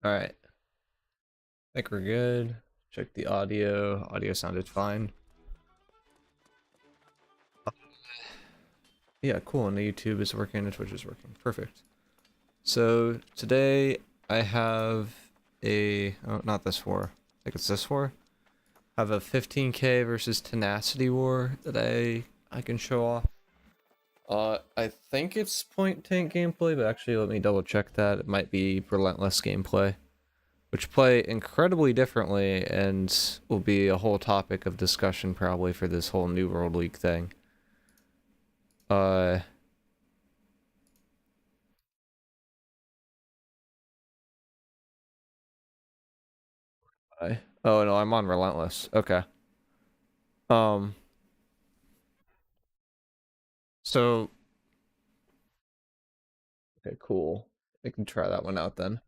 All right, I think we're good. Check the audio. Audio sounded fine. Yeah, cool. And the YouTube is working and Twitch is working. Perfect. So today I have not this war. I think it's this war. I have a 15k versus Tenacity War that I can show off. I think it's point tank gameplay, but actually let me double check that. It might be Relentless gameplay, which play incredibly differently and will be a whole topic of discussion probably for this whole New World League thing. Uh, oh no, I'm on Relentless. Okay. Um, so okay, cool. I can try that one out then.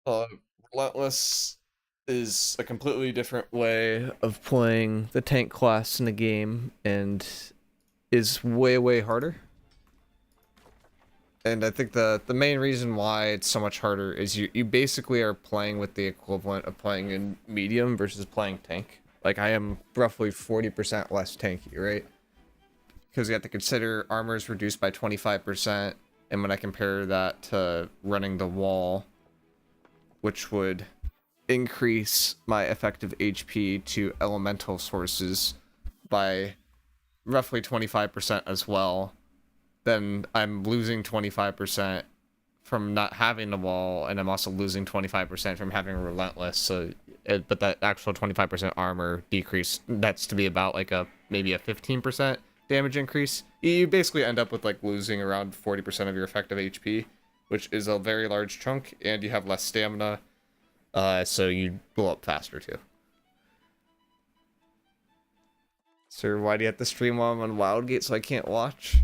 Uh, Relentless is a completely different way of playing the tank class in the game and is way harder. And I think the main reason why it's so much harder is you basically are playing with the equivalent of playing in medium versus playing tank. Like I am roughly 40% less tanky, right? Because you have to consider armor is reduced by 25%, and when I compare that to running the wall, which would increase my effective HP to elemental sources by roughly 25% as well, then I'm losing 25% from not having the wall, and I'm also losing 25% from having Relentless. So, but that actual 25% armor decrease, that's to be about like maybe a 15% damage increase. You basically end up with like losing around 40% of your effective HP, which is a very large chunk, and you have less stamina, so you blow up faster too. Sir, why do you have to stream while I'm on Wildgate so I can't watch?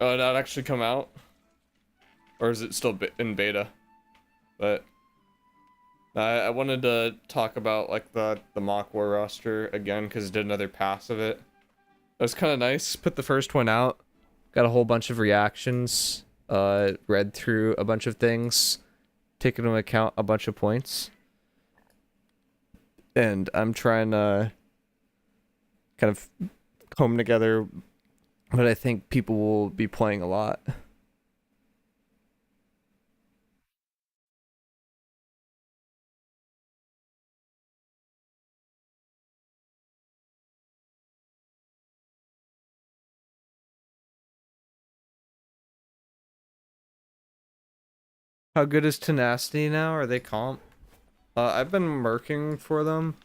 Oh, did that actually come out? Or is it still in beta? But I wanted to talk about like the mock war roster again because it did another pass of it. It was kind of nice. Put the first one out, got a whole bunch of reactions, read through a bunch of things, taken into account a bunch of points, and I'm trying to kind of comb together what I think people will be playing a lot. How good is Tenacity now? Are they comp? I've been merking for them.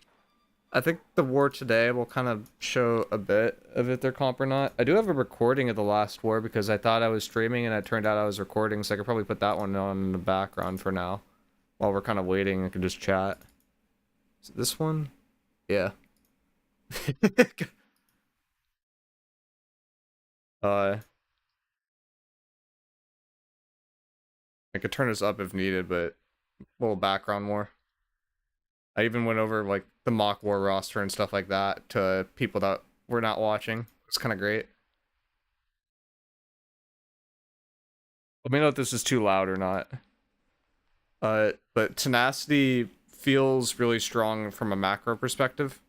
I think the war today will kind of show a bit of if they're comp or not. I do have a recording of the last war because I thought I was streaming and it turned out I was recording, so I could probably put that one on in the background for now. While we're kind of waiting, I can just chat. Is it this one? Yeah. uh, I could turn this up if needed, but a little background more. I even went over like the mock war roster and stuff like that to people that were not watching. It's kind of great. Let me know if this is too loud or not. But Tenacity feels really strong from a macro perspective.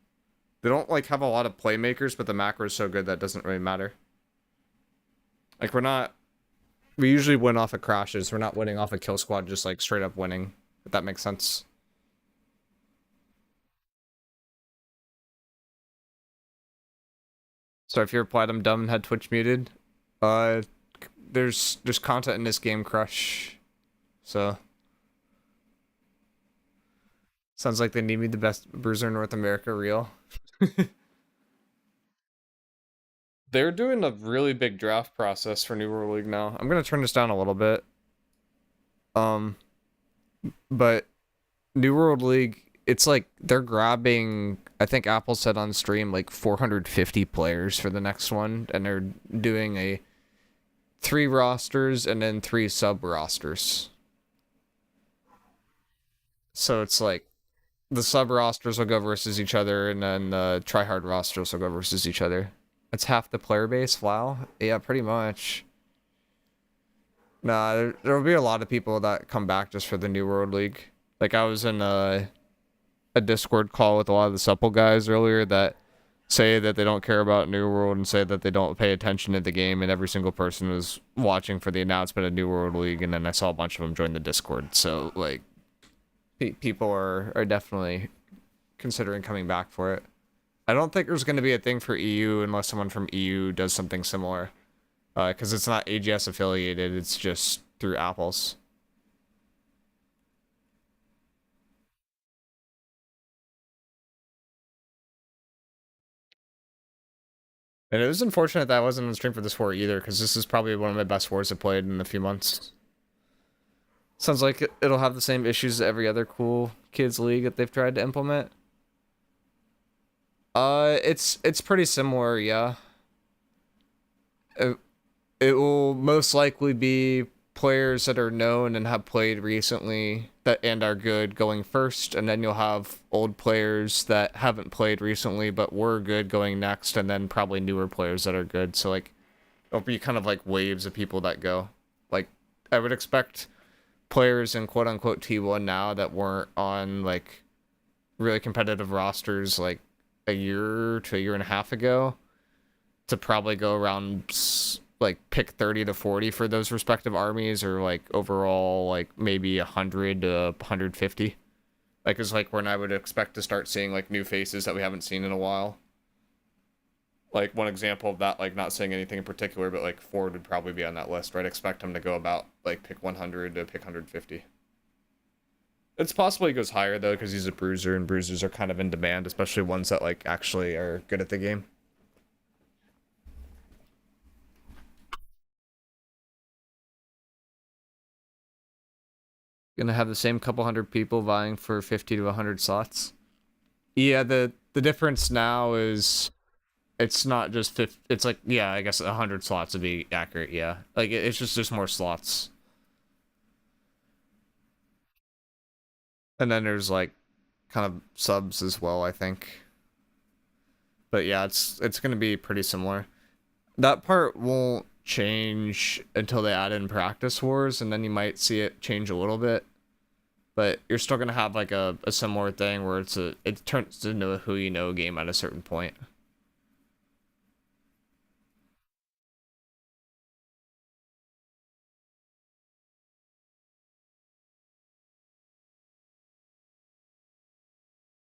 They don't like have a lot of playmakers, but the macro is so good that doesn't really matter. Like we usually win off of crashes. We're not winning off a kill squad, just like straight up winning. If that makes sense. So if you're platinum dumb and had Twitch muted, uh, there's content in this game, Crush. So sounds like they need me the best bruiser in North America real. They're doing a really big draft process for New World League now. I'm gonna turn this down a little bit. Um, but New World League, it's like they're grabbing, I think Apple said on stream, like 450 players for the next one, and they're doing a 3 rosters and then 3 sub rosters. So it's like the sub rosters will go versus each other, and then the tryhard rosters will go versus each other. It's half the player base. Wow. Yeah, pretty much. Nah, there'll be a lot of people that come back just for the New World League. Like I was in a Discord call with a lot of the supple guys earlier that say that they don't care about New World and say that they don't pay attention to the game, and every single person was watching for the announcement of New World League, and then I saw a bunch of them join the Discord. So like, people are definitely considering coming back for it. I don't think there's going to be a thing for EU unless someone from EU does something similar, because it's not AGS affiliated. It's just through Apple's. And it was unfortunate that I wasn't on stream for this war either, because this is probably one of my best wars I've played in a few months. Sounds like it'll have the same issues as every other cool kids league that they've tried to implement. It's pretty similar, yeah. It, it will most likely be players that are known and have played recently that and are good going first, and then you'll have old players that haven't played recently but were good going next, and then probably newer players that are good. So like it'll be kind of like waves of people that go. Like I would expect players in quote unquote T1 now that weren't on like really competitive rosters like a year to a year and a half ago to probably go around like pick 30 to 40 for those respective armies, or like overall like maybe 100 to 150. Like it's like when I would expect to start seeing like new faces that we haven't seen in a while. Like one example of that, like not saying anything in particular, but like Ford would probably be on that list, right? Expect him to go about like pick 100 to pick 150. It's possible he goes higher though, because he's a bruiser, and bruisers are kind of in demand, especially ones that like actually are good at the game. Gonna have the same couple hundred people vying for 50 to 100 slots. Yeah, the difference now is it's not just 50, it's like, yeah, I guess 100 slots would be accurate, yeah. Like it's just there's more slots. And then there's like kind of subs as well, I think. But yeah, it's gonna be pretty similar. That part won't change until they add in practice wars, and then you might see it change a little bit. But you're still gonna have like a similar thing where it turns into a who you know game at a certain point.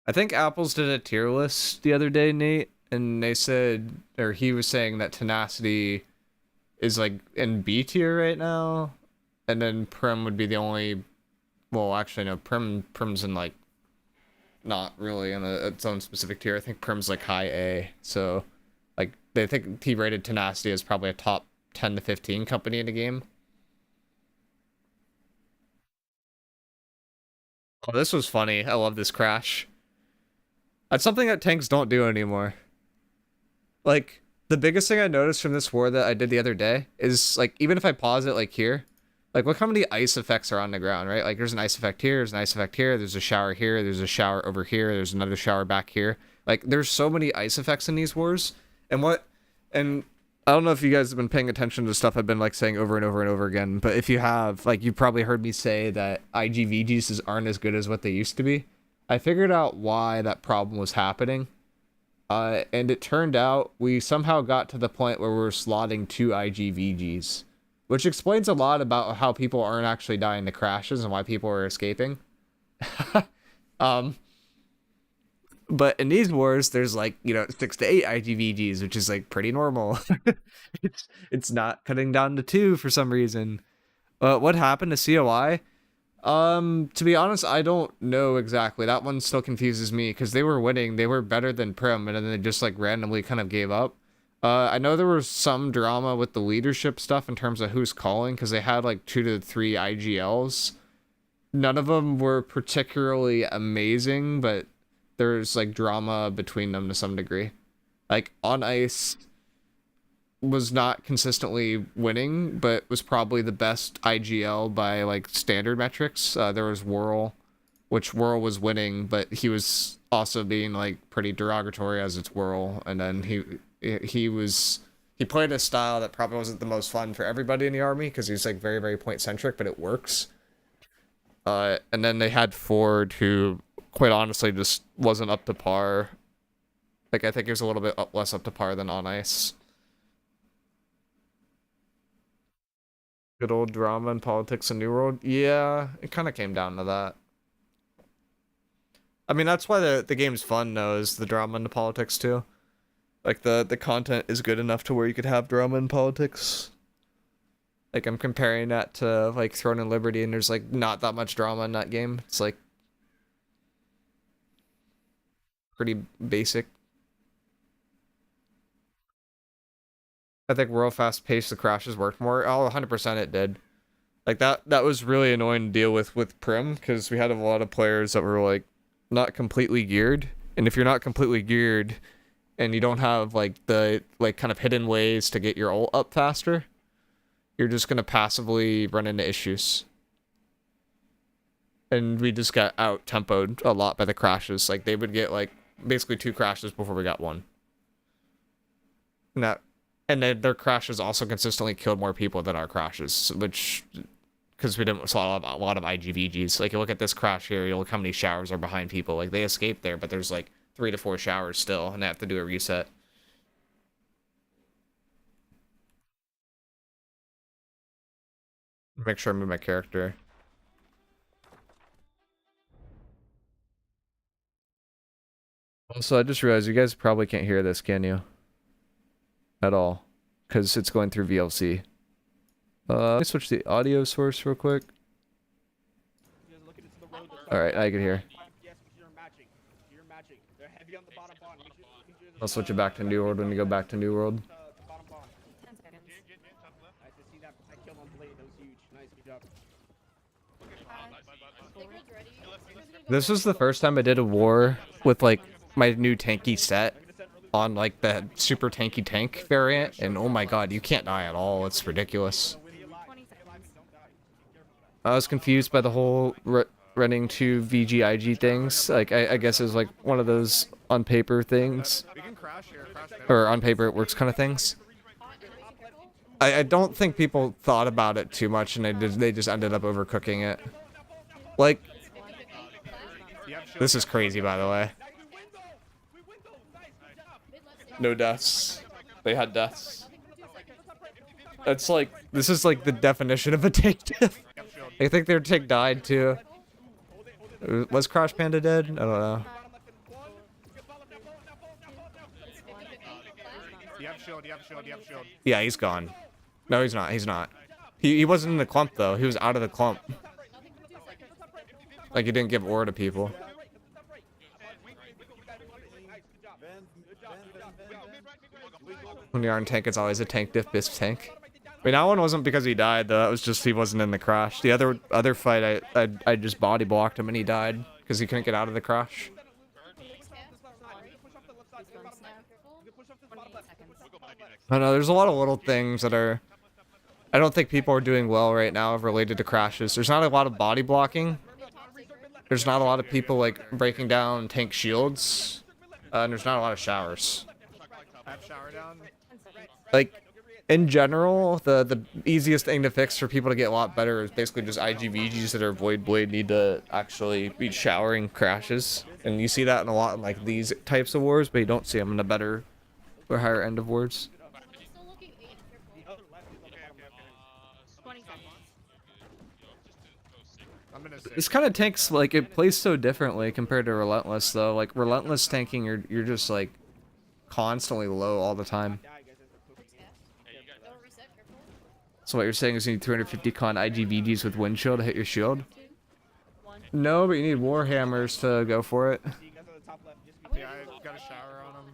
I think Apple's did a tier list the other day, Nate, and they said, or he was saying that Tenacity is like in B tier right now, and then Prim would be the only. Well, actually, no, Prim's in like not really in its own specific tier. I think Prim's like high A, so like they think he rated Tenacity as probably a top 10 to 15 company in the game. Oh, this was funny. I love this crash. That's something that tanks don't do anymore. Like, the biggest thing I noticed from this war that I did the other day is, like, even if I pause it, like, here, like, look how many ice effects are on the ground, right? Like, there's an ice effect here, there's an ice effect here, there's a shower here, there's a shower over here, there's another shower back here. Like, there's so many ice effects in these wars. And I don't know if you guys have been paying attention to stuff I've been, like, saying over and over and over again, but if you have, like, you probably heard me say that IGVGs aren't as good as what they used to be. I figured out why that problem was happening. And it turned out we somehow got to the point where we're slotting 2 IGVGs, which explains a lot about how people aren't actually dying to crashes and why people are escaping. um, but in these wars, there's like, 6 to 8 IGVGs, which is like pretty normal. it's not cutting down to 2 for some reason. What happened to COI? To be honest, I don't know exactly. That one still confuses me because they were winning. They were better than Prim, and then they just like randomly kind of gave up. I know there was some drama with the leadership stuff in terms of who's calling because they had like 2 to 3 IGLs. None of them were particularly amazing, but there's like drama between them to some degree. Like on ice was not consistently winning, but was probably the best IGL by like standard metrics. There was Whirl, which Whirl was winning, but he was also being like pretty derogatory as it's Whirl, and then he was He played a style that probably wasn't the most fun for everybody in the army because he's like very, very point centric, but it works. And then they had Ford, who quite honestly just wasn't up to par. Like, I think he was a little bit less up to par than on ice. Good old drama and politics in New World. Yeah, it kind of came down to that. I mean, that's why the game's fun, though, is the drama and the politics, too. Like, the content is good enough to where you could have drama and politics. Like, I'm comparing that to, like, Throne and Liberty, and there's, like, not that much drama in that game. It's, like, pretty basic. I think real fast pace, the crashes worked more. Oh, 100% it did. Like, that was really annoying to deal with Prim, because we had a lot of players that were, like, not completely geared. And if you're not completely geared, and you don't have, like, the, like, kind of hidden ways to get your ult up faster, you're just gonna passively run into issues. And we just got out-tempoed a lot by the crashes. Like, they would get, like, basically 2 crashes before we got 1. And then their crashes also consistently killed more people than our crashes, which, because we didn't saw a lot of IGVGs. Like, you look at this crash here, you look how many showers are behind people. Like, they escaped there, but there's, like, 3 to 4 showers still, and they have to do a reset. Make sure I move my character. Also, I just realized you guys probably can't hear this, can you? At all. Because it's going through VLC. Let me switch the audio source real quick. Alright, I can hear. I'll switch it back to New World when you go back to New World. This was the first time I did a war with, like, my new tanky set on, like, the super tanky tank variant, and oh my god, you can't die at all. It's ridiculous. I was confused by the whole running to VGIG things. Like, I guess it was, like, one of those on paper things. Or on paper it works kind of things. I don't think people thought about it too much, and they just ended up overcooking it. Like, this is crazy, by the way. No deaths. They had deaths. That's like, this is like the definition of a tank diff. I think their tank died too. Was Crash Panda dead? I don't know. Yeah, he's gone. No, he's not. He's not. He wasn't in the clump though. He was out of the clump. Like, he didn't give ore to people. When you're on tank, it's always a tank diff bis tank. I mean, that one wasn't because he died though. That was just he wasn't in the crash. The other fight, I just body blocked him and he died because he couldn't get out of the crash. I don't know. There's a lot of little things that are. I don't think people are doing well right now related to crashes. There's not a lot of body blocking. There's not a lot of people like breaking down tank shields. And there's not a lot of showers. Like, in general, the easiest thing to fix for people to get a lot better is basically just IGVGs that are Void Blade need to actually be showering crashes. And you see that in a lot in like these types of wars, but you don't see them in the better or higher end of wars. This kind of tanks, like, it plays so differently compared to Relentless, though. Like, Relentless tanking, you're just, like, constantly low all the time. So what you're saying is you need 350 con IGVGs with windshield to hit your shield? No, but you need Warhammers to go for it. Yeah, I got a shower on him.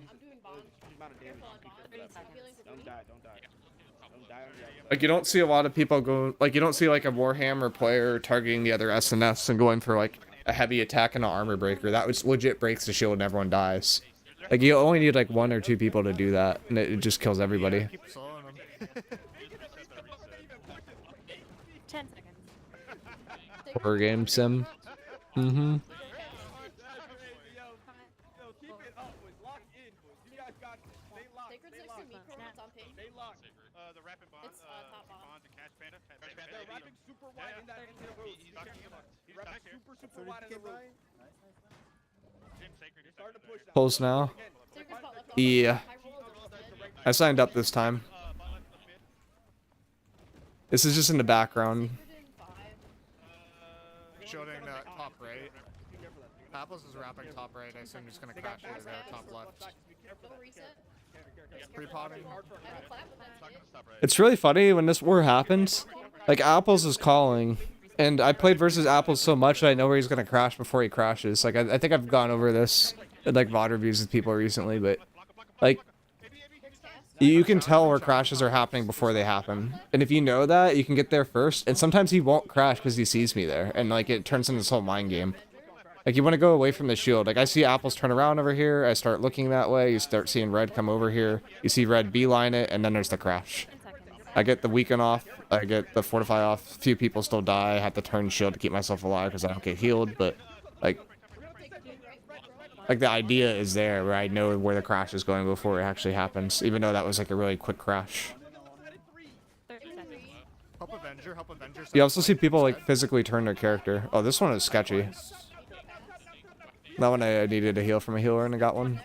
Like, you don't see a lot of people go, like, you don't see, like, a Warhammer player targeting the other SNS and going for, like, a heavy attack and an armor breaker. That was legit breaks the shield and everyone dies. Like, you only need, like, 1 or 2 people to do that, and it just kills everybody. Yeah, keep slowing him. 10 seconds. Horror game sim. Mm-hmm. They're wrapping super wide in that into the road. He's wrapping super wide in the road. You're starting to push now. Pulse now. Yeah. I signed up this time. This is just in the background. Shielding top right. Apples is wrapping top right. I assume he's gonna crash here there, top left. Pre-potting. It's really funny when this war happens. Like, Apples is calling. And I played versus Apples so much that I know where he's gonna crash before he crashes. Like, I think I've gone over this in, like, VOD reviews with people recently, but, like, you can tell where crashes are happening before they happen. And if you know that, you can get there first. And sometimes he won't crash because he sees me there. And, like, it turns into this whole mind game. Like, you want to go away from the shield. Like, I see Apples turn around over here. I start looking that way. You start seeing Red come over here. You see Red beeline it, and then there's the crash. I get the weaken off. I get the fortify off. A few people still die. I have to turn shield to keep myself alive because I don't get healed. But, like the idea is there where I know where the crash is going before it actually happens. Even though that was, like, a really quick crash. Help Avenger, help Avenger. You also see people, like, physically turn their character. Oh, this one is sketchy. That one I needed a heal from a healer and I got one.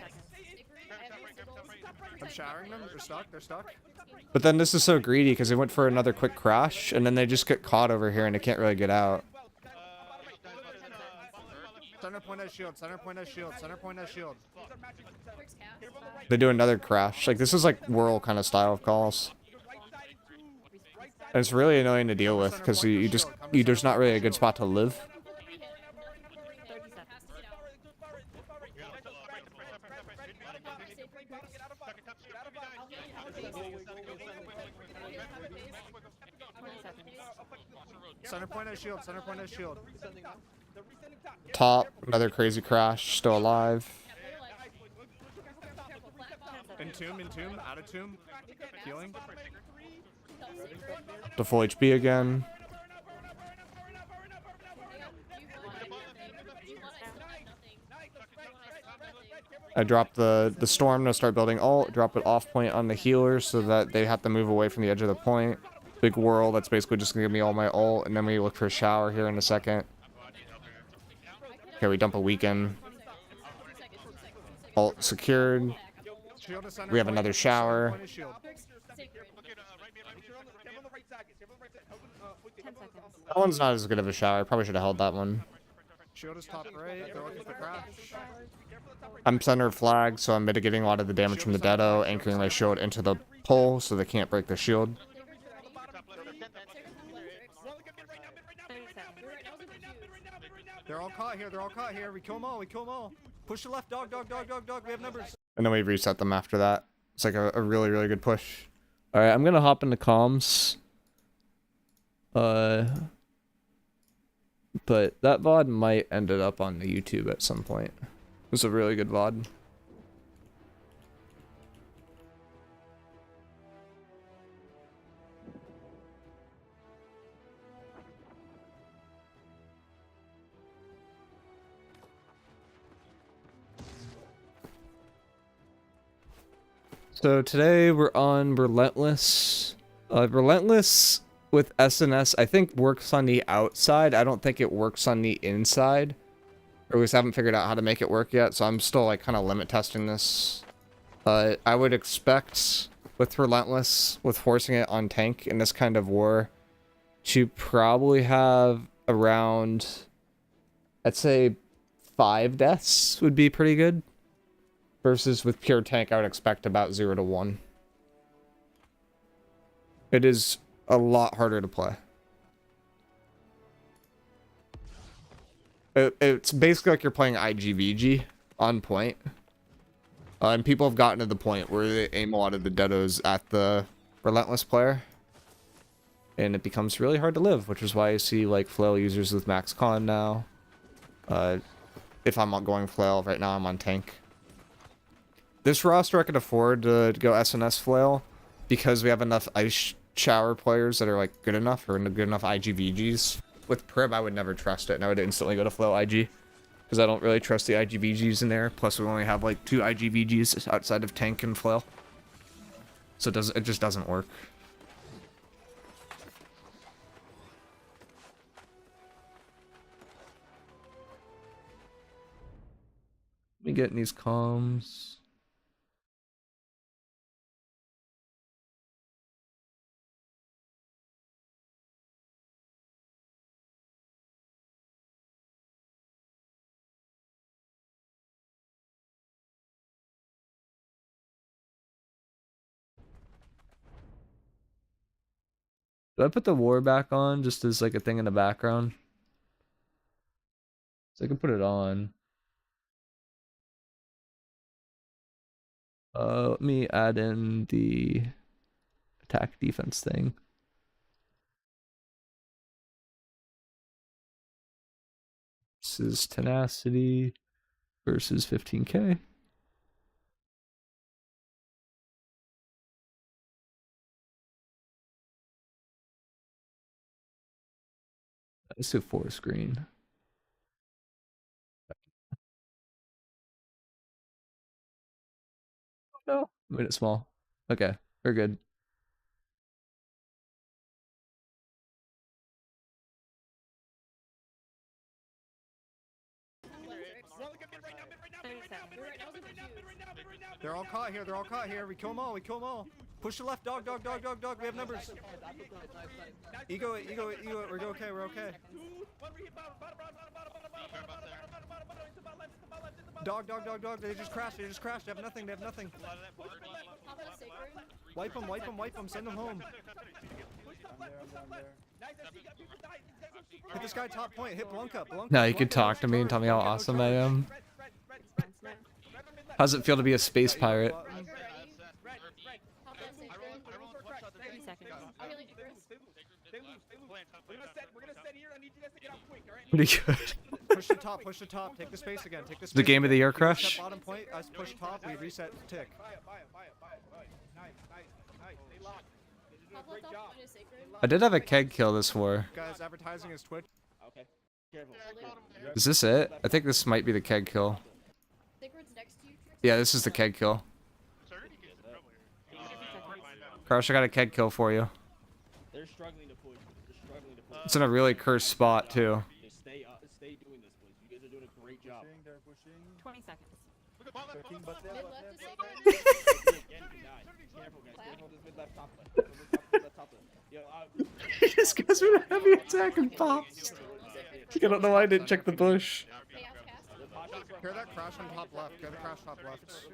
I'm showering them. They're stuck. They're stuck. But then this is so greedy because they went for another quick crash and then they just get caught over here and they can't really get out. Center point as shield. Center point as shield. Center point as shield. They do another crash. Like, this is like whirl kind of style of calls. And it's really annoying to deal with because there's not really a good spot to live. Center point as shield. Center point as shield. Top, another crazy crash, still alive. In tomb, out of tomb. Healing. To full HP again. I drop the storm to start building ult, drop it off point on the healer so that they have to move away from the edge of the point. Big whirl, that's basically just gonna give me all my ult, and then we look for a shower here in a second. Okay, we dump a weaken. Ult secured. We have another shower. That one's not as good of a shower. I probably should have held that one. Shield is top right. They're looking for crash. I'm center of flag, so I'm mitigating a lot of the damage from the Deado, anchoring my shield into the pole so they can't break the shield. They're all caught here. They're all caught here. We kill them all. We kill them all. Push the left. Dog. We have numbers. And then we reset them after that. It's like a really, really good push. Alright, I'm gonna hop into comms. But that VOD might end up on the YouTube at some point. It was a really good VOD. So today we're on Relentless. Relentless with SNS I think works on the outside. I don't think it works on the inside. Or we just haven't figured out how to make it work yet, so I'm still like kind of limit testing this. I would expect with Relentless, with forcing it on tank in this kind of war, to probably have around, I'd say 5 deaths would be pretty good. Versus with pure tank, I would expect about 0 to 1. It is a lot harder to play. It's basically like you're playing IGVG on point. And people have gotten to the point where they aim a lot of the deados at the Relentless player. And it becomes really hard to live, which is why I see like flail users with max con now. If I'm not going flail, right now I'm on tank. This roster I could afford to go SNS flail because we have enough ice shower players that are like good enough or good enough IGVGs. With Prib, I would never trust it and I would instantly go to flail IG because I don't really trust the IGVGs in there. Plus we only have like 2 IGVGs outside of tank and flail. So it just doesn't work. me get in these comms. Do I put the war back on just as like a thing in the background? So I can put it on. Let me add in the attack defense thing. This is Tenacity versus 15k. Let's do 4 screen. No, made it small. Okay, we're good. They're all caught here. They're all caught here. We kill them all. We kill them all. Push the left. Dog. Dog. Dog. Dog. Dog. We have numbers. Ego it. Ego it. Ego it. We're okay. We're okay. Dog. Dog. Dog. Dog. They just crashed. They just crashed. They have nothing. They have nothing. Wipe them. Wipe them. Wipe them. Send them home. Hit this guy top point. Hit Blanca. Now you could talk to me and tell me how awesome I am. How's it feel to be a space pirate? Pretty good. Push the top. Push the top. Take the space again. Take the space. The game of the year Reset crush. bottom point. Us push top. We reset tick. I did have a keg kill this war. Guys, advertising is Twitch. Okay. Careful. Is this it? I think this might be the keg kill. Yeah, this is the keg kill. Crush, I got a keg kill for you. They're struggling to push. They're struggling to push. It's in a really cursed spot too. Just stay up. Stay doing this, please. You guys are doing a great job. 20 seconds. Again, you die. Careful, guys. Careful. This mid left top left. Left top left. Yo, This guy's with a heavy attack and pops. I don't know why I didn't check the bush. Hear that crash on top left. Hear the crash top left.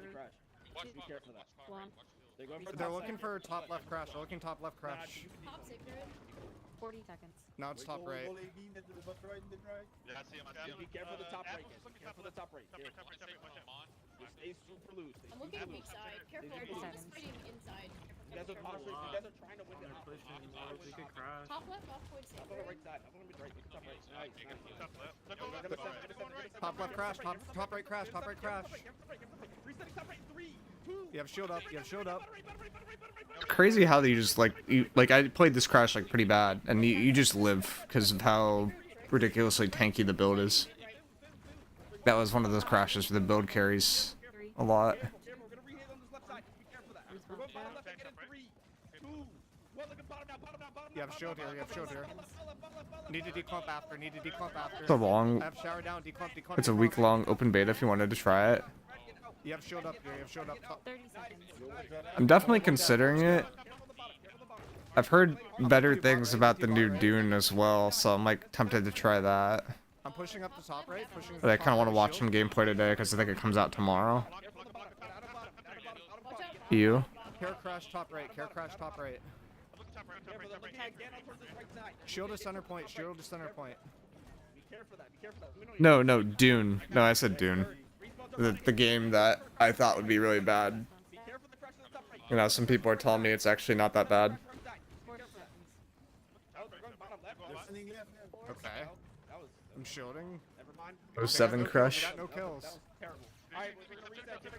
be careful of that. One. They're going for the They're top looking side. for top left crash. They're looking top left crash. Top secret. 40 seconds. Now it's top right. Be careful of the top right, guys. Be careful of the top right. Here. Just stay super loose. Stay I'm super looking at loose. weak side. Careful. They're I'm just just fighting inside. You guys are trying to win the Top left, off point Up on the secret. right side. Up on the right. Look at top right. Nice. Top left crash. Top right crash. Top right crash. You have shield up. You have shield up. Crazy how they just like I played this crash like pretty bad, and you just live because of how ridiculously tanky the build is. That was one of those crashes where the build carries a lot. You have shield here. You have shield here. Need to declump after. Need to declump after. It's a long, I have shower down. Declump. Declump. it's a declump. week-long open beta if you wanted to try it. You have shield up here. You have shield up top. 30 seconds. I'm definitely considering it. I've heard better things about the new Dune as well, so I'm like tempted to try that. I'm pushing up the top right. Pushing. But I kind of want to watch some gameplay today because I think it comes out tomorrow. You? Care crash top right. Care crash top right. Shield to center point. Shield to center point. No, no, Dune. No, I said Dune. The game that I thought would be really bad. You know, some people are telling me it's actually not that bad. 40 seconds. Okay. I'm shielding. 07 We crush. got no kills. 30 seconds.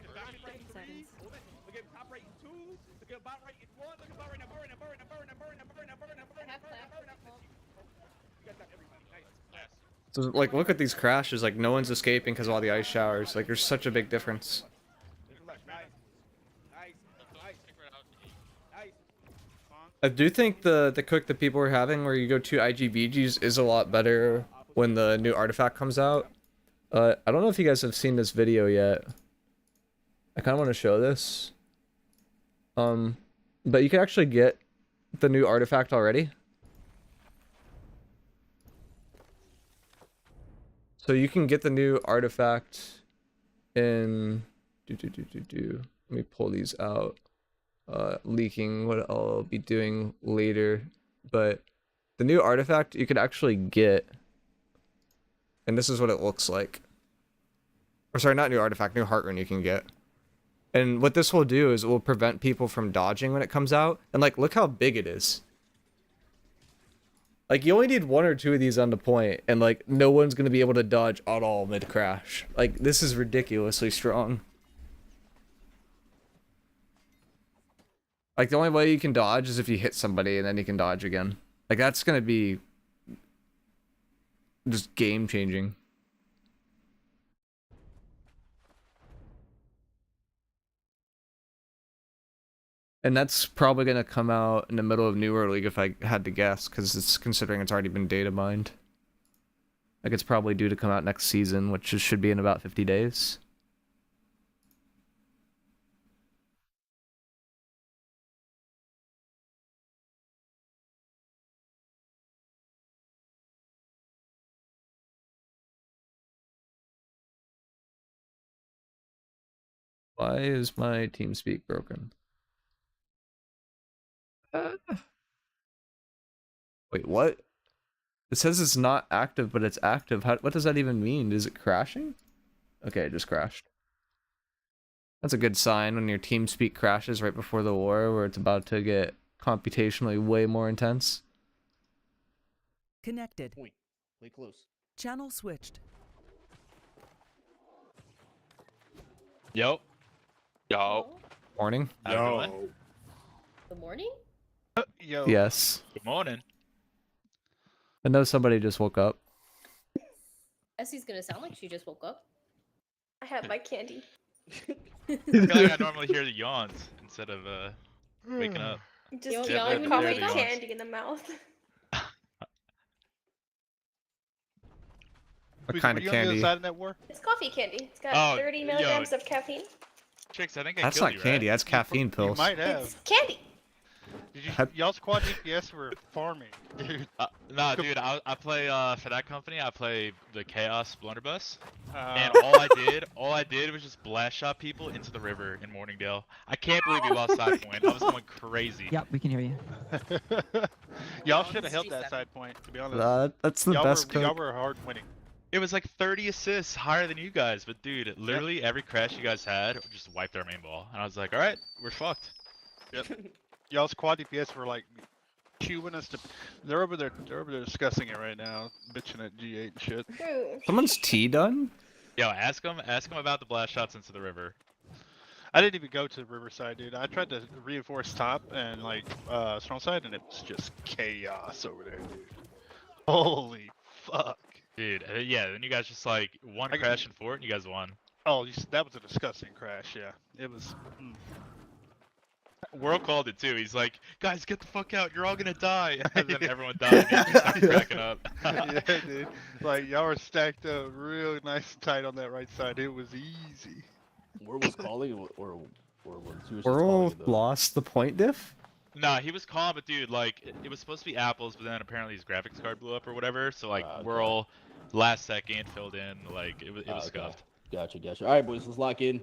So, like, look at these crashes. Like, no one's escaping because of all the ice showers. Like, there's such a big difference. I do think the cook that people were having where you go to IGVGs is a lot better when the new artifact comes out. I don't know if you guys have seen this video yet. I kind of want to show this. But you can actually get the new artifact already. So you can get the new artifact in... Let me pull these out. Leaking what I'll be doing later. But the new artifact you could actually get. And this is what it looks like. Or sorry, not new artifact, new heart rune you can get. And what this will do is it will prevent people from dodging when it comes out. And like, look how big it is. Like, you only need 1 or 2 of these on the point, and like, no one's gonna be able to dodge at all mid-crash. Like, this is ridiculously strong. Like, the only way you can dodge is if you hit somebody, and then you can dodge again. Like, that's gonna be just game-changing. And that's probably going to come out in the middle of New World League if I had to guess, because it's considering it's already been data mined. Like, it's probably due to come out next season, which should be in about 50 days. Why is my TeamSpeak broken? Wait, what? It says it's not active, but it's active. What does that even mean? Is it crashing? Okay, it just crashed. That's a good sign when your TeamSpeak crashes right before the war, where it's about to get computationally way more intense. Connected. Point. Way close. Channel switched. Yo. Yo. Hello? Morning? Yo. Good morning? Yo. Yes. Good morning. I know somebody just woke up. Essie's gonna sound like she just woke up. I have my candy. I feel like I normally hear the yawns instead of waking up. Just You keep yawn the when coffee you wake up? candy in the mouth. What kind of Were you on the candy? other side of that war? It's coffee candy. It's got Oh, 30 yo. milligrams of caffeine. Chicks, I think I That's killed not you, candy, right? that's caffeine You pills. might have. It's candy. Did you? Have- Y'all squad DPS were farming, dude. Nah, dude, I play for that company. I play the Chaos Blunderbuss, and Uh, all I did was just blast shot people into the river in Morningdale. I can't believe we lost side point. I was going crazy. Yep, we can hear you. y'all should have held that side point. To be honest, That's the y'all best were, y'all cook. were hard winning. It was like 30 assists higher than you guys, but dude, literally every crash you guys had just wiped our main ball, and I was like, all right, we're fucked. Y'all's quad DPS were like chewing us to. They're over there discussing it right now, bitching at G8 and shit. Dude. Someone's tea done? Yo, ask them about the blast shots into the river. I didn't even go to Riverside, dude. I tried to reinforce top and like strong side, and it was just chaos over there, dude. Holy fuck. Dude, yeah, then you guys just like one I got- crash in fort and you guys won. Oh, that was a disgusting crash. Yeah, it was. World called it too. He's like, guys, get the fuck out. You're all gonna die. And then everyone died. And he started cracking up. Yeah, dude. Like y'all were stacked up real nice and tight on that right side. It was easy. Where was calling or was Zeus just Whirl calling it, though? lost the point diff? Nah, he was calm, but dude, like, it was supposed to be apples, but then apparently his graphics card blew up or whatever. So like, Okay. Whirl, last second filled in. Like, it was Okay. scuffed. Gotcha. All right, boys, let's lock in.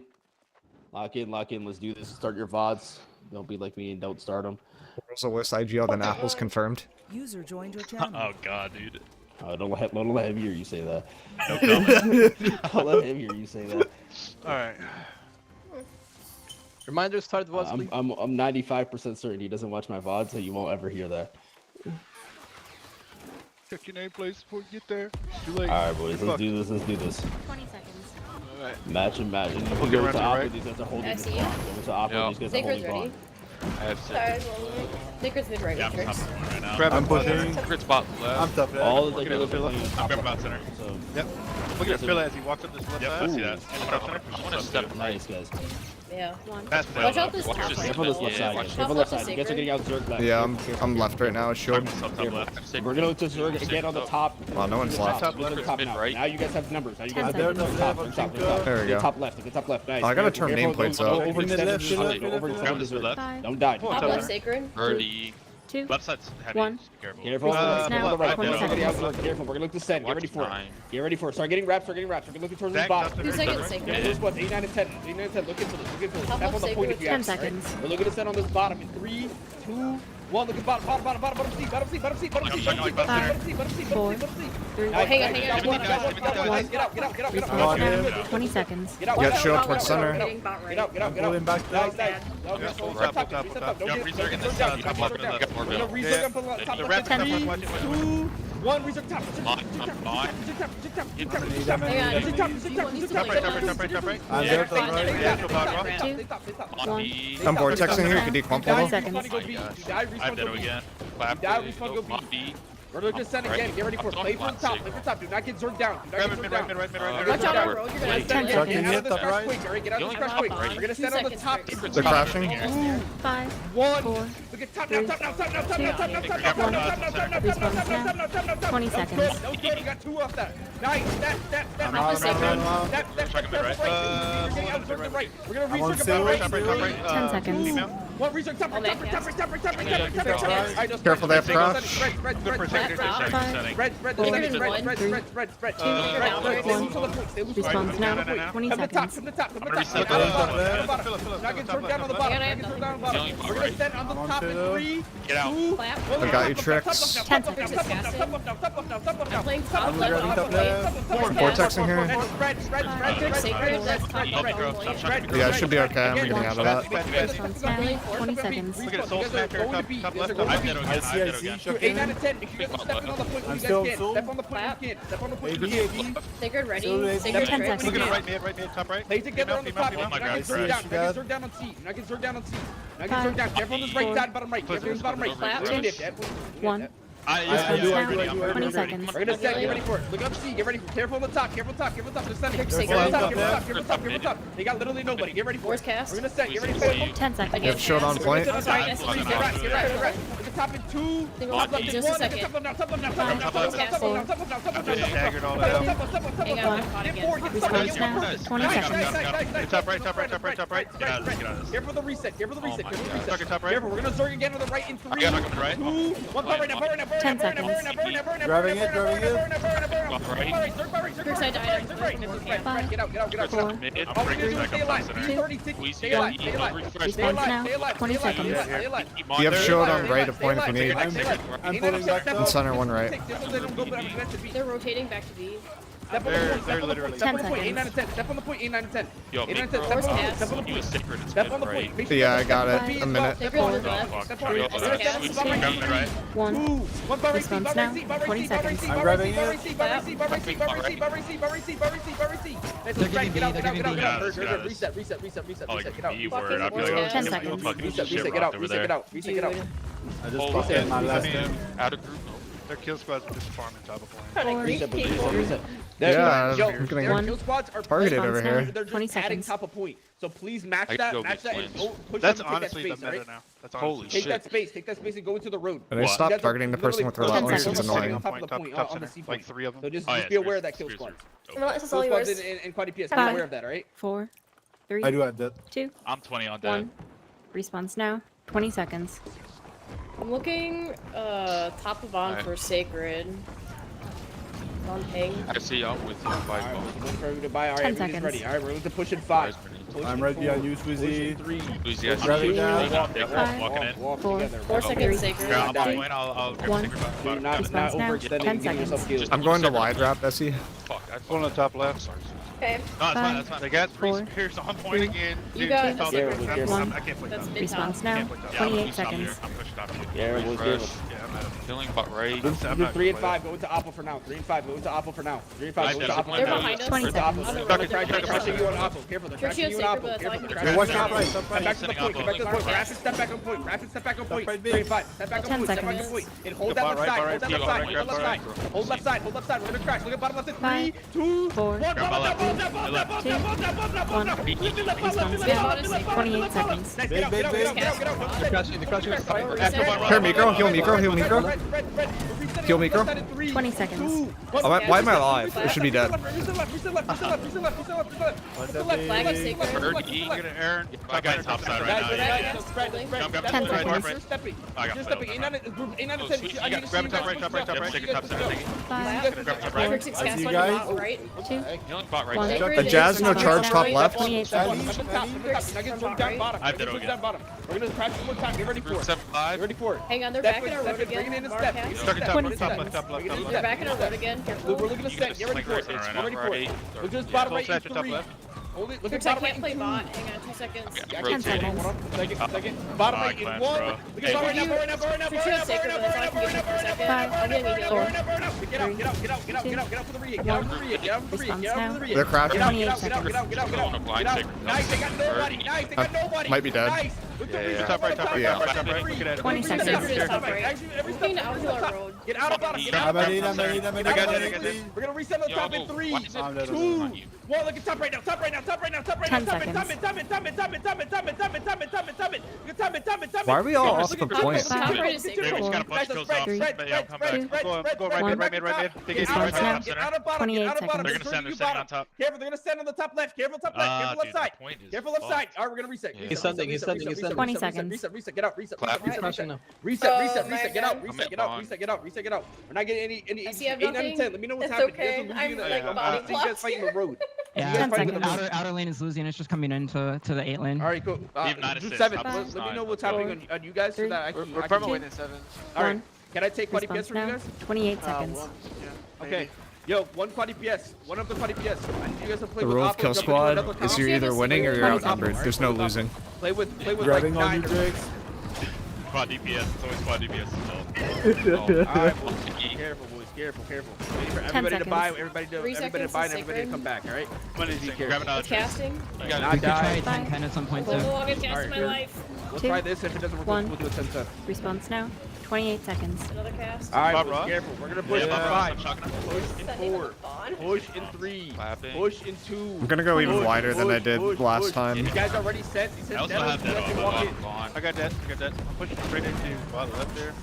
Lock in. Let's do this. Start your VODs. Don't be like me and don't start them. Whirl's a worse IGL than Apple's confirmed. User joined your channel. Oh god, dude. Don't let him hear you say that. No comment. Don't let him hear you say that. All right. Reminder, start VODs, please. I'm 95% certain he doesn't watch my VOD, so you won't ever hear that. Check your name, please, before you get there. Too late. All right, boys, Fuck. let's do this. 20 seconds. All right. Match. We'll Go get to around to the Opera, right. these guys are holding I this see you. bond. Go to Opera, Yeah. these guys are Sacred's holding ready. bond. I have Sorry, well, Sacred's mid right Yeah, with I'm top yours. of one right now. Grab I'm him, pushing. Secret spot left. I'm tough. All that they Get do it, is Phil. clean I'm grabbing about center. So, Yep. Look at Phil as he walks up this left Yep, I side. see that. Ooh. I'm gonna I want to step right. nice, guys. Yeah. Fast play. Watch out this Watch top this right. Careful this Yeah, left side. watch Careful this. left Top side. left You guys are getting out Zerg left. Yeah, I'm left right now. Shield. Top left. We're gonna look to Zerg again on the top. Wow, no one's left. Look at the top now. Now you guys have numbers. Now you guys 10 have seconds. top. There we go. Top left. Get top left. Nice. Oh, I gotta turn Careful, nameplates don't up. overextend Left, the left, Zerg. left, Overextend left. the Zerg. Left. 5, Don't die. top left sacred. 30. 2. Left side's heavy. One. Just be careful. Careful. Now, Careful. Right. 20 Careful. seconds. Careful. We're gonna look to send. Get Watch ready for it. 9. Get ready for it. Start getting wraps. We're looking towards the Back bottom. up to 2 the seconds right. sacred. Yeah, those spots, 8, 9, and 10. 8, 9, and 10. Look into this. Top Tap on the left point if sacred. you 10 have. Alright? seconds. We're looking to send on this bottom in 3, 2, 1. Look at bottom seat. Bottom seat. Four, 3, Oh, hang on. Nice. Get out. respawn now. 20 seconds. Get out. Get shield towards center. Get out. Going back down. Nice. Yeah, full Top. top. Yeah, resurg in this top left. Get more We're gonna build. resurg up on the top. The red Ten. top. 3, Watch it. 2, 1. Resurg top. Top right. I'm Yeah, there, top right. Yeah, to bottom. Two. On B. I'm vortexing here. You can decomp a 20 little. seconds. I'm dead again. Clap. Die, respawn, go B. On B. We're looking to send again. Get ready for it. Play for the top. Do not get Zerg down. Right, mid, right. Watch out on road. You're gonna Get Ten out of seconds. this crash quick, alright? Get out of this crash quick. We're gonna stand on the top. They're crashing. 5, 1. 4, Look at top 3, now. 20 seconds. You got 2 off that. Nice. Top left sacred. We're getting out Zerg to the right. We're gonna I'm on resurg sail. up Top right. right. 10 seconds. Female. One resurg top. Careful, they have crash. Red. Respawn now. 20 Come to top, seconds. come to top. Fill it. Now get turned down on the bottom. Now get turned down on the bottom. We're gonna stand on the top in 3, Get out. 2, Clap. I got you, Tricks. 10 seconds. I'm playing top left on top point. Vortexing here. Red sacred. That's top left. Yeah, I should be okay. I'm getting out of that. Respawn now. 20 seconds. Look at it, soul smacker, top left. I'm dead again. I'm dead again. 8 out of 10. If you guys are stepping on the point, you guys can. Step on the point, you can. Step on the point, you can. Sacred ready. Ten Sacred seconds. Look at it, ready. right mid, top right. Play together on the top. Female. Now get Zerg down. Now get Zerg down on C. Now get Zerg down on C. Now get Zerg down. Careful on this right side, bottom right. Careful on this bottom right. Clap. Dip. 1. I do, ready. I I'm do. ready. 20 I'm ready. seconds. Come We're on. gonna set. Get ready for it. Look up C. Get ready. Careful on the top. Careful top. Just send it. Sacred. Careful on top. They got literally nobody. Get ready for Force it. cast. We're gonna set. Get ready for it. 10 seconds. You have shield on point. Sorry, that's Get easy. right, Right. At the top in 2. Single Top left in just a 1. second. Top left now. Staggered all that out. Hang on. Hot again. Respawn now. 20 seconds. Top right. Get out of this. Careful the reset. Oh my God. Sucker top right. Careful. We're gonna Zerg again on the right in 3, I got it, I'm right. 2, 1. Burn now. 10 seconds. Grabbing it. First I died. Get out. 4, Mid. I'm All we're breaking gonna do is back stay up alive. center. 336. Squeeze Stay you. alive. Stay alive. Refresh. Stay alive. now. Stay alive. 20 Stay alive. seconds. Stay alive. Keep You have there. shield on right of point if you need. I'm pulling back On up. center, one right. They're rotating back to B. They're literally. Step on the point, 8, 10 9, and 10. Step on the point, 8, 9, and 10. Yo, 8, 9, and 10. miicrow. Step on the point. Cast. Step on the You point. is sacred. It's Step good, on the right? point. Make sure Yeah, I you got step it. A on minute. Sacred to the left. Fuck. Step There on we the go. point. Cast. Squeeze you. Grab it, right? 1. 1 bar receive, Response bar now. receive, bar 20 receive, bar seconds. receive, I'm bar grabbing receive, bar it. receive, bar receive, bar receive, bar receive, bar receive, bar receive, bar receive, bar receive. Let's They're get out. Get out. Reset. Oh, like Get out. B word. I'd be like, Fucking oh, 10 shit, seconds. fucking Reset. shit Get rocked out. over Reset. there. Get out. Reset. Get out. I just Holy popped shit. in my last game. Out of group. Their kill squad's just farming top of lane. 4. Reset. Yeah, Yo, I'm getting their kill squads are targeted playing- over Response here. now. They're just 20 adding seconds. top of point. So please match I that. go Match get that and twins. go push That's them to take honestly that the space, meta alright? now. That's Holy honestly. Take shit. that space. Take that space and go into the road. And I What? stopped You guys are targeting the person with literally relentless. It's seconds. annoying. Top of the Top point, top on the center. C Like point. 3 of them. So just Oh, yeah, be aware of that Spears, kill squad. Spears. Relentless is Kill all squads yours. and quite DPS. Be 5. aware of that, alright? 4, 3, I do have that. 2, I'm 20 on dead. 1. Response now. 20 seconds. I'm looking top of on Alright. for sacred. On ping. I see y'all with you. Five Alright, bones. waiting for everyone to buy. Alright, 10 everybody's seconds. ready. Alright, we're going to push in 5. Push I'm in right 4, behind you, push Swizzy. in 3. Luigi, Push I Grab in it 2. down. Walk, Walk, Five. walking in. walk 4, together. 4 seconds Three. sacred. Yeah, I'm Three. on point. I'll grab One. Sacred back. Do not, not Response now. overextend 10 and give yourself seconds. kills. I'm going to wide wrap, Essie. Fuck, I One on the top left. Sorry. Okay. No, it's fine. Five. That's fine. They got 3 4, spears on point 3, again. You Dude, got just a all Garrett the- was I can't play That's top. mid top. Response now. Can't play top. Yeah, I'm 28 gonna stop here. seconds. I'm pushing out of here. Garrett was Refresh. good. Yeah, I'm out of Killing bot right. I'm Do not 3 and gonna 5. Go into Oppo for now. 3 and 5. Go into Oppo for now. 3 and 5. Go into They're Oppo. They're behind us. 20 Go into Oppo. seconds. On the They're road, they're crashing you on behind us. Oppo. Careful. They're Sure, crashing she you on has Oppo. sacred, Careful. but They're that's all I crashing can you on do. Oppo. Come back to the point. Come back to the point. Rapid step back on point. Rapid step back on point. 3 and 5. Step back on 10 point. Step back on seconds. point. And hold that left side. Hold that left side. Hold that left side. Hold left side. Hold left side. We're gonna crash. Look at bottom left. 3, 2, 1. 4, Grab my left. Two, 1. Respawn now. 28 seconds. Nice. Get out. Get out. Get out. Get out. Get out. They're crouching. They're crouching. Here, Miicrow, heal Miicrow, heal Miicrow. Heal Miicrow. 20 seconds. Why am I alive? It should be dead. Flag is sacred. Bird, you're gonna Aaron. My guy's top side right now. Jump, 10 seconds. I got Stepping. Ain't none of Oh, sweet. You got grab top right, top right, top right. Take it top center. Take it. 5, Grab top Perfect right. success you on guys. your bot, right? 2, Healing bot right 1. there. A Jazz no charge top left. 28 seconds. I have that again. We're gonna crash one more time. Get ready for Group it. 7-5. Get ready for it. Hang on, they're Step back in it, our step road it, bring again. it in a Bar step. cast. Stuck in top 20 left, top seconds. left, top left, top They're left. They're back in our road again. Look, Careful. we're looking to set. Get ready for it. Get ready for it. Look at this bottom right in 3. Hold it. Look Your at tech bottom right can't play in 2. bot. Hang on 2 seconds. Okay, Yeah, I'm 10 rotating. seconds. Hold on. Second. Bottom right in cleanse, 1. bro. Look at bottom right now. Burn up. Your shield sacred, but that's all I can give you for a second. I'm getting a healer. Get out for the re-hit. Get out for the re-hit. Get out for the re-hit. Get out for the re-hit. They're crashing. Get out. Blind Get sacred. out. Nice. They got nobody. Nice. They got nobody. Might be dead. Nice. Look at the Yeah, re-hit. top right, top right, Yeah. top right, top right. Look at that. 20 seconds. Sacred is top right. Every We're getting step out to our road. Get out of bottom. Get out I'm of in. bottom. I'm in. Get out of bottom. We're gonna reset on the top in 3, 2, 1. Look at top right now. Top right now. 10 seconds. Why are we all off the point? Top right is Maybe sacred. just gotta push kills off. 3, Yeah, I'm coming back. Go right mid, right mid, right mid. Take it, Respawn right now. top Get center. out of bottom. 28 Get out of bottom. seconds. They're gonna stand. They're standing on top. Careful. They're gonna stand on the top left. Careful top left. Careful left Dude, side. the point is Careful left fucked. side. All right, we're gonna reset. Yeah. He's sending, he's sending, he's sending. 20 seconds. Reset. Get out. Reset. Clap. He's crouching now. Reset. Oh, Get out. my Reset. God. Get out. We're not getting any. I see I have 8 out of nothing. 10. Let me know what's It's happening. okay. You guys are I'm, losing like, the- body I think you guys blocked fighting the here. road. Yeah, You guys 10 fighting seconds. the road. Outer lane is losing. It's just coming into the 8 lane. All right, cool. We have 9 do assists. 7. Top Let is me 9. know what's happening on you guys so that I can. We're I can perma winning 7. All right. 1. Can I take quad EPS Response from you now. guys? 28 seconds. Okay. Yo, 1 quad EPS. 1 of the quad EPS. I need you guys to play The with rule of Oppo, kill jump into another squad is comp. you're either winning or you're 20 outnumbered. There's no losing. Play with Grabbing like on you, 9 Jigs. Quad DPS. It's always quad DPS. Alright, boys. Careful, boys. Careful. Wait for everybody to buy, seconds. everybody to 3 buy, seconds and is everybody to sacred. come back, alright? Grab another It's casting. You got Not We could try die. 10-10 at some point For the too. longest chance Alright, of my here. life. Let's 2, try this. If it doesn't work, 1. we'll do a 10-10. Response now. 28 seconds. Another cast. Alright, Bob boys, Ross? careful. We're gonna push Yeah, in Bob Ross, 5. I'm shocking. Push in Sending 4. them on. Push in 3. Clapping. Push in 2. I'm gonna go even Push, wider than I did push, last push. time. You guys already set. You I said also that have that you on. walk in. I got that. I'm pushing straight into bottom left there.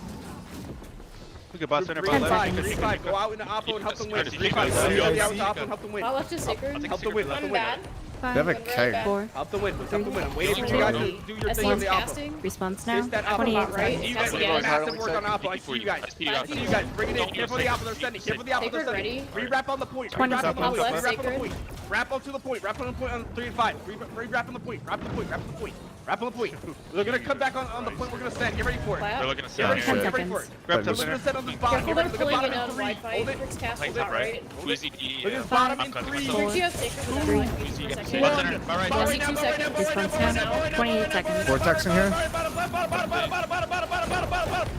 Look at bot center, Three bot Ten left. seconds. 3-5. Go out in the Oppo and help them win. Keep 3-5. it Go steady. out with Oppo and help them win. Bot left is sacred. take Help them win. Help them One win. bad. They have a 5, K. 4. Help them win. Help them win. I'm waiting for Two. you guys to do your thing on SC's the Oppo. casting. Response now. Chase that Oppo 28 out, right? seconds. You guys Cassie, do yeah. massive work on Oppo. I see you guys. I see you guys. Bring it in. Careful the Oppo. They're sending. Careful the Oppo. They're Sacred sending. ready. Re-wrap on the point. 20 Re-wrap on the seconds. point. Left Re-wrap on the sacred. point. Wrap up to the point. Wrap on the point on 3 and 5. Re-wrap on the point. Wrap on the point. Wrap on the point. Wrap on the point. They're gonna come back on the point. We're gonna send. Get ready for it. Clap. They're looking to Get set ready for it. here. 10 Get ready for it. seconds. Grab We're top gonna center. set on this bottom. Careful, Get they're ready. Look at pulling bottom in in on 3. Wi-Fi. Hold it. Rick's casting Take top that right. right. Squeezy D. Look at I'm bottom in cutting 3. myself. She has sacred with Three. a life for a Bot second. center. Bot right. Jesse, 2 seconds. Response now. 28 seconds. Vortex in here.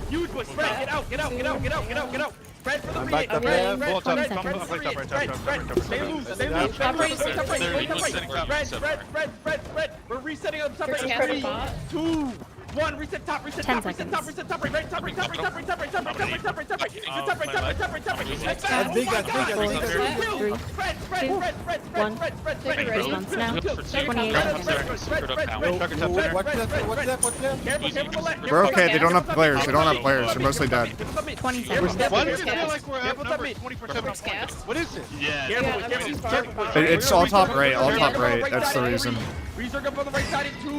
Huge boy. Spread. Get out. Spread for the I'm re- back up spread, there. spread, Ball spread, top, spread, top, spread, top, top, spread, top, spread. top, top, Stay top, loose. top, Stay top, loose. top, Spread, top, spread, top, spread, top, spread, top, spread. Spread. We're resetting on top right. Rick's casting 3, bot. 2, 1. Reset top. Reset 10 top. Reset top. seconds. Reset top. Right. Top. Right. Top. Right. Top. Right. Top. Right. Top. Right. Top. Right. Top. Right. Top. Right. Top. Right. Top. Right. Top. Right. Top. Right. Top. Right. Top. Right. That's big, that's big, that's big, that's big. Spread. Spread. Spread. Two, Spread. one. Spread. Spread. Sacred ready. Response now. 28 Grab seconds. top center. Secret up now. Tucker top center. What's that? Careful the left. We're okay. They don't have players. They don't have players. They're mostly dead. 20 seconds. Why does Rick's it feel cast. like we're Careful top outnumbered mid. 24/7? Rick's cast. What is it? Yeah. Yeah, I'm too far. It's all top right. All top right. That's the reason. Reserve up on the right side in 2.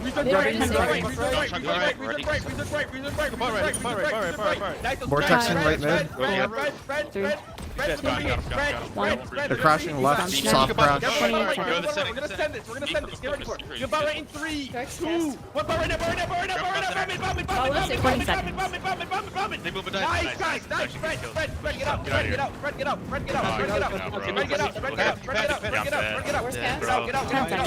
Reserve They're right. in Reserve right. seconds. Reserve right. Chuck Reserve right. right, Reserve right. Reserve right. Reserve right. Bar right, bar right, bar right, bar right, bar right. Nice. Vortex in right mid. Spread. They're crashing left. Soft crash. 28 We're seconds. gonna send this. We're gonna send this. Get ready for it. You're about right in 3, Correct 2, cast. 1. Bar right now. Bar right now. Bar right now. Bar right now. Bomb it. Bomb it. Bomb it. Bomb it. 20 Bomb it. Bomb it. Bomb it. Bomb it. Bomb it. They move a Nice, dice. guys. Nice. Spread. Get out. Get out. Get out. Get out. Get out. Get out. Get out. Get out. Get out. Get out. Get out. Get out. Get out. Where's cast? Get out. Get out. Get out. Get out.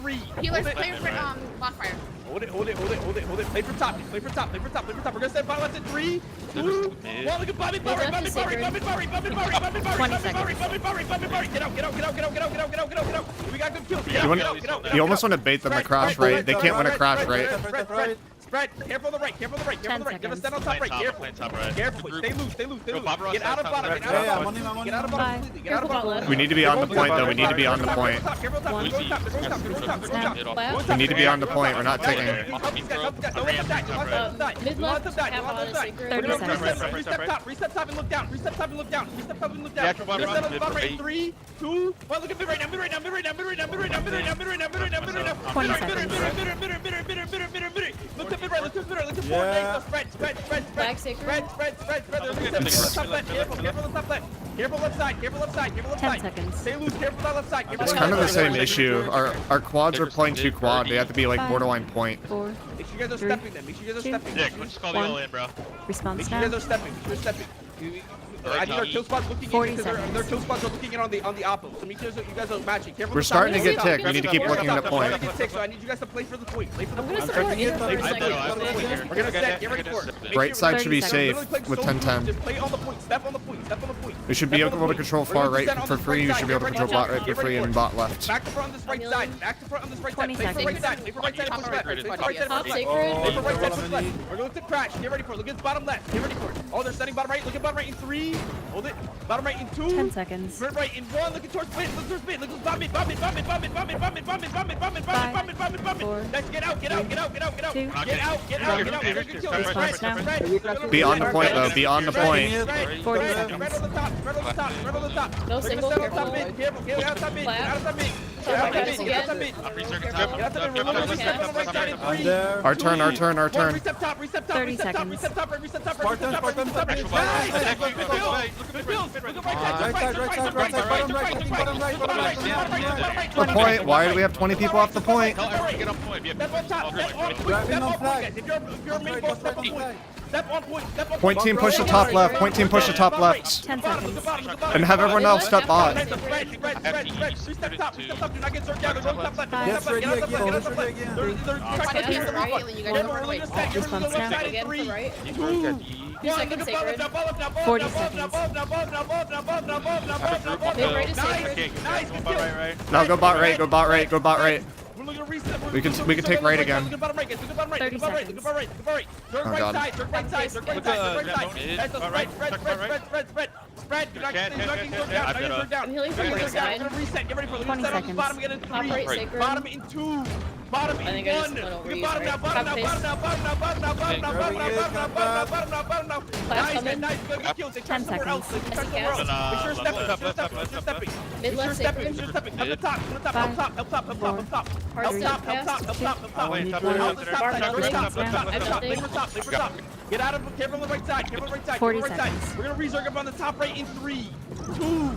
3. Healers, Hold play it. for Lockfire. Hold it. Play from top. Play from top. We're gonna send bottom left in 3, 2, 1. Look at Bobby Murray. left is sacred. Get out. We got good kills. You almost want to bait them across right. They can't win across right. Right. Spread. Careful on the right. Careful on the right. Careful on the right. Give us stand on top right. Careful. Careful. Stay loose. Stay loose. Stay loose. Get out of bottom. Get out of bottom. Get out of bottom completely. Get out of bottom. We need to be on the point though. We need to be on the point. Careful top. Careful top. Careful top. Careful top. Careful top. We need to be on the point. We're not taking. Mid left, half on a sacred. 30 seconds. Reset top and look down. Reset top and look down. Reset top and look down. Reset on the bottom right. 3, 2, 1. Look at mid right now. Mid right now. Mid right now. Mid right now. Mid right now. Mid right now. Mid right now. Mid right now. Mid right now. 20 seconds. Look at mid right. Look at mid right. Look at forward. Yeah. Spread. Back sacred. Spread. Top left. Careful on the top left. Careful left side. Careful left side. 10 seconds. Stay loose. Careful on the left side. It's kind of the same issue. Our quads are playing too quad. They have to be like borderline point. 4. Make sure you guys are stepping then. Make sure you guys are stepping. Nick, just call the all in, bro. Make Response sure you guys now. are stepping. Make sure you're stepping. I need our kill spots looking in 40 because their kill spots are looking in on the oppo. So make sure you guys are matching. Careful. We're starting to get ticked. We need to keep looking at point. So I need you guys to play for the point. Play for the I'm point. gonna support trying to you get for a them. second. We're gonna set. Get ready for it. Make Right sure- side should be 30 safe Literally play with so 10-10. Just play on the point. Step on the point. Step on the point. We should be Step on able the to point. control We're far gonna right set on for this free. You right should be able to side. control Get bot ready right for for it. free and bot left. Back to front on this right side. Back to front on this right 20 side. Play for right seconds. side. Play for right side and push left. Play for right side and Top push left. sacred. Play for right side, push Oh, left. We're going to crash. Get ready for it. Look at bottom left. Get ready for it. Oh, they're setting bottom right. Look at bottom right in 3. Hold it. Bottom right in 2. 10 seconds. Sprint right in 1. Look at towards mid. Look towards mid. Look at bottom mid. Bottom mid. Bottom mid. Bottom mid. Bottom mid. Bottom mid. Bottom mid. Bottom mid. Bottom mid. Bottom mid. Bottom mid. Bottom mid. Bottom mid. Let's get out. Get out. Get out. Get out. Get out. 2. Get out. Get out. Get out. Get out. Response now. Be on the point though. Be on the point. 40 Spread seconds. on the top. Spread on the top. Spread on the top. No single, Careful. careful. Careful. Get out of top mid. Get out of top mid. Get out of top mid. Get out of top mid. I'm researching Get out of top mid. We're looking to on the right side in I'm 3. there. Our turn. Our turn. Our turn. Reset top, reset top, 30 reset top, seconds. reset top, reset top, Spartan, reset top, Spartan, reset top. Spartan. Nice. Right, Look at the bills. Look at the bills. Look at right side, Right side, right side, right side, bottom right, bottom right, bottom right. The point. Why do we have 20 people off the point? Tell everyone to get on point. We have Step on top, step on point, Grabbing step on on flag. point. If you're a main boss, step on point. Step on point, step on Point team push the top left. Point team push the top left. 10 seconds. And have everyone else step bot. Spread. Step top, do not get served down. They're going top left. Yes, ready again, yes, ready again. They're trying to Yes, get right, right. and you guys are right. Response now. Again for right. 2 seconds sacred. 40 seconds. Mid right is sacred. Nice, good kill. Now go bot right. Go bot right. Go bot right. We're looking to reset. We can take right again. Look at bottom right, guys. Look at bottom right. 30 Look at bottom right. Look at bottom right. Look at bottom right. Turn Oh, right God. side. Turn right side. Turn right side. Turn right side. That's the spread. Do not get third down. Not get third down. I'm healing from your side. We're gonna reset. Get ready for it. We're gonna 20 set on the seconds. bottom again in Top 3. right sacred. Bottom in 2. Bottom I in think I just 1. went Look over at you, bottom now. right? Bottom now. Top Bottom now. Bottom now. Bottom now. Bottom now. Bottom now. Bottom now. Bottom now. Bottom now. Clap Nice, coming. nice. Good kills. They turn 10 somewhere else. seconds. They turn somewhere else. Make sure you're stepping. Make sure you're stepping. Mid Make sure left you're stepping. Make sacred. sure you're stepping. Up the top. Up the top. Up top. Up top. Up top. Up top. Hard Up step top. Up fast. top. Up top. Up top. Wait, Up wait, top. Up top. Bar Up nothing. top. Up top. Up top. Nothing. Labor top. Labor top. Get out of. Careful on the right side. Careful on the right side. 40 Careful on the right seconds. side. We're gonna resurg up on the top right in 3, 2,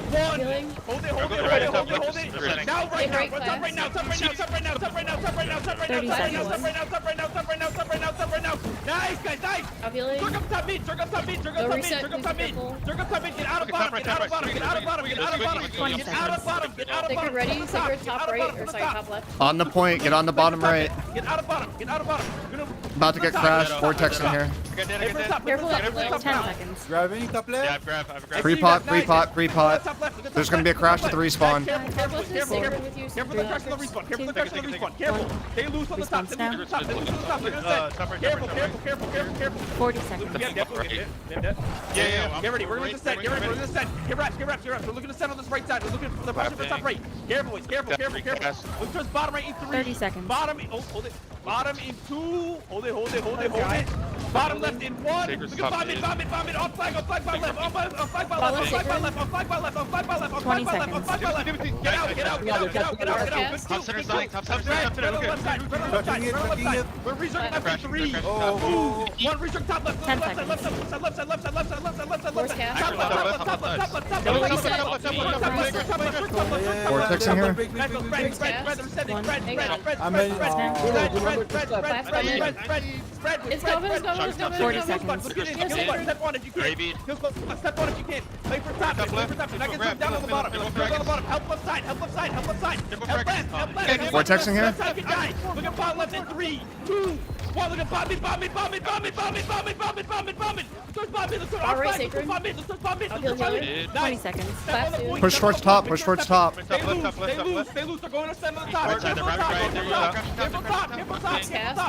1. Healing. Hold it. Hold it. Hold it. Hold it. Hold it. Now right now. Top right now. Top right now. Top right now. Top right now. Top right now. Top right now. 30 Top right now. seconds. Top right now. Top right now. Top right now. Top right now. Top right now. Nice guys. Nice. I'm healing. Jerk up top mid, jerk up top mid, jerk No up top mid, reset, jerk up please top be mid, careful. jerk up top mid, get out of bottom, get out of bottom, get out of bottom, get out of bottom, get 20 out of bottom, get out of Sacred bottom. ready. From the top, Sacred get top out of right. bottom, Or from the sorry, top. top left. On the point. Get on the bottom right. Get out of bottom, get out of bottom. About to get crashed. Vortex in here. Careful at the left. 10 seconds. Grabbing top Yeah, left. I've grabbed. Free pot. Free pot. Free pot. There's gonna be a crash at the respawn. Careful, careful, Left is careful, sacred careful. with you. Careful the crash on the respawn. Careful the crash on the respawn. Careful. Stay loose on the top. Stay loose on the top. Stay loose on the top. Look at that. Careful, careful, careful, careful, careful. 40 seconds. Yeah, definitely. Yeah. Get ready. We're going to set. Get ready. We're going to set. Get reps. Get reps. Get reps. We're looking to set on this right side. We're looking for the pressure for the top right. Careful, boys. Careful, careful, careful. Look towards bottom right in 3. 30 seconds. Bottom. Oh, hold it. Bottom in 2. Hold it. Hold it. Hold it. Hold it. Bottom left in 1. Look at bomb it. Bomb it. Bomb it. On flag. On flag. By left. On flag. By left. On flag. By left. On flag. By left. On flag. By left. On flag. 20 By left. On flag. By left. Get out. Get out. Get out. Get out. Get out. Get out. Good Top kill. center Good side. kill. Top center side. Spread on the left side. Spread on the left side. Spread on the left side. We're resurging left in 3. Oh, 1 resurg top left. 10 Left side. Left seconds. side. Left side. Left side. Left side. Left side. Left side. Left Force side. cast. Top left. Top left. Top left. Top left. Top No left. reset. Top left. Top left. Top left. Top left. Top left. Vortex in here. Spread, spread, spread, they're sending, spread, Hang spread, on. spread, I'm spread, in. spread, Oh. spread, spread, spread, Clap spread, coming. spread, spread, spread, It's spread, coming. It's spread. coming. 40 seconds. Look at it. Step on it if you can. Step on it if you can. Play for top. Play for top. Now get some down on the bottom. Down on the bottom. Help left side. Help left side. Help left side. Help left. Help left. Vortexing here. Left side can die. Look at bottom left in 3, 2, 1. Look at bomb it. Bomb it. Bomb it. Bomb it. Bomb it. Bomb it. Bomb it. Bomb it. Bomb it. Let's bomb it. Let's go. Alright, Sacred. Bomb it. Let's bomb it. I'll heal healer. 20 seconds. Clap soon. Push towards top. Push towards top. Stay loose. Stay loose. Stay loose. They're going to stand on the top. Right side, Careful right, right, there you go. Careful top. Careful top. Cast. Get out of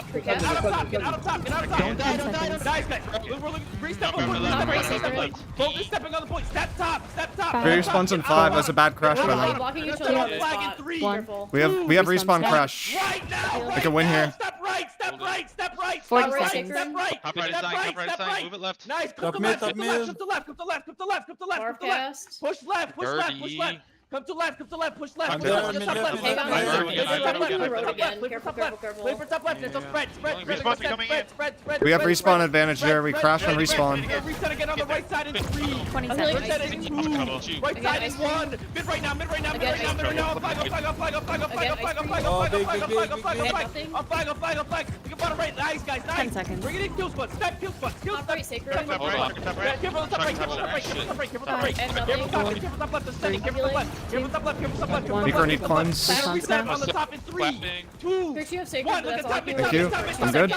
top. Get out of top. Get out of top. Don't die, don't die, don't die. Nice, guys. We're looking. Restep on Remember point. left, Restep remember on left, point. Both is stepping on the point. Step top. Step top. Three respawns in 5. That's a bad crash by Are you them. blocking each Let's other go on the flag in spot? 3. Careful. We have respawn now. crash. Right now. Make a win here. Step right. Step right. Step right. 40 Step right. seconds. Step right. Top right is Step dying, right. top right is Step dying. right. Move it left. Nice. Come Top to mid, left. top Come to left. mid. Come to left. Come to left. Come to left. Come to left. Come to left. Cast. Push left. Push left. Push left. Dirty. Come to left. Come to left. Push left. I'm Push there, left. I'm in Top there, left. I'm Hang on, there. hang on. Dirty. There's a Dirty. road Dirty. again. Play for Careful, top careful, left. careful. Play for top left. There's no spread. Spread. Respawn Spread. coming Spread. in. Spread. Spread. We have Spread. respawn advantage there. We crash and Spread. respawn. Reset again on the right side in 3. 20 I'm healing seconds. ice cream. Right Again, side ice is cream. 1. Mid right now. Mid right now. Mid right now. Mid right now. On flag. On flag. On flag. On flag. On flag. On flag. On flag. On flag. On flag. On flag. On flag. On flag. Nothing. On flag. On flag. On flag. You can bottom right. Nice guys. Nice. 10 seconds. Bring it in. Kill spot. Step. Kill spot. Kill Top spot. right, Sacred. Step Hold on, top right. Careful on the top right. Careful on the top right. Careful on the top right. Careful on the top right. And Careful top. nothing. Careful top left. Steady. Careful top left. Careful top left. Careful top left. Careful top Micro left. need cleanse. Clap. Reset on the top in 3, Clapping. 2, Here, you have Sacred. 1. Look That's at all top. you Thank you. I'm good.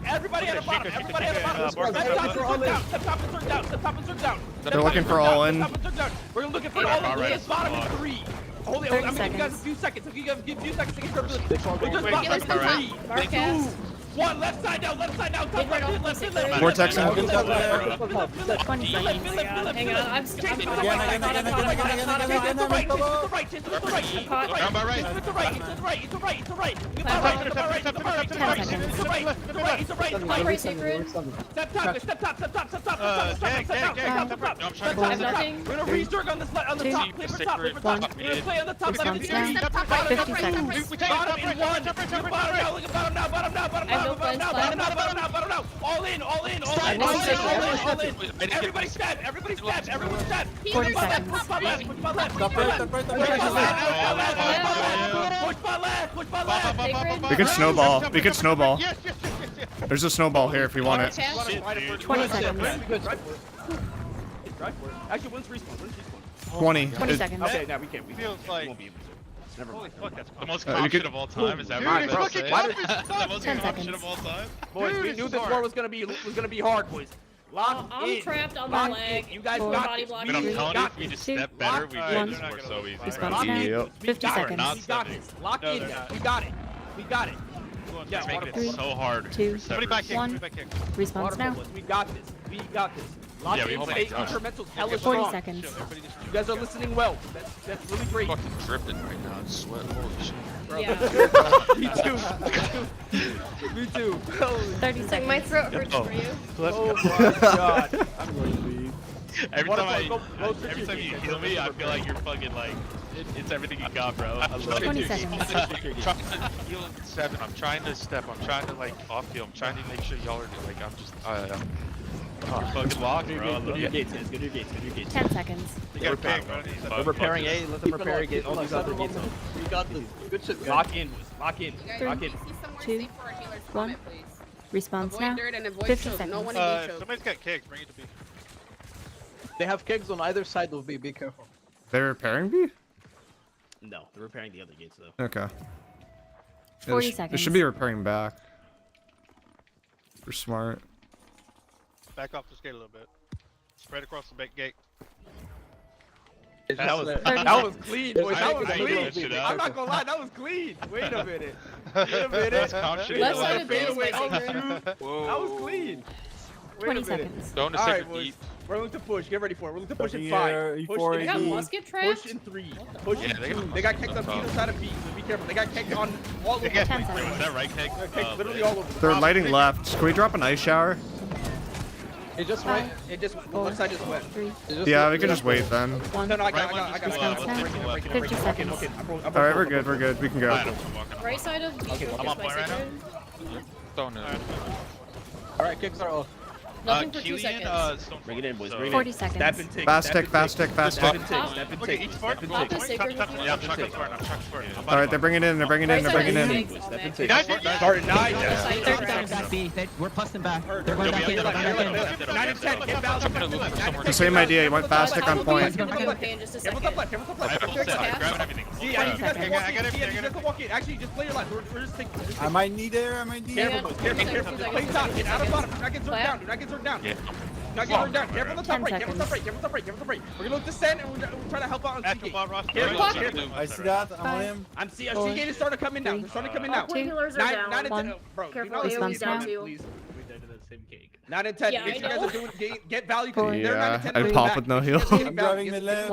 Everybody at the bottom. Everybody at the bottom. Step top and surge down. Step top and surge down. They're looking for all in. We're looking for all in. Look at bottom in 3. Hold it. 30 I'm gonna give you guys a seconds. few seconds. If you guys give a few seconds to get started. We're just Wait, bottom wait, in wait. 3. Mark cast. 1. Left side down. Left side down. Top Right right. off Left. the Left. Sacred. Vortexing. 20 seconds. Hang on, I'm We're gonna resurg on the top. Play for top. Play for top. We're gonna play on the top. Respawn now. 50 seconds. Bottom in 1. Bottom now. Look at bottom now. Bottom now. Bottom now. Bottom now. Bottom now. Bottom now. Bottom now. All in. All in. All in. All in. All in. Everybody stab. Everybody stab. Everyone stab. 40 seconds. Push my left. Push my left. Push my left. Push my left. Push my left. We can snowball. We can snowball. There's a snowball here if you want it. 20 seconds. Actually, when's respawn? 20. 20 seconds. Okay, now we can't. We Feels like- won't be able to. Never Holy mind. fuck, that's The most you calm could- shit of all time is that Dude, right, it's bro. fucking The most 10 calm shit seconds. of all time. Boys, we Dude, knew this this is war hard. was gonna be hard, boys. Lock I'm in. trapped on the Lock leg. in. You guys Four. got Body this. block. But I'm We telling you, got if we this. just step better, we One. win. We're so easy. Respawn Lock now. in. Yep. We 50 got it. seconds. We got this. Lock No, in. they're Guys. not. We got it. We got it. Yeah, Just making Three, it so hard. 2, Somebody back kick. 1. Somebody back kick. Respawns now. We got this. We got this. Lock Yeah, we in. hold Stay my gosh. incremental. Hella 40 strong. seconds. You guys are listening well. That's really great. Fucking dripping right now. I'm sweating. Holy shit. Yeah. Me too. Me too. 30 It's like my seconds. throat hurts for you. Oh my god. I'm going to leave. Every What time if I I, go- go every switch time your you game, heal me, I feel like you're fucking like, it's everything you got, bro. I love 20 it. seconds. I'm trying to heal in 7. I'm trying to step. I'm trying to like off heal. I'm trying to make sure y'all are like. I'm just. You're fucking locked, bro. I Go love to your it. gates, guys. Go to your gates. Go to your gates. 10 seconds. You got a ping, bro. We're repairing A. Let them repair A. All these other gates. We got this. Good shit, guys. Lock in, boys. Lock in. You guys, Lock if in. you see somewhere 2, safe for our healers, 1. comment, please. Respawns Avoid now. dirt and avoid 50 choke. No seconds. one to be If choked. somebody's got kicked, bring it to B. They have kegs on either side of B. Be careful. They're repairing B? No, they're repairing the other gates though. Okay. 40 They seconds. should be repairing back. We're smart. Back off this gate a little bit. Spread across the big gate. It's That just was that- that was clean, boys. That was I clean. that shit out. I'm not gonna lie, that was clean. Wait a minute. Wait a minute. That's calm shit. Left That side was of base fadeaway. by That was Sacred. smooth. That was clean. Wait 20 a minute. seconds. Going to All right, second boys. deep. We're looking to push. Get ready for it. We're looking to push in Fucking 5. Push E4 They in got AD. musket Push trapped? in 3. Push Yeah, in they 2. got They got kicked on musket either side of B, so be careful. They got kicked on all over. 10 Wait, was seconds. that right kick? Kicked literally all over. They're Top. lighting left. Can we drop an ice shower? It just 5, went. It just left side just went. 3, It just Yeah, went- we can just wait then. 1. No, I Right got one it. just Respawn go now. left, left, 50 seconds. Alright, we're good, we're good. We can go. Alright, I'm walking. Right side of B Okay, focus I'm on by point right Sacred. Don't know. Alright, kicks are off. Nothing for 2 Killian, seconds. Stone Bring it in, boys. so- Bring it 40 in. seconds. Step and take. Fast step tick, and fast take. tick, fast Step tick. and take. Step and Okay, take. each part. Step and Pop take. is sacred with you. Yeah, I'm chucking for it. I'm chucking for it. All right, they're bringing it in. They're bringing it in. They're bringing it in. Step and take. Nice, nice. Starting 9. Side Third track. down. Back B. We're plus them back. They're going Yo, back in. you're They're left, going you're back left, in. 9 and 10. Get Val. I'm gonna look for somewhere. The same idea. You want fast tick on point. You're gonna pay in just a Careful second. top left. Careful top I have left. full set. I'm grabbing everything. See, you 20 guys can seconds. walk I in. got See, everything, you guys can walk in. Actually, just play your left. We're just taking. I might need it. I might need it. Careful, boys. Careful, careful. Play top. Get out of bottom. Do not get zerked down. Do not get zerked down. Yeah. Do not get zerked down. Careful on the top 10 right. Careful on the top right. Careful on the top right. Careful on the top right. We're gonna look descend and we're trying to help out on After C-gate. ball, Ross. Careful, Fuck. careful. I see that. I'm on him. I'm seeing C-gate is starting to come in now. They're starting to come in now. Two. Healers are 9 down. 9 and 10. One. Bro, do Careful, not let AoE's them down. get too. please. We did the same cake. 9 and 10. Yeah, Make sure I you guys know. are doing get value. Four. They're 9 and 10. Yeah, and pop with no heal. I'm grabbing the left.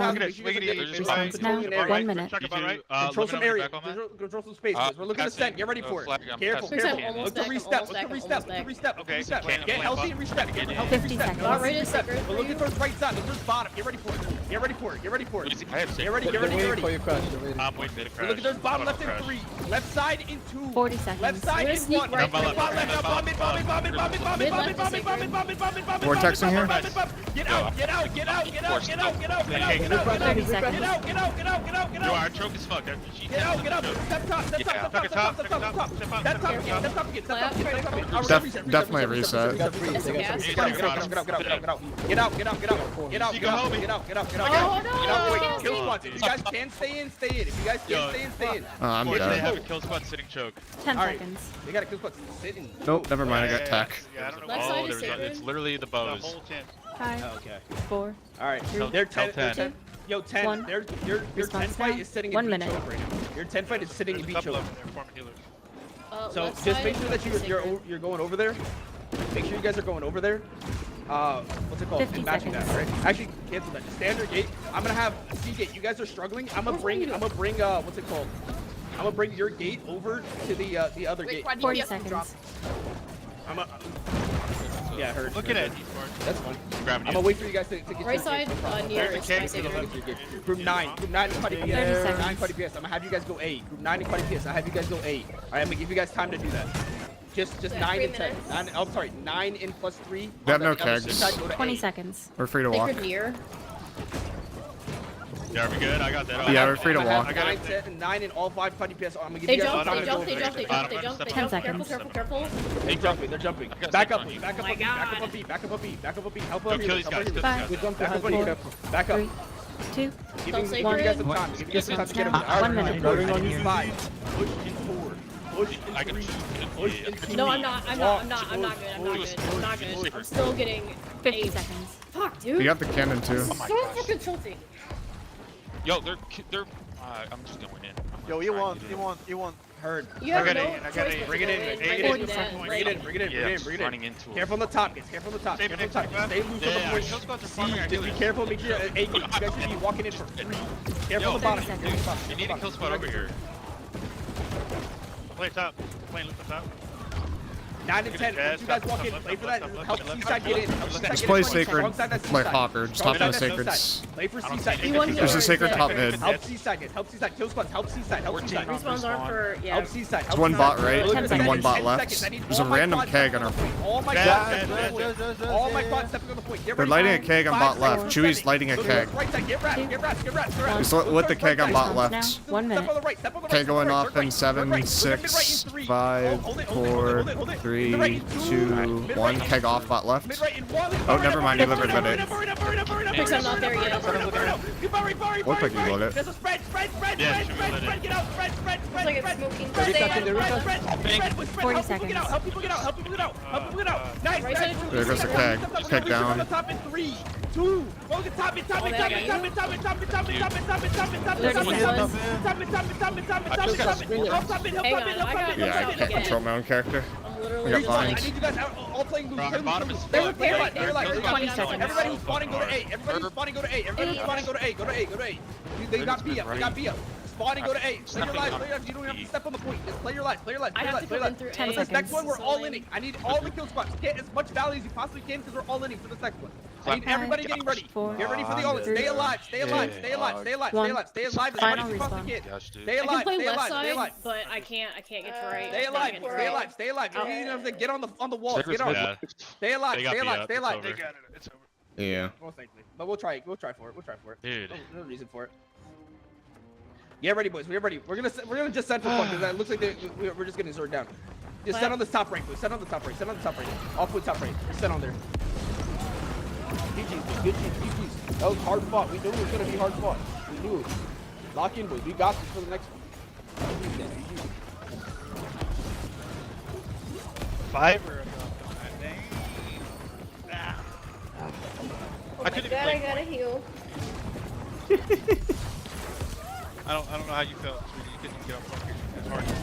Response now. 1 minute. Control some area. Control some space. We're looking to send. Get ready for it. Careful, careful. Look to re-step. Look to re-step. Look to re-step. Look to re-step. Get healthy and re-step. Get healthy and 50 re-step. seconds. All right, is sacred. We're looking towards right side. Look towards bottom. Get ready for it. Get ready for it. Get ready for it. I have Get ready. Get They're ready. Get waiting ready. for your crash. They're waiting. I'm waiting to crash. Look at those bottom left in Crash. 3. Left side in 2. 40 seconds. Left side We're in sneak 1. right. Bottom left. Now bomb it. Bomb it. Bomb it. Bomb it. Bomb it. Bomb it. Bomb it. Bomb it. Bomb it. Bomb it. Bomb it. Vortexing here. Get out. Get out. Get out. Get out. Get out. Get out. Get out. Get out. Get out. Get out. Get out. Get out. Get out. Get out. Get out. Get Yo, out. our choke is fucked. Get out, get out, step top, step top, step top, step top, step top, step top, step top again, step top again, step top again, step top again. Definitely reset. Get out, get out, get out, get out, get out, get out, get out, get out, get out, get out, get out, get out, get out, get out, get out, Oh, no. get out, wait, kill squads. If you guys can stay in, stay in. If you guys can stay in, stay in. Oh, I'm They dead. have a kill squad sitting choke. 10 Alright. seconds. They got a kill squad sitting. Nope, never mind. I got tech. Yeah, I don't know. Left Oh, side is there's sacred. it's literally the The bows. whole 10. 5, Okay. 4, Alright, Three. they're 10, Tell 10. Yo, 10. One. Your 10 Response fight now. is sitting in 1 B minute. choke right now. Your 10 fight is sitting in There's a B couple choke. of them there, forming healers. So Left just side make sure that is sacred. you're going over there. Make sure you guys are going over there. What's it called? 50 And matching that, seconds. right? Actually, cancel that. Just standard gate. I'm gonna have C gate. You guys are struggling. I'm gonna bring what's it called? I'm gonna bring your gate over to the other Wait, gate. quad 40 DPS will drop. seconds. Yeah, heard. Look at it. That's fine. Grabbing I'm you. gonna wait for you guys to get Right your side, gate. near There's a is king my to the sacred. left. Group 9 and Quaddy 30 PS. seconds. 9 Quaddy PS. I'm gonna have you guys go A. Group 9 and Quaddy PS. I have you guys go A. Alright, I'm gonna give you guys time to do that. Just Yeah, 9 3 and 10. minutes. I'm sorry, 9 and plus 3. They have On no the other kegs. side, go to 20 A. seconds. We're free to walk. Sacred near. Yeah, are we good? I got that. Yeah, we're free to I'm gonna walk. have 9, 10, and 9 and all 5 Quaddy PS. I'm gonna give They you guys jump, time they to jump, go they over jump, there. they jump, they jump, they 10 jump. Careful, seconds. careful, careful. They're jumping, they're jumping. got Back up, second back up, Oh my back up, God. back up, B, back up, B, back up, B. Help Go up kill these guys. Kill these Five. guys. Back up, back up. 3, 2, Giving Don't you guys some sacred. time. Giving you guys some time to get Response over now. there. 1 minute. Push in 5. Push in 4. Push in I can 3. Push in 2. No, I'm not good. I'm not good. I'm not good. I'm still getting 50 8. seconds. Fuck, dude. You have the cannon too. So fucking tilting. Yo, they're. I'm just going in. Yo, you won. Heard. You have got no it, I got choice it. but Bring to it go in. in. Bring Right it in. into that, Bring like- it in. Bring it in. Yeah, Bring it in. just Bring it running in. into Careful on the top, guys. Careful on the top. Save Careful on it, the top. save it. Stay loose on the Yeah, point. kill squads are See, farming our just be healers. careful. Make sure A gate. You guys should be walking in for 3. Careful on the bottom. 30 Careful on the bottom. You need a kill spot over here. Play top. Playing loop top. 9 and 10. Once you guys walk in, play for that. Help C-side get in. Help C-side Just get play in. sacred Alongside that like C-side. Hawker. Just hop in the Alongside that sacreds. C-side. Play for C-side. You won There's a yours, sacred yeah. top mid. Help C-side, guys. Help C-side. Kill squads. Help C-side. Help C-side. Respawns are for, yeah. Help C-side. There's one bot right Look, and defend one in bot 10 left. seconds. I need There's all a my random quads keg stepping on our point. All my Dead, quads dead, stepping on the dead, point. All my quads stepping on the point. Get They're ready. lighting a keg on 5 bot seconds. left. Chewy's lighting a Look, keg. right side. Get wrapped. Get wrapped. Get wrapped. Get wrapped. He's lit the keg on bot Response left. now. 1 Step minute. on the right. Step on the right. Okay, step on going the right. off in 7, 6, 5, 4, 3, 2, 1. Keg off bot left. Mid right in 1. Oh, never mind. He delivered mid eight. Picks, I'm not there yet. Looked like he lit it. There's a spread. Yeah, should we let it? Get out. Spread. Looks like it's smoking. 40 Help people get out. Nice. Right side. There goes the keg. Keg down. Top in 3, 2. Go get top. Yeah, I can't control my own character. I'm I literally got just I vines. need you guys all playing loose. Bro, our bottom is They're fucked. repairing. They're like 20 seconds. Everybody who's spawning, go to A. Everybody who's spawning, go to A. Everybody who's spawning, go to A. Go to A. Go to A. They got B up. They got B up. Spawn and go to A. Play your lives. Play your lives. You don't even have to step on the point. Just play your lives. Play your lives. I Play your have lives. to Play your come in lives. through 10 A. For this next one, we're So all lame. inning. I need all the kill spots. Get as much value as you possibly can because we're all inning for this next one. I need everybody getting ready. Four, Get ready for the all. Stay alive. Stay alive. Stay alive. Stay alive. Stay alive. Stay alive as much Final as you possibly respawn. can. Gosh, dude. Stay I can alive. play Stay left alive. Stay side, alive. but I can't get to right. Stay Not alive. getting to Stay right. alive. Stay alive. You don't even have to get on the walls. Stickers Get on. yeah. Stay alive. They got Stay beat alive. up. Stay It's alive. over. It's over. Yeah. Most likely. But we'll try. We'll try for it. We'll try for it. Dude. No reason for it. Get ready, boys. We're ready. We're gonna just set for fun because it looks like we're just getting sorted down. Just set on the top right, boys. Set on the top right. Set on the top right. All put top right. Just set on there. GG's, good GG's. That was hard fought. We knew it was gonna be hard fought. We knew it. Lock in, boys. We got this for the next one. Fiverr. Oh I my couldn't god, even I gotta heal. I don't know how you felt. Sweetie. You couldn't get up point. It's hard to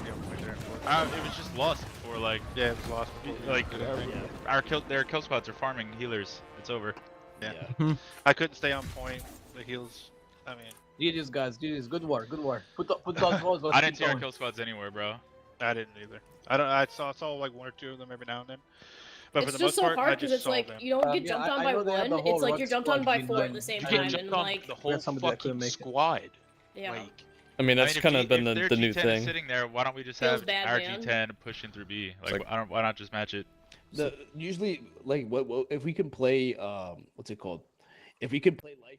get up point there. It was just lost for like, Yeah, it was lost. like their kill squads are farming healers. It's over. Yeah. I couldn't stay on point. The heals. I mean, GG's guys, GG's. Good work, good work. Put those walls. I didn't see our kill squads anywhere, bro. I didn't either. I saw like one or two of them every now and then. But for It's the just most so part, I hard just because it's saw like them. you don't get Yeah, jumped I on by know they have one. the whole It's like rush you're jumped on by squad four at G9. the same You time, get jumped and on like the whole somebody that couldn't fucking make it. squad. yeah. Like, I mean, that's if kind of been if the their new G10 thing. is sitting there, why don't we just Feels have bad, our man. G10 push in through B? Like, like- why not just match it? Usually like what if we can play what's it called? If we can play life,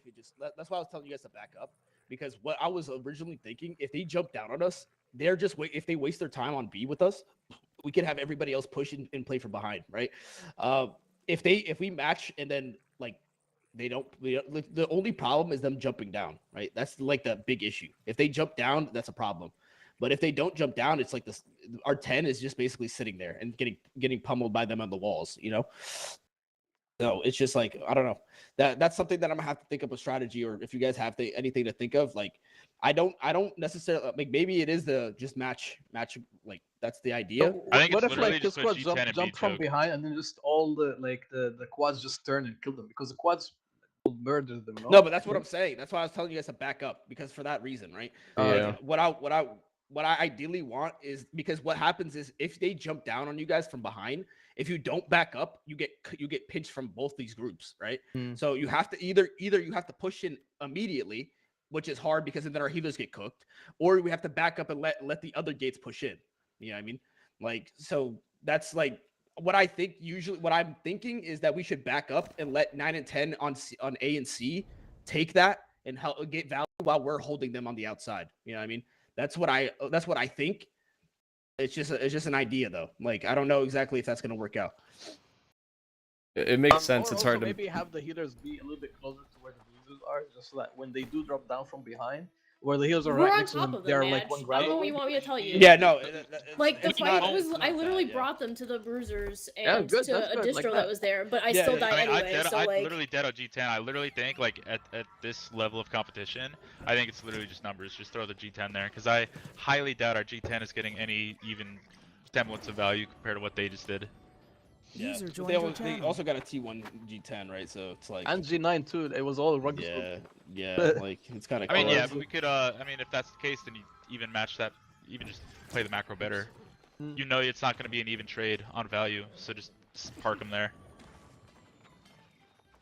that's why I was telling you guys to back up because what I was originally thinking, if they jump down on us, they're just if they waste their time on B with us, we can have everybody else push and play from behind, right? If we match and then like like, the only problem is them jumping down, right? That's like the big issue. If they jump down, that's a problem. But if they don't jump down, it's like this. Our 10 is just basically sitting there and getting pummeled by them on the walls, you know. So it's just like I don't know. That's something that I'm gonna have to think of a strategy, or if you guys have anything to think of, like I don't necessarily like maybe it is the just match like that's the idea. I think What it's if literally like the just put squad G10 and jump from B-choke. behind and then just all the quads just turn and kill them because the quads will murder them. No, but that's what I'm saying. That's why I was telling you guys to back up because for that reason, right? Yeah. What I ideally want is because what happens is if they jump down on you guys from behind, if you don't back up, you get pinched from both these groups, right? So you have to either you have to push in immediately, which is hard because then our healers get cooked, or we have to back up and let the other gates push in. You know what I mean? Like so that's like what I think usually what I'm thinking is that we should back up and let 9 and 10 on A and C take that and help get value while we're holding them on the outside. You know what I mean? That's what I think. It's just an idea though. Like I don't know exactly if that's gonna work out. It makes sense. Or It's also hard to. maybe have the healers be a little bit closer to where the bruisers are, just so that when they do drop down from behind, where the healers are We're right on next to top them, of them, they're Madge. like one I grab. don't know what you want me to tell you. Yeah, no. Like the it's fight not- was, it's I not literally that, yeah. brought them to the bruisers Yeah, and good, to that's a good, like distro that. that was there, but I Yeah, still yeah. die I mean, anyway. So I like, literally dead on G10. I literally think like at this level of competition, I think it's literally just numbers. Just throw the G10 there because I highly doubt our G10 is getting any even semblance of value compared to what they just did. Yeah. User But joined They, your always, they channel. also got a T1 G10, right? So it's like And G9 too. It was all rugby. yeah, like it's kind of. I mean, yeah, but we could. I mean, if that's the case, then you even match that. Even just play the macro better. You know, it's not going to be an even trade on value, so just park them there.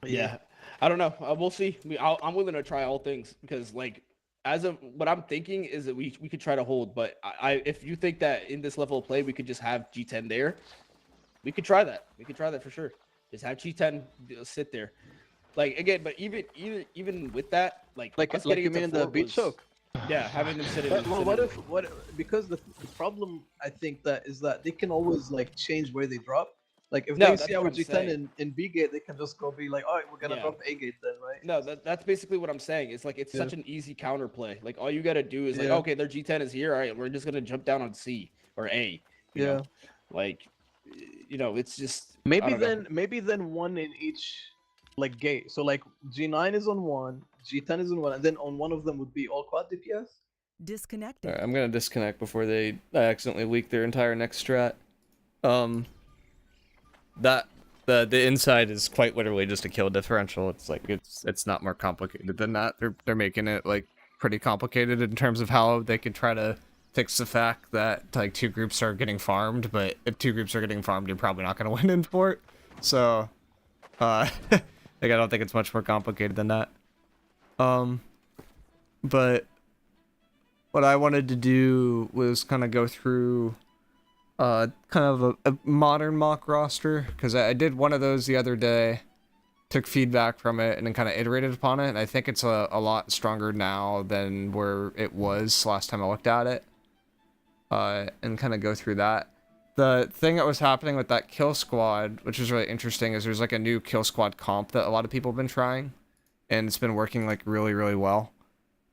Yeah, I don't know. We'll see. I'm willing to try all things because, like, as of what I'm thinking is that we could try to hold. But if you think that in this level of play we could just have G10 there, we could try that. We could try that for sure. Just have G10 sit there. Like again, but even with that, like us like getting you into mean in the fort beat was- choke. Yeah, having them sit in. But, well, what if because the problem I think that is that they can always like change where they drop. Like if No, they that's see what our I'm G10 saying. in B gate, they can just go be like, all right, we're gonna Yeah. drop A gate then, right? No, that's basically what I'm saying. It's like it's Yeah. such an easy counterplay. Like all you gotta do is like, Yeah. okay, their G10 is here. All right, we're just gonna jump down on C or A. You know? Like, you know, it's just I Maybe don't know. then one in each like gate. So like G9 is on one, G10 is on one, and then on one of them would be all quad DPS. Disconnected. Alright, I'm gonna disconnect before they accidentally leak their entire next strat. That the inside is quite literally just a kill differential. It's like it's not more complicated than that. They're making it like pretty complicated in terms of how they could try to fix the fact that like two groups are getting farmed, but if two groups are getting farmed, you're probably not going to win in fort. So, like I don't think it's much more complicated than that. But what I wanted to do was kind of go through kind of a modern mock roster, because I did one of those the other day, took feedback from it, and then kind of iterated upon it, and I think it's a lot stronger now than where it was last time I looked at it, and kind of go through that. The thing that was happening with that kill squad, which is really interesting, is there's like a new kill squad comp that a lot of people have been trying, and it's been working like really, really well.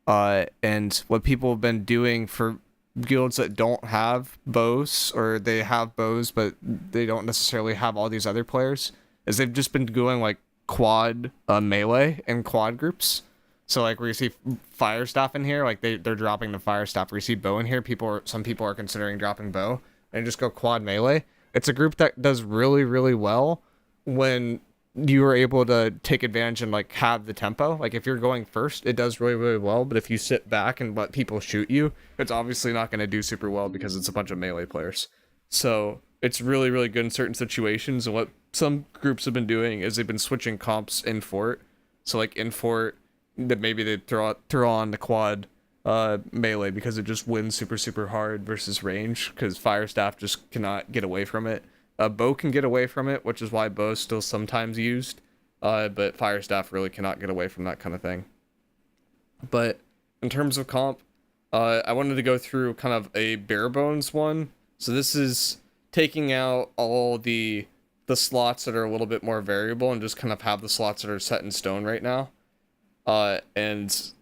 And what people have been doing for guilds that don't have bows, or they have bows but they don't necessarily have all these other players, is they've just been going like quad melee and quad groups. So like where you see fire staff in here, like they're dropping the fire staff. Where you see bow in here, some people are considering dropping bow and just go quad melee. It's a group that does really, really well when you are able to take advantage and like have the tempo. Like if you're going first, it does really, really well, but if you sit back and let people shoot you, it's obviously not going to do super well because it's a bunch of melee players. So it's really, really good in certain situations, and what some groups have been doing is they've been switching comps in fort. So like in fort, that maybe they throw on the quad melee because it just wins super, super hard versus range, because fire staff just cannot get away from it. Bow can get away from it, which is why bow is still sometimes used, but fire staff really cannot get away from that kind of thing. But in terms of comp, I wanted to go through kind of a bare bones one. So this is taking out all the slots that are a little bit more variable and just kind of have the slots that are set in stone right now. And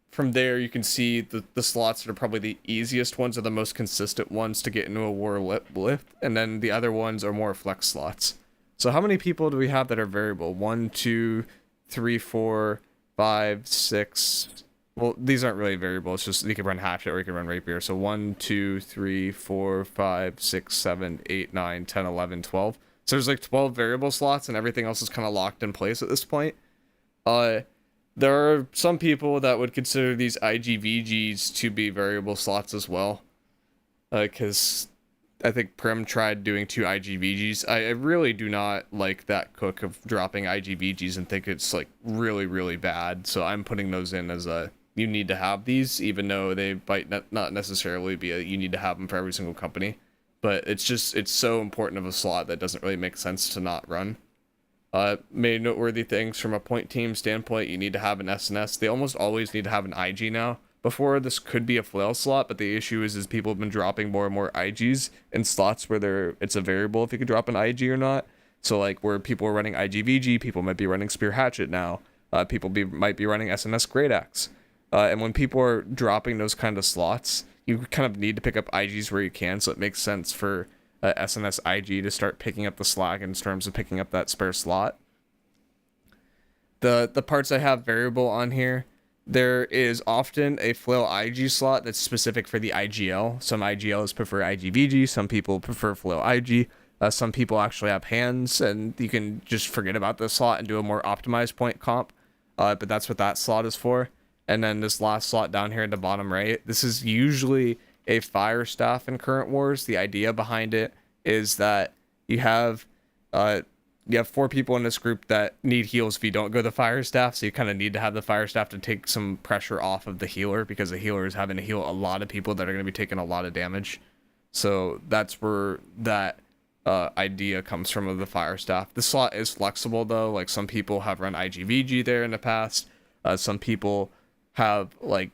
from there, you can see the slots that are probably the easiest ones are the most consistent ones to get into a war lift, and then the other ones are more flex slots. So how many people do we have that are variable? 1, 2, 3, 4, 5, 6. Well, these aren't really variable. It's just you can run hatchet or you can run rapier. So 1, 2, 3, 4, 5, 6, 7, 8, 9, 10, 11, 12. So there's like 12 variable slots, and everything else is kind of locked in place at this point. There are some people that would consider these IGVGs to be variable slots as well, because I think Prim tried doing 2 IGVGs. I really do not like that cook of dropping IGVGs and think it's like really, really bad. So I'm putting those in as you need to have these, even though they might not necessarily be you need to have them for every single company. But it's so important of a slot that doesn't really make sense to not run. Made noteworthy things from a point team standpoint, you need to have an SNS. They almost always need to have an IG now. Before, this could be a flail slot, but the issue is people have been dropping more and more IGs in slots where it's a variable if you could drop an IG or not. So like where people are running IGVG, people might be running Spear Hatchet now. People might be running SNS Great Axe. And when people are dropping those kind of slots, you kind of need to pick up IGs where you can, so it makes sense for SNS IG to start picking up the slack in terms of picking up that spare slot. The parts I have variable on here, there is often a flail IG slot that's specific for the IGL. Some IGLs prefer IGVG, some people prefer flail IG. Some people actually have hands, and you can just forget about this slot and do a more optimized point comp. But that's what that slot is for. And then this last slot down here at the bottom right, this is usually a fire staff in current wars. The idea behind it is that you have 4 people in this group that need heals if you don't go the fire staff, so you kind of need to have the fire staff to take some pressure off of the healer, because the healer is having to heal a lot of people that are going to be taking a lot of damage. So that's where that idea comes from, of the fire staff. The slot is flexible though. Like some people have run IGVG there in the past. Some people have like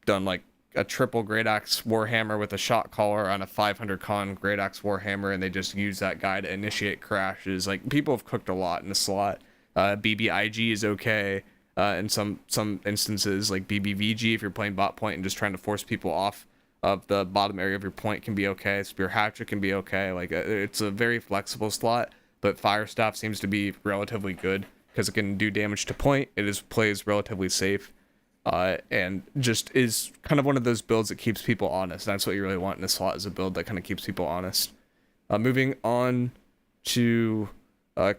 done like a triple Great Axe Warhammer with a shot caller on a 500 con Great Axe Warhammer, and they just use that guy to initiate crashes. Like people have cooked a lot in the slot. BBIG is okay in some instances. Like BBVG, if you're playing bot point and just trying to force people off of the bottom area of your point, can be okay. Spear Hatchet can be okay. Like it's a very flexible slot, but Fire Staff seems to be relatively good because it can do damage to point. Plays relatively safe. And just is kind of one of those builds that keeps people honest. That's what you really want in a slot, is a build that kind of keeps people honest. Moving on to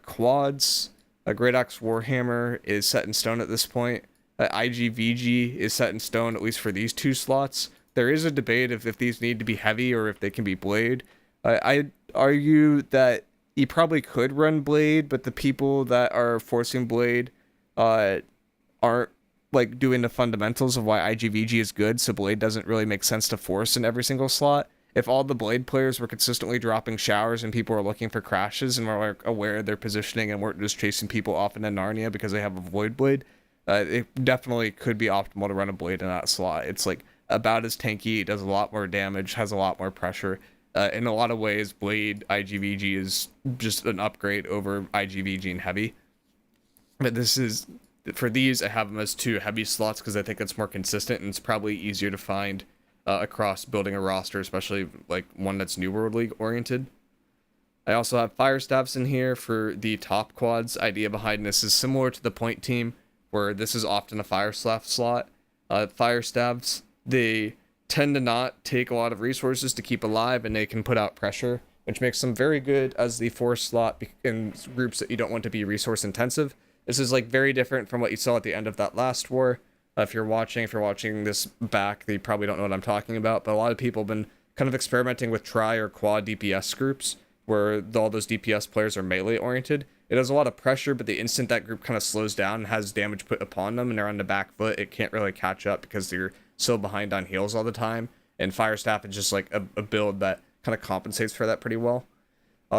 quads, a Great Axe Warhammer is set in stone at this point. IGVG is set in stone, at least for these two slots. There is a debate if these need to be heavy or if they can be blade. I'd argue that you probably could run blade, but the people that are forcing blade aren't like doing the fundamentals of why IGVG is good, so blade doesn't really make sense to force in every single slot. If all the blade players were consistently dropping showers and people are looking for crashes and were like aware of their positioning and weren't just chasing people off into Narnia because they have a void blade, it definitely could be optimal to run a blade in that slot. It's like about as tanky, it does a lot more damage, has a lot more pressure. In a lot of ways, blade IGVG is just an upgrade over IGVG and heavy. But this is, for these, I have them as 2 heavy slots because I think it's more consistent and it's probably easier to find across building a roster, especially like one that's New World League oriented. I also have fire staffs in here for the top quads. Idea behind this is similar to the point team, where this is often a fire staff slot. Fire staffs, they tend to not take a lot of resources to keep alive, and they can put out pressure, which makes them very good as the force slot in groups that you don't want to be resource intensive. This is like very different from what you saw at the end of that last war. If you're watching this back, they probably don't know what I'm talking about, but a lot of people have been kind of experimenting with tri or quad DPS groups where all those DPS players are melee oriented. It has a lot of pressure, but the instant that group kind of slows down and has damage put upon them and they're on the back foot, it can't really catch up because they're so behind on heals all the time. And fire staff is just like a build that kind of compensates for that pretty well.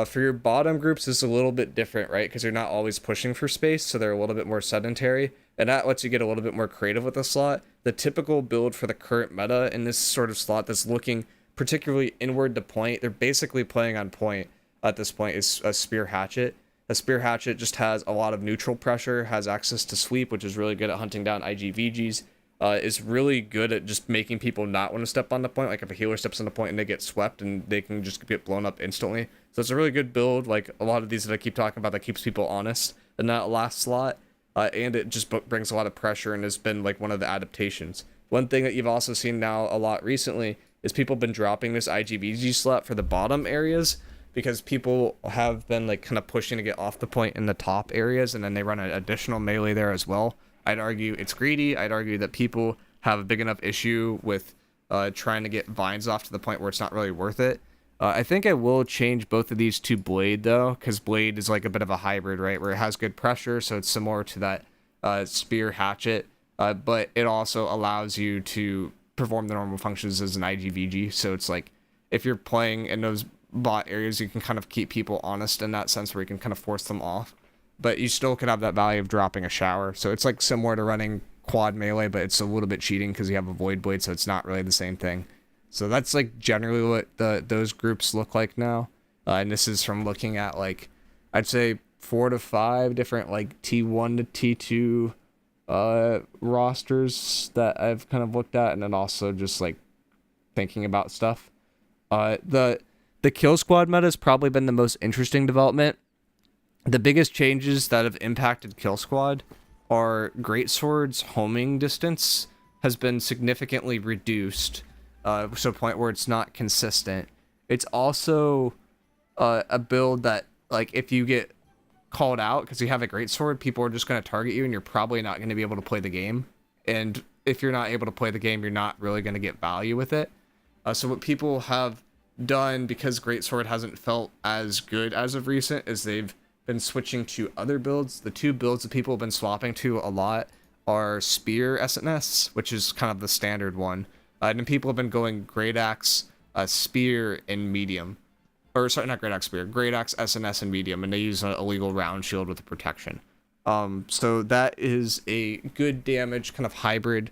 For your bottom groups, it's a little bit different, right? Because you're not always pushing for space, so they're a little bit more sedentary, and that lets you get a little bit more creative with the slot. The typical build for the current meta in this sort of slot that's looking particularly inward to point, they're basically playing on point at this point, is a Spear Hatchet. A Spear Hatchet just has a lot of neutral pressure, has access to sweep, which is really good at hunting down IGVGs, is really good at just making people not want to step on the point. Like if a healer steps on the point and they get swept and they can just get blown up instantly. So it's a really good build, like a lot of these that I keep talking about, that keeps people honest in that last slot. And it just brings a lot of pressure and has been like one of the adaptations. One thing that you've also seen now a lot recently is people have been dropping this IGVG slot for the bottom areas because people have been like kind of pushing to get off the point in the top areas, and then they run an additional melee there as well. I'd argue it's greedy. I'd argue that people have a big enough issue with trying to get vines off to the point where it's not really worth it. I think I will change both of these to blade though, because blade is like a bit of a hybrid, right? Where it has good pressure, so it's similar to that spear hatchet, but it also allows you to perform the normal functions as an IGVG. So it's like if you're playing in those bot areas, you can kind of keep people honest in that sense, where you can kind of force them off, but you still could have that value of dropping a shower. So it's like similar to running quad melee, but it's a little bit cheating because you have a void blade, so it's not really the same thing. So that's like generally what those groups look like now. And this is from looking at like, I'd say 4 to 5 different like T1 to T2 rosters that I've kind of looked at, and then also just like thinking about stuff. The kill squad meta has probably been the most interesting development. The biggest changes that have impacted kill squad are greatsword's homing distance has been significantly reduced. To a point where it's not consistent. It's also a build that, like, if you get called out because you have a greatsword, people are just going to target you, and you're probably not going to be able to play the game. And if you're not able to play the game, you're not really going to get value with it. So what people have done, because greatsword hasn't felt as good as of recent, is they've been switching to other builds. The 2 builds that people have been swapping to a lot are Spear SNS, which is kind of the standard one. And then people have been going Great Axe, Spear, and Medium. Or, sorry, not Great Axe, Spear. Great Axe, SNS, and Medium. And they use an illegal round shield with a protection. So that is a good damage kind of hybrid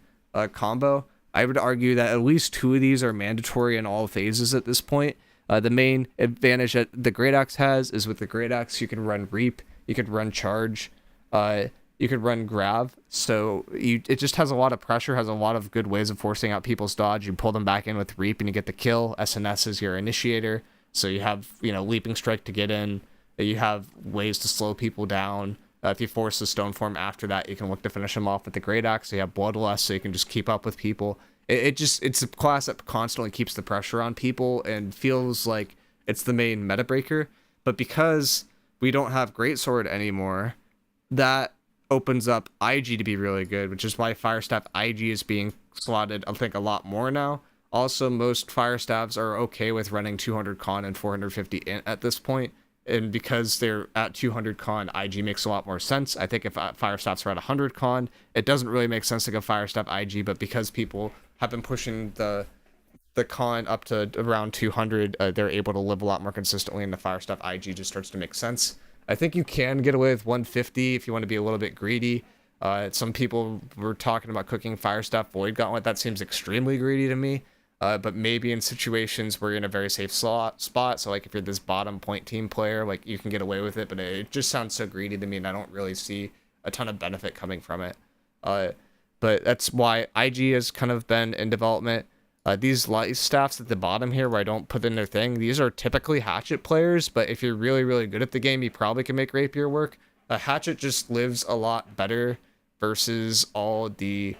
combo. I would argue that at least 2 of these are mandatory in all phases at this point. The main advantage that the Great Axe has is with the Great Axe, you can run Reap, you could run Charge, you could run Grav, so it just has a lot of pressure, has a lot of good ways of forcing out people's dodge. You pull them back in with Reap and you get the kill. SNS is your initiator, so you have, Leaping Strike to get in. You have ways to slow people down. If you force the Stone Form after that, you can look to finish them off with the Great Axe. So you have Bloodlust, so you can just keep up with people. It's a class that constantly keeps the pressure on people and feels like it's the main meta breaker. But because we don't have Greatsword anymore, that opens up IG to be really good, which is why fire staff IG is being slotted, I think, a lot more now. Also, most fire staffs are okay with running 200 con and 450 int at this point, and because they're at 200 con, IG makes a lot more sense. I think if fire staffs are at 100 con, it doesn't really make sense to go fire staff IG, but because people have been pushing the con up to around 200, they're able to live a lot more consistently, and the fire staff IG just starts to make sense. I think you can get away with 150 if you want to be a little bit greedy. Some people were talking about cooking fire staff Void Gauntlet. That seems extremely greedy to me. But maybe in situations where you're in a very safe spot, so like if you're this bottom point team player, like you can get away with it, but it just sounds so greedy to me, and I don't really see a ton of benefit coming from it. But that's why IG has kind of been in development. These light staffs at the bottom here, where I don't put in their thing, these are typically hatchet players, but if you're really, really good at the game, you probably can make rapier work. Hatchet just lives a lot better versus all the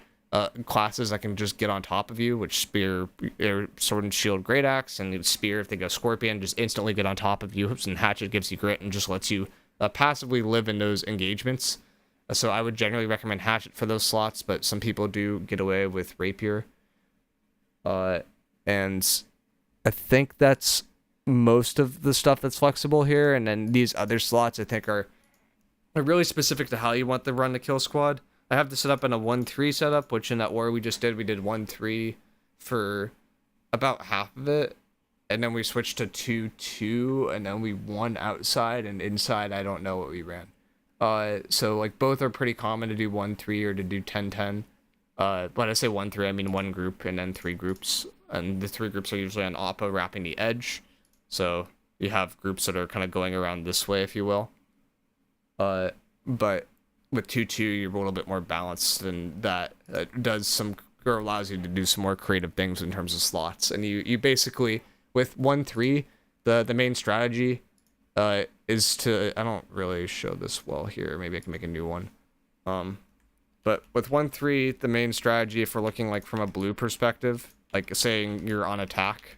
classes that can just get on top of you, which spear, sword and shield, great axe, and spear if they go scorpion, just instantly get on top of you. And hatchet gives you grit and just lets you passively live in those engagements. So I would generally recommend hatchet for those slots, but some people do get away with rapier. And I think that's most of the stuff that's flexible here. And then these other slots I think are really specific to how you want to run the kill squad. I have this set up in a 1-3 setup, which in that war we did 1-3 for about half of it. And then we switched to 2-2, and then we won outside, and inside I don't know what we ran. So like both are pretty common to do 1-3 or to do 10-10. When I say 1-3, I mean one group and then 3 groups. And the 3 groups are usually on Oppo wrapping the edge. So you have groups that are kind of going around this way, if you will. But with 2-2, you're a little bit more balanced, and that does some, or allows you to do some more creative things in terms of slots. And you basically, with 1-3, the main strategy is to, I don't really show this well here, maybe I can make a new one. But with 1-3, the main strategy, if we're looking like from a blue perspective, like saying you're on attack,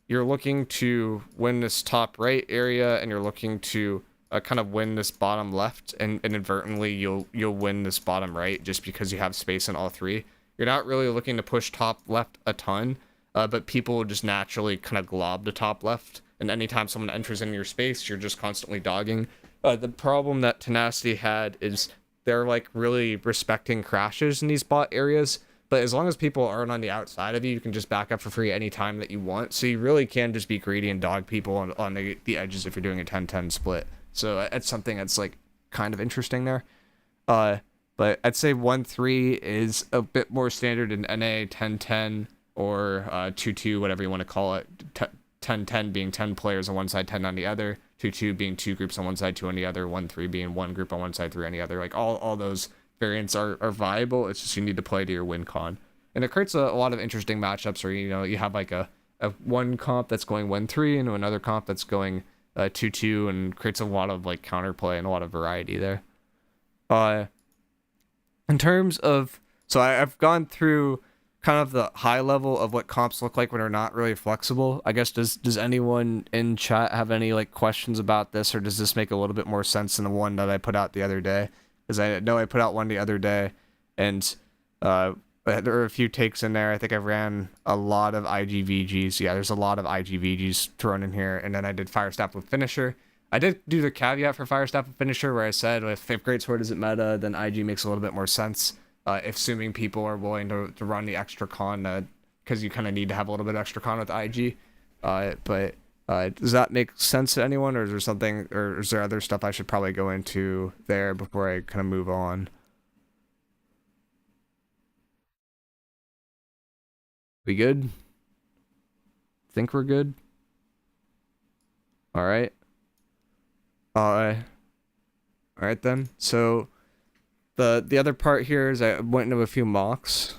you're looking to win this top right area, and you're looking to kind of win this bottom left, and inadvertently you'll win this bottom right just because you have space in all 3. You're not really looking to push top left a ton, but people just naturally kind of glob the top left, and anytime someone enters in your space, you're just constantly dogging. The problem that Tenacity had is they're like really respecting crashes in these bot areas, but as long as people aren't on the outside of you, you can just back up for free anytime that you want. So you really can just be greedy and dog people on the edges if you're doing a 10-10 split. So that's something that's like kind of interesting there. But I'd say 1-3 is a bit more standard in NA, 10-10 or 2-2, whatever you want to call it. 10-10 being 10 players on one side, 10 on the other. 2-2 being 2 groups on one side, 2 on the other. 1-3 being 1 group on one side, 3 on the other. Like all those variants are viable. It's just you need to play to your win con. And it creates a lot of interesting matchups where, you know, you have like a one comp that's going 1-3 and another comp that's going 2-2, and creates a lot of like counterplay and a lot of variety there. In terms of, so I've gone through kind of the high level of what comps look like when they're not really flexible. I guess does anyone in chat have any like questions about this, or does this make a little bit more sense than the one that I put out the other day? Because I know I put out one the other day, and there are a few takes in there. I think I ran a lot of IGVGs. Yeah, there's a lot of IGVGs thrown in here. And then I did Fire Staff with Finisher. I did do the caveat for Fire Staff with Finisher where I said if Greatsword isn't meta, then IG makes a little bit more sense. If assuming people are willing to run the extra con, because you kind of need to have a little bit extra con with IG. But does that make sense to anyone, or is there something, or is there other stuff I should probably go into there before I kind of move on? We good? Think we're good? All right. All right then. So the other part here is I went into a few mocks.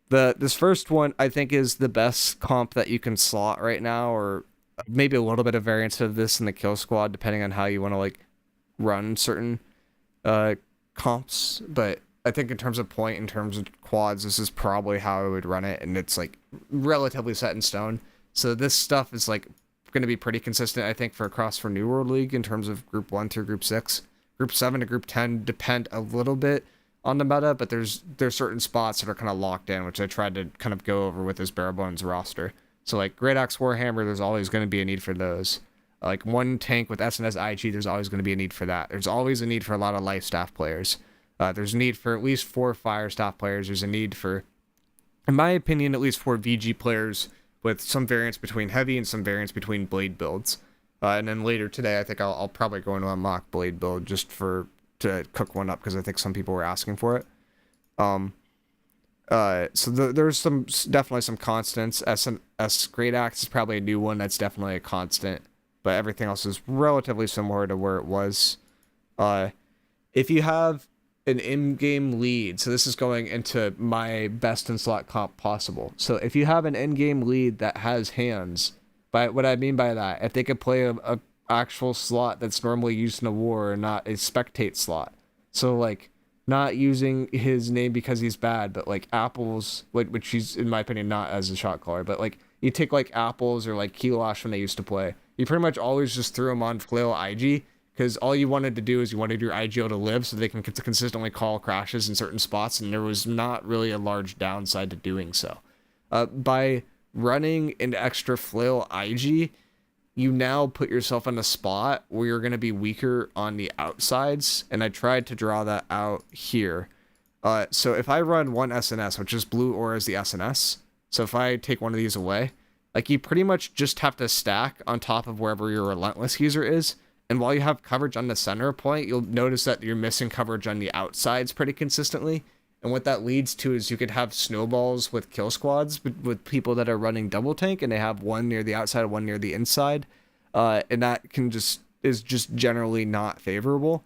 This first one I think is the best comp that you can slot right now, or maybe a little bit of variance of this in the kill squad depending on how you want to like run certain comps, but I think in terms of point, in terms of quads, this is probably how I would run it, and it's like relatively set in stone. So this stuff is like going to be pretty consistent, I think, for across for New World League in terms of Group 1 through Group 6. Group 7 to Group 10 depend a little bit on the meta, but there's certain spots that are kind of locked in, which I tried to kind of go over with this bare bones roster. So like Great Axe Warhammer, there's always going to be a need for those. Like one tank with SNS IG, there's always going to be a need for that. There's always a need for a lot of life staff players. There's a need for at least 4 fire staff players. There's a need for, in my opinion, at least 4 VG players with some variance between heavy and some variance between blade builds. And then later today, I think I'll probably go into a mock blade build just to cook one up because I think some people were asking for it. So there's definitely some constants. S Great Axe is probably a new one that's definitely a constant, but everything else is relatively similar to where it was. If you have an in-game lead, so this is going into my best in slot comp possible. So if you have an in-game lead that has hands, by what I mean by that, if they could play a actual slot that's normally used in a war and not a spectate slot. So like not using his name because he's bad, but like Apples, which he's in my opinion not as a shot caller, but like you take like Apples or like Kilash when they used to play, you pretty much always just threw him on Flail IG because all you wanted to do is you wanted your IGO to live so they can consistently call crashes in certain spots, and there was not really a large downside to doing so. By running an extra Flail IG, you now put yourself in a spot where you're going to be weaker on the outsides, and I tried to draw that out here. So if I run one SNS, which is blue aura as the SNS, so if I take one of these away, like you pretty much just have to stack on top of wherever your Relentless user is, and while you have coverage on the center point, you'll notice that you're missing coverage on the outsides pretty consistently. And what that leads to is you could have snowballs with kill squads with people that are running double tank, and they have one near the outside, one near the inside. And that is just generally not favorable.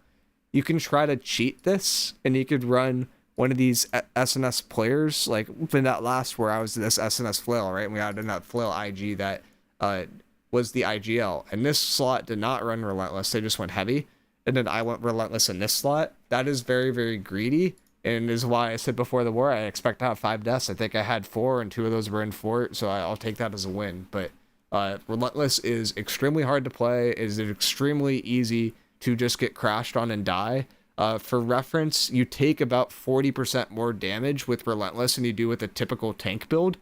You can try to cheat this, and you could run one of these SNS players, like in that last where I was this SNS flail, right? And we had in that flail IG that was the IGL. And this slot did not run Relentless, they just went heavy. And then I went Relentless in this slot. That is very, very greedy. And is why I said before the war, I expect to have 5 deaths. I think I had 4, and 2 of those were in fort, so I'll take that as a win. But Relentless is extremely hard to play. It is extremely easy to just get crashed on and die. For reference, you take about 40% more damage with Relentless than you do with a typical tank build,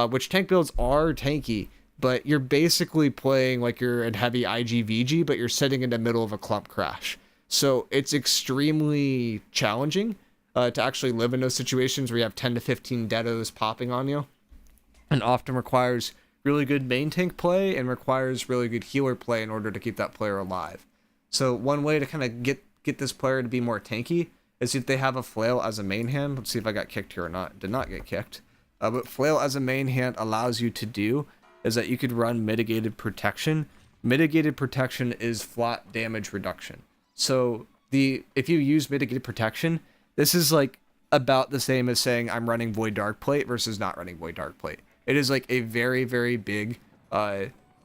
which tank builds are tanky, but you're basically playing like you're in heavy IGVG, but you're sitting in the middle of a clump crash. So it's extremely challenging to actually live in those situations where you have 10 to 15 deados popping on you, and often requires really good main tank play and requires really good healer play in order to keep that player alive. So one way to kind of get this player to be more tanky is if they have a flail as a main hand. Let's see if I got kicked here or not. Did not get kicked. But flail as a main hand allows you to do is that you could run mitigated protection. Mitigated protection is flat damage reduction. So if you use mitigated protection, this is like about the same as saying I'm running Void Dark Plate versus not running Void Dark Plate. It is like a very, very big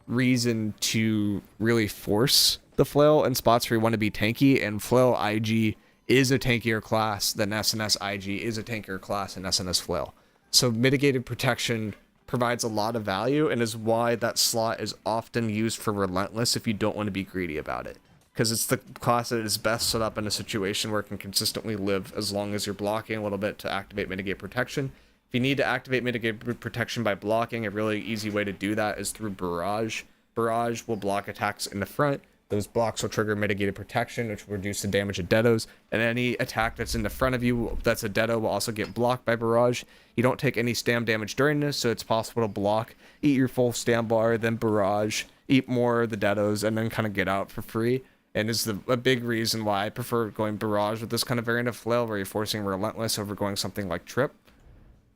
reason to really force the flail in spots where you want to be tanky, and flail IG is a tankier class than SNS IG is a tankier class in SNS flail. So mitigated protection provides a lot of value and is why that slot is often used for Relentless if you don't want to be greedy about it. Because it's the class that is best set up in a situation where it can consistently live as long as you're blocking a little bit to activate mitigate protection. If you need to activate mitigate protection by blocking, a really easy way to do that is through Barrage. Barrage will block attacks in the front. Those blocks will trigger mitigated protection, which will reduce the damage of deados. And any attack that's in the front of you that's a deado will also get blocked by Barrage. You don't take any stam damage during this, so it's possible to block, eat your full stam bar, then Barrage, eat more of the deados, and then kind of get out for free. And is a big reason why I prefer going Barrage with this kind of variant of flail, where you're forcing Relentless over going something like Trip.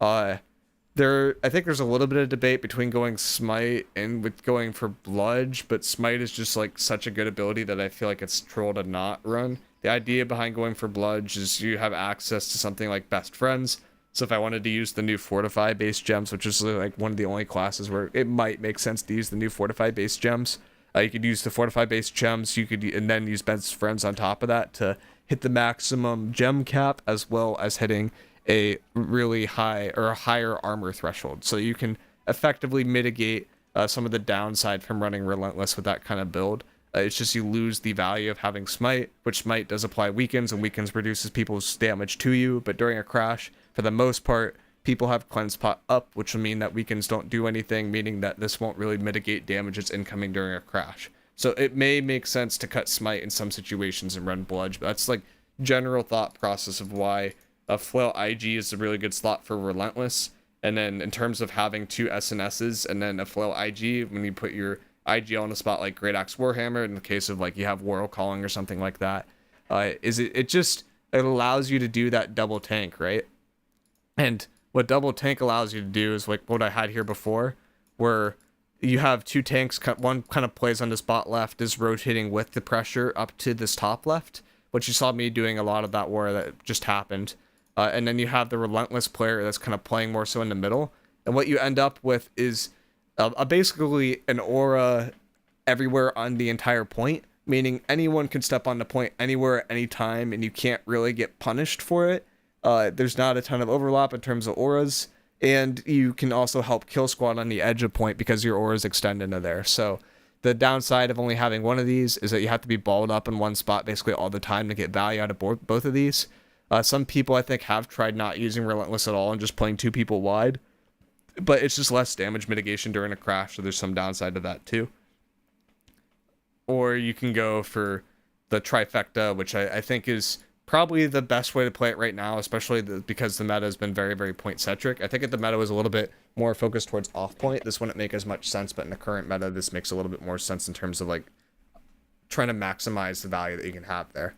I think there's a little bit of debate between going Smite and with going for Bludge, but Smite is just like such a good ability that I feel like it's troll to not run. The idea behind going for Bludge is you have access to something like Best Friends. So if I wanted to use the new Fortify based gems, which is like one of the only classes where it might make sense to use the new Fortify based gems, you could use the Fortify based gems, and then use Best Friends on top of that to hit the maximum gem cap, as well as hitting a really high or a higher armor threshold. So you can effectively mitigate some of the downside from running Relentless with that kind of build. It's just you lose the value of having smite, which smite does apply weakens, and weakens reduces people's damage to you. But during a crash, for the most part, people have cleanse pot up, which will mean that weakens don't do anything, meaning that this won't really mitigate damage that's incoming during a crash. So it may make sense to cut smite in some situations and run bludge, but that's like general thought process of why a flail IG is a really good slot for Relentless. And then in terms of having 2 SNSs and then a flail IG, when you put your IG on a spot like Great Axe Warhammer, in the case of like you have World Calling or something like that, it allows you to do that double tank, right? And what double tank allows you to do is like what I had here before, where you have 2 tanks, one kind of plays on this bot left, is rotating with the pressure up to this top left, which you saw me doing a lot of that war that just happened. And then you have the Relentless player that's kind of playing more so in the middle. And what you end up with is basically an aura everywhere on the entire point, meaning anyone can step on the point anywhere at any time, and you can't really get punished for it. There's not a ton of overlap in terms of auras, and you can also help kill squad on the edge of point because your auras extend into there. So the downside of only having one of these is that you have to be balled up in one spot basically all the time to get value out of both of these. Some people I think have tried not using Relentless at all and just playing 2 people wide, but it's just less damage mitigation during a crash, so there's some downside to that too. Or you can go for the trifecta, which I think is probably the best way to play it right now, especially because the meta has been very, very point-centric. I think if the meta was a little bit more focused towards off-point, this wouldn't make as much sense, but in the current meta, this makes a little bit more sense in terms of like trying to maximize the value that you can have there.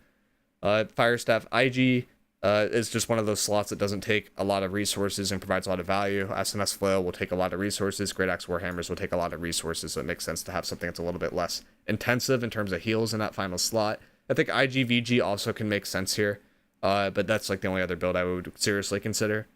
Firestaff IG is just one of those slots that doesn't take a lot of resources and provides a lot of value. SNS Flail will take a lot of resources. Great Axe Warhammers will take a lot of resources, so it makes sense to have something that's a little bit less intensive in terms of heals in that final slot. I think IGVG also can make sense here, but that's like the only other build I would seriously consider.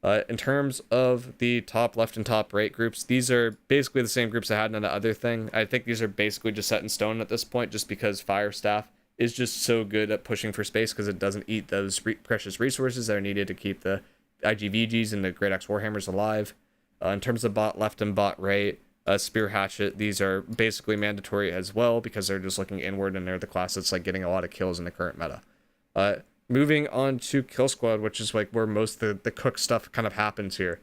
In terms of the top left and top right groups, these are basically the same groups I had in the other thing. I think these are basically just set in stone at this point, just because Firestaff is just so good at pushing for space because it doesn't eat those precious resources that are needed to keep the IGVGs and the Great Axe Warhammers alive. In terms of bot left and bot right, Spear Hatchet, these are basically mandatory as well because they're just looking inward and they're the class that's like getting a lot of kills in the current meta. Moving on to Kill Squad, which is like where most of the cook stuff kind of happens here.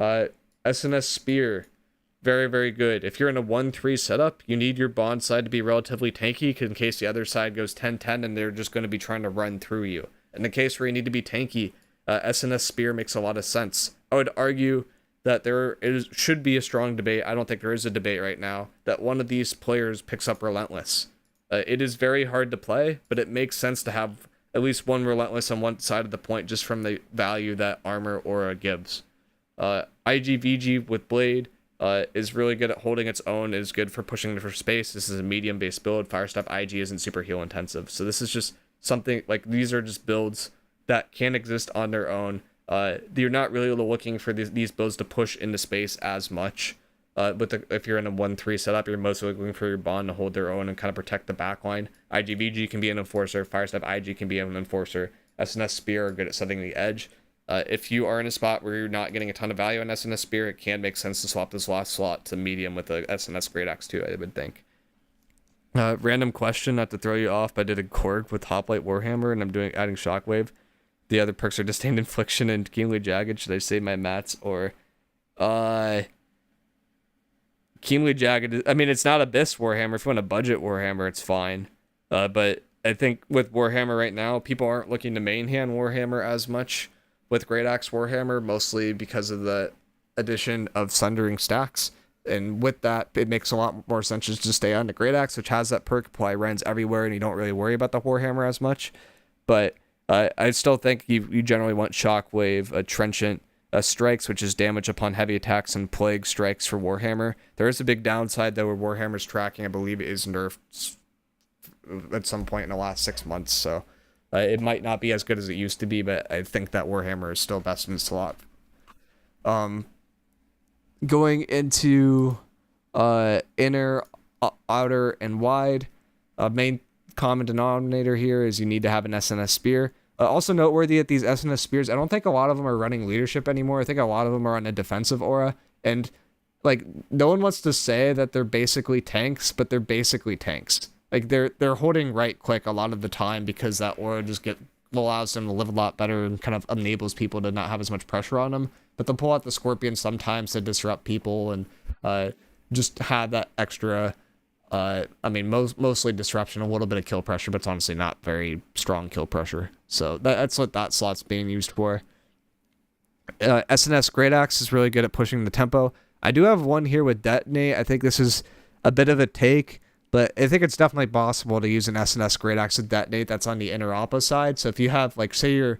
SNS Spear, very, very good. If you're in a 1-3 setup, you need your bond side to be relatively tanky in case the other side goes 10-10 and they're just going to be trying to run through you. In the case where you need to be tanky, SNS Spear makes a lot of sense. I would argue that should be a strong debate. I don't think there is a debate right now that one of these players picks up Relentless. It is very hard to play, but it makes sense to have at least one Relentless on one side of the point just from the value that armor aura gives. IGVG with Blade is really good at holding its own, is good for pushing for space. This is a medium based build. Firestaff IG isn't super heal intensive. So this is just something like these are just builds that can exist on their own. You're not really looking for these builds to push into space as much. If you're in a 1-3 setup, you're mostly looking for your bond to hold their own and kind of protect the backline. IGVG can be an enforcer. Firestaff IG can be an enforcer. SNS Spear are good at setting the edge. If you are in a spot where you're not getting a ton of value on SNS Spear, it can make sense to swap this last slot to medium with a SNS Great Axe too, I would think. Random question, not to throw you off, but I did a Korg with Hoplite Warhammer and I'm adding Shockwave. The other perks are Disdained Infliction and Keenly Jagged. Should I save my mats or Keenly Jagged? I mean, it's not Abyss Warhammer. If you want a budget Warhammer, it's fine. But I think with Warhammer right now, people aren't looking to main hand Warhammer as much with Great Axe Warhammer, mostly because of the addition of Sundering Stacks. And with that, it makes a lot more sense just to stay on the Great Axe, which has that perk, apply rends everywhere, and you don't really worry about the Warhammer as much. But I still think you generally want Shockwave, Trenchant, Strikes, which is damage upon heavy attacks, and Plague Strikes for Warhammer. There is a big downside, though, where Warhammer's tracking, I believe, is nerfed at some point in the last 6 months, so it might not be as good as it used to be, but I think that Warhammer is still best in its slot. Going into inner, outer, and wide, main common denominator here is you need to have an SNS Spear. Also noteworthy that these SNS Spears, I don't think a lot of them are running leadership anymore. I think a lot of them are on a defensive aura, and like no one wants to say that they're basically tanks, but they're basically tanks. Like they're holding right click a lot of the time because that aura just allows them to live a lot better and kind of enables people to not have as much pressure on them. But they'll pull out the Scorpion sometimes to disrupt people and just have that extra. I mean, mostly disruption, a little bit of kill pressure, but it's honestly not very strong kill pressure. So that's what that slot's being used for. SNS Great Axe is really good at pushing the tempo. I do have one here with Detonate. I think this is a bit of a take, but I think it's definitely possible to use an SNS Great Axe with Detonate that's on the inner oppo side. So if you have, like, say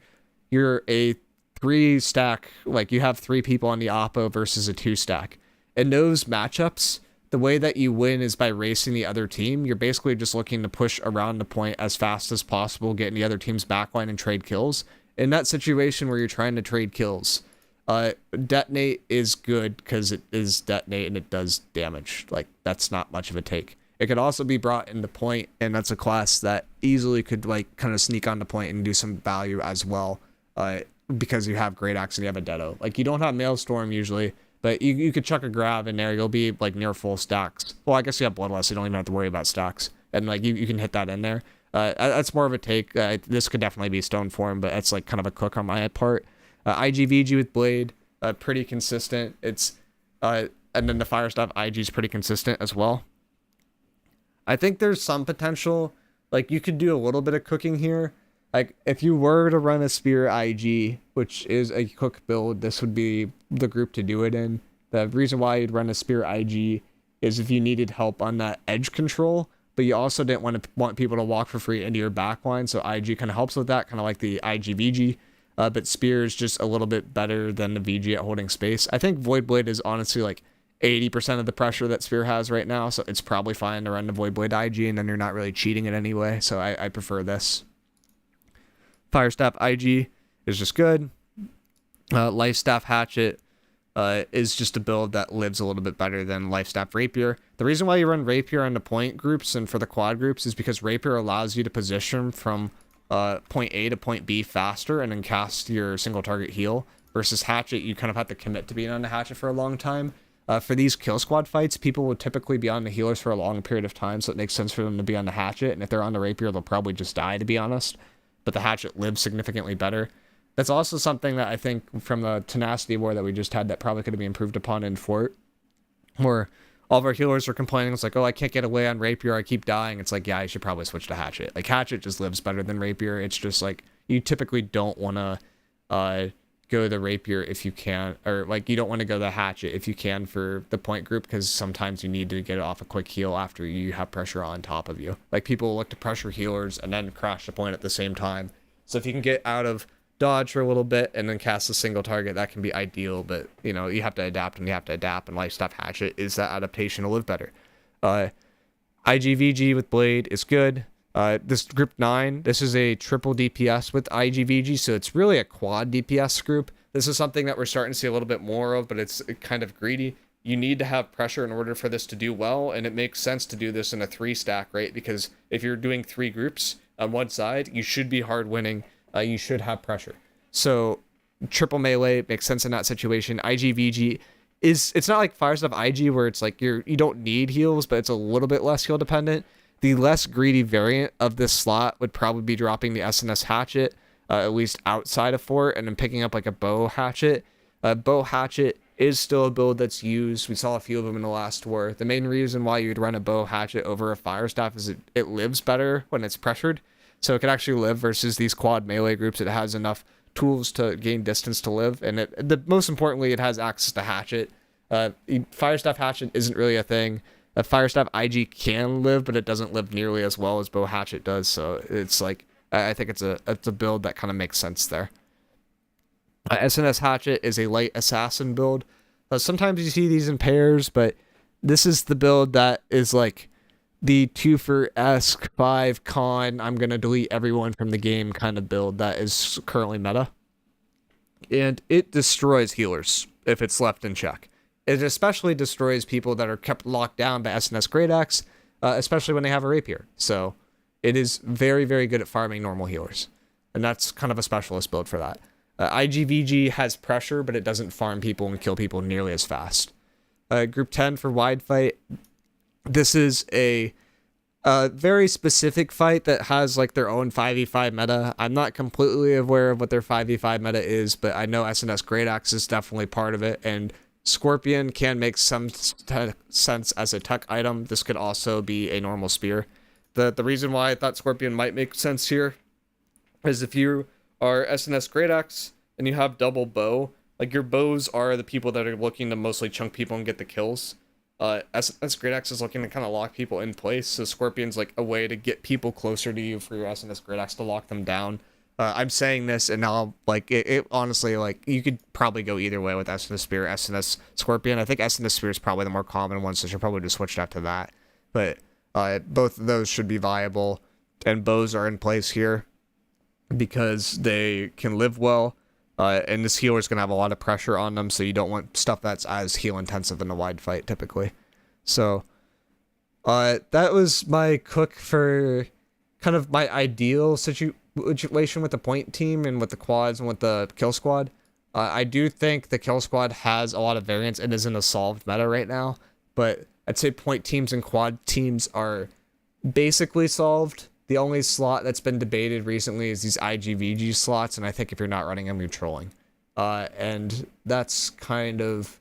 you're a 3 stack, like you have 3 people on the oppo versus a 2 stack. In those matchups, the way that you win is by racing the other team. You're basically just looking to push around the point as fast as possible, get in the other team's backline and trade kills. In that situation where you're trying to trade kills, Detonate is good because it is Detonate and it does damage. Like, that's not much of a take. It could also be brought into point, and that's a class that easily could, like, kind of sneak onto point and do some value as well, because you have Great Axe and you have a Detto. Like, you don't have Maelstrom usually, but you could chuck a grab in there. You'll be, like, near full stacks. Well, I guess you have Bloodlust, so you don't even have to worry about stacks. And, like, you can hit that in there. That's more of a take. This could definitely be stone form, but that's, like, kind of a cook on my part. IGVG with Blade, pretty consistent. It's and then the Fire Staff IG is pretty consistent as well. I think there's some potential. Like, you could do a little bit of cooking here. Like, if you were to run a Spear IG, which is a cook build, this would be the group to do it in. The reason why you'd run a Spear IG is if you needed help on that edge control, but you also didn't want people to walk for free into your backline, so IG kind of helps with that, kind of like the IGVG. But Spear is just a little bit better than the VG at holding space. I think Void Blade is honestly like 80% of the pressure that Spear has right now, so it's probably fine to run the Void Blade IG, and then you're not really cheating it anyway, so I prefer this. Fire Staff IG is just good. Life Staff Hatchet is just a build that lives a little bit better than Life Staff Rapier. The reason why you run Rapier on the point groups and for the quad groups is because Rapier allows you to position from point A to point B faster and then cast your single target heal, versus Hatchet, you kind of have to commit to being on the Hatchet for a long time. For these kill squad fights, people would typically be on the healers for a long period of time, so it makes sense for them to be on the Hatchet, and if they're on the Rapier, they'll probably just die, to be honest. But the Hatchet lives significantly better. That's also something that I think from the Tenacity War that we just had that probably could be improved upon in Fort, where all of our healers are complaining. It's like, oh, I can't get away on Rapier, I keep dying. It's like, yeah, you should probably switch to Hatchet. Like, Hatchet just lives better than Rapier. It's just like, you typically don't want to go the Rapier if you can, or like, you don't want to go the Hatchet if you can for the point group, because sometimes you need to get off a quick heal after you have pressure on top of you. Like, people look to pressure healers and then crash the point at the same time. So if you can get out of dodge for a little bit and then cast a single target, that can be ideal, but you know, you have to adapt, and Life Staff Hatchet is that adaptation to live better. IGVG with Blade is good. This group 9, this is a triple DPS with IGVG, so it's really a quad DPS group. This is something that we're starting to see a little bit more of, but it's kind of greedy. You need to have pressure in order for this to do well, and it makes sense to do this in a 3 stack, right? Because if you're doing 3 groups on one side, you should be hard winning. You should have pressure. So triple melee makes sense in that situation. IGVG it's not like Fire Staff IG where it's like you don't need heals, but it's a little bit less heal dependent. The less greedy variant of this slot would probably be dropping the SNS Hatchet, at least outside of Fort, and then picking up like a Bow Hatchet. Bow Hatchet is still a build that's used. We saw a few of them in the last war. The main reason why you'd run a Bow Hatchet over a Fire Staff is it lives better when it's pressured. So it can actually live versus these quad melee groups. It has enough tools to gain distance to live, and most importantly, it has access to Hatchet. Fire Staff Hatchet isn't really a thing. Fire Staff IG can live, but it doesn't live nearly as well as Bow Hatchet does. So it's like, I think it's a build that kind of makes sense there. SNS Hatchet is a light assassin build. Sometimes you see these in pairs, but this is the build that is like the 2 for Esk 5 con, I'm going to delete everyone from the game kind of build that is currently meta. And it destroys healers if it's left in check. It especially destroys people that are kept locked down by SNS Great Axe, especially when they have a Rapier. So it is very, very good at farming normal healers. And that's kind of a specialist build for that. IGVG has pressure, but it doesn't farm people and kill people nearly as fast. Group 10 for wide fight. This is a very specific fight that has like their own 5v5 meta. I'm not completely aware of what their 5v5 meta is, but I know SNS Great Axe is definitely part of it, and Scorpion can make some sense as a tuck item. This could also be a normal spear. The reason why I thought Scorpion might make sense here is if you are SNS Great Axe and you have double bow, like your bows are the people that are looking to mostly chunk people and get the kills. SNS Great Axe is looking to kind of lock people in place, so Scorpion's like a way to get people closer to you for your SNS Great Axe to lock them down. I'm saying this and now like it honestly, like you could probably go either way with SNS Spear, SNS Scorpion. I think SNS Spear is probably the more common one, so you should probably just switch that to that. But both of those should be viable, and bows are in place here because they can live well. And this healer is going to have a lot of pressure on them, so you don't want stuff that's as heal intensive in a wide fight, typically. So, that was my cook for kind of my ideal situation with the point team and with the quads and with the kill squad. I do think the kill squad has a lot of variance and isn't a solved meta right now, but I'd say point teams and quad teams are basically solved. The only slot that's been debated recently is these IGVG slots, and I think if you're not running them, you're trolling. And that's kind of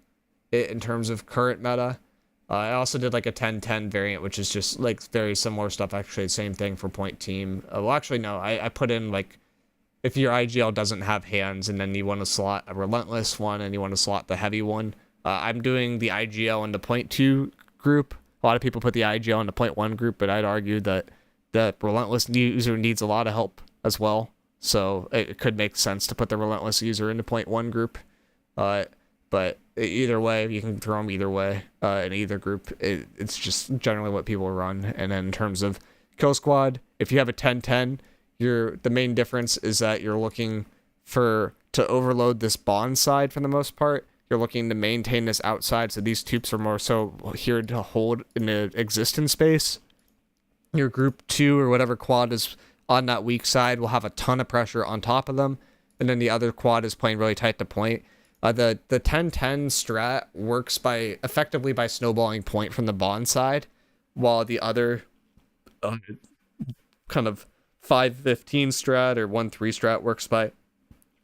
it in terms of current meta. I also did like a 10-10 variant, which is just like very similar stuff, actually, same thing for point team. Well, actually, no, I put in like, if your IGL doesn't have hands and then you want to slot a Relentless one and you want to slot the heavy one, I'm doing the IGL in the point 2 group. A lot of people put the IGL in the point 1 group, but I'd argue that the Relentless user needs a lot of help as well, so it could make sense to put the Relentless user into point 1 group. But either way, you can throw them either way in either group. It's just generally what people run. And then in terms of kill squad, if you have a 10-10, the main difference is that you're looking to overload this bond side for the most part. You're looking to maintain this outside, so these tubes are more so here to hold in the existence space. Your group 2 or whatever quad is on that weak side will have a ton of pressure on top of them, and then the other quad is playing really tight to point. The 10-10 strat works effectively by snowballing point from the bond side, while the other kind of 5-15 strat or 1-3 strat works by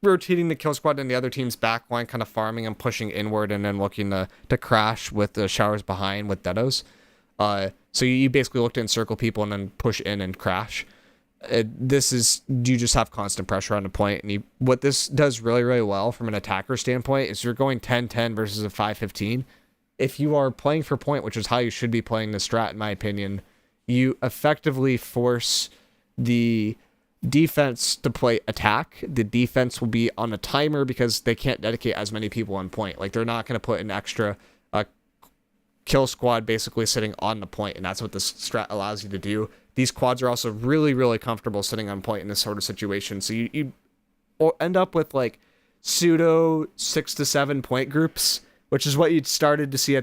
rotating the kill squad in the other team's backline, kind of farming and pushing inward, and then looking to crash with the showers behind with deados. So you basically look to encircle people and then push in and crash. You just have constant pressure on the point, and what this does really, really well from an attacker standpoint is you're going 10-10 versus a 5-15. If you are playing for point, which is how you should be playing the strat, in my opinion, you effectively force the defense to play attack. The defense will be on a timer because they can't dedicate as many people on point. Like, they're not going to put an extra kill squad basically sitting on the point, and that's what this strat allows you to do. These quads are also really, really comfortable sitting on point in this sort of situation, so you end up with like pseudo 6 to 7 point groups, which is what you started to see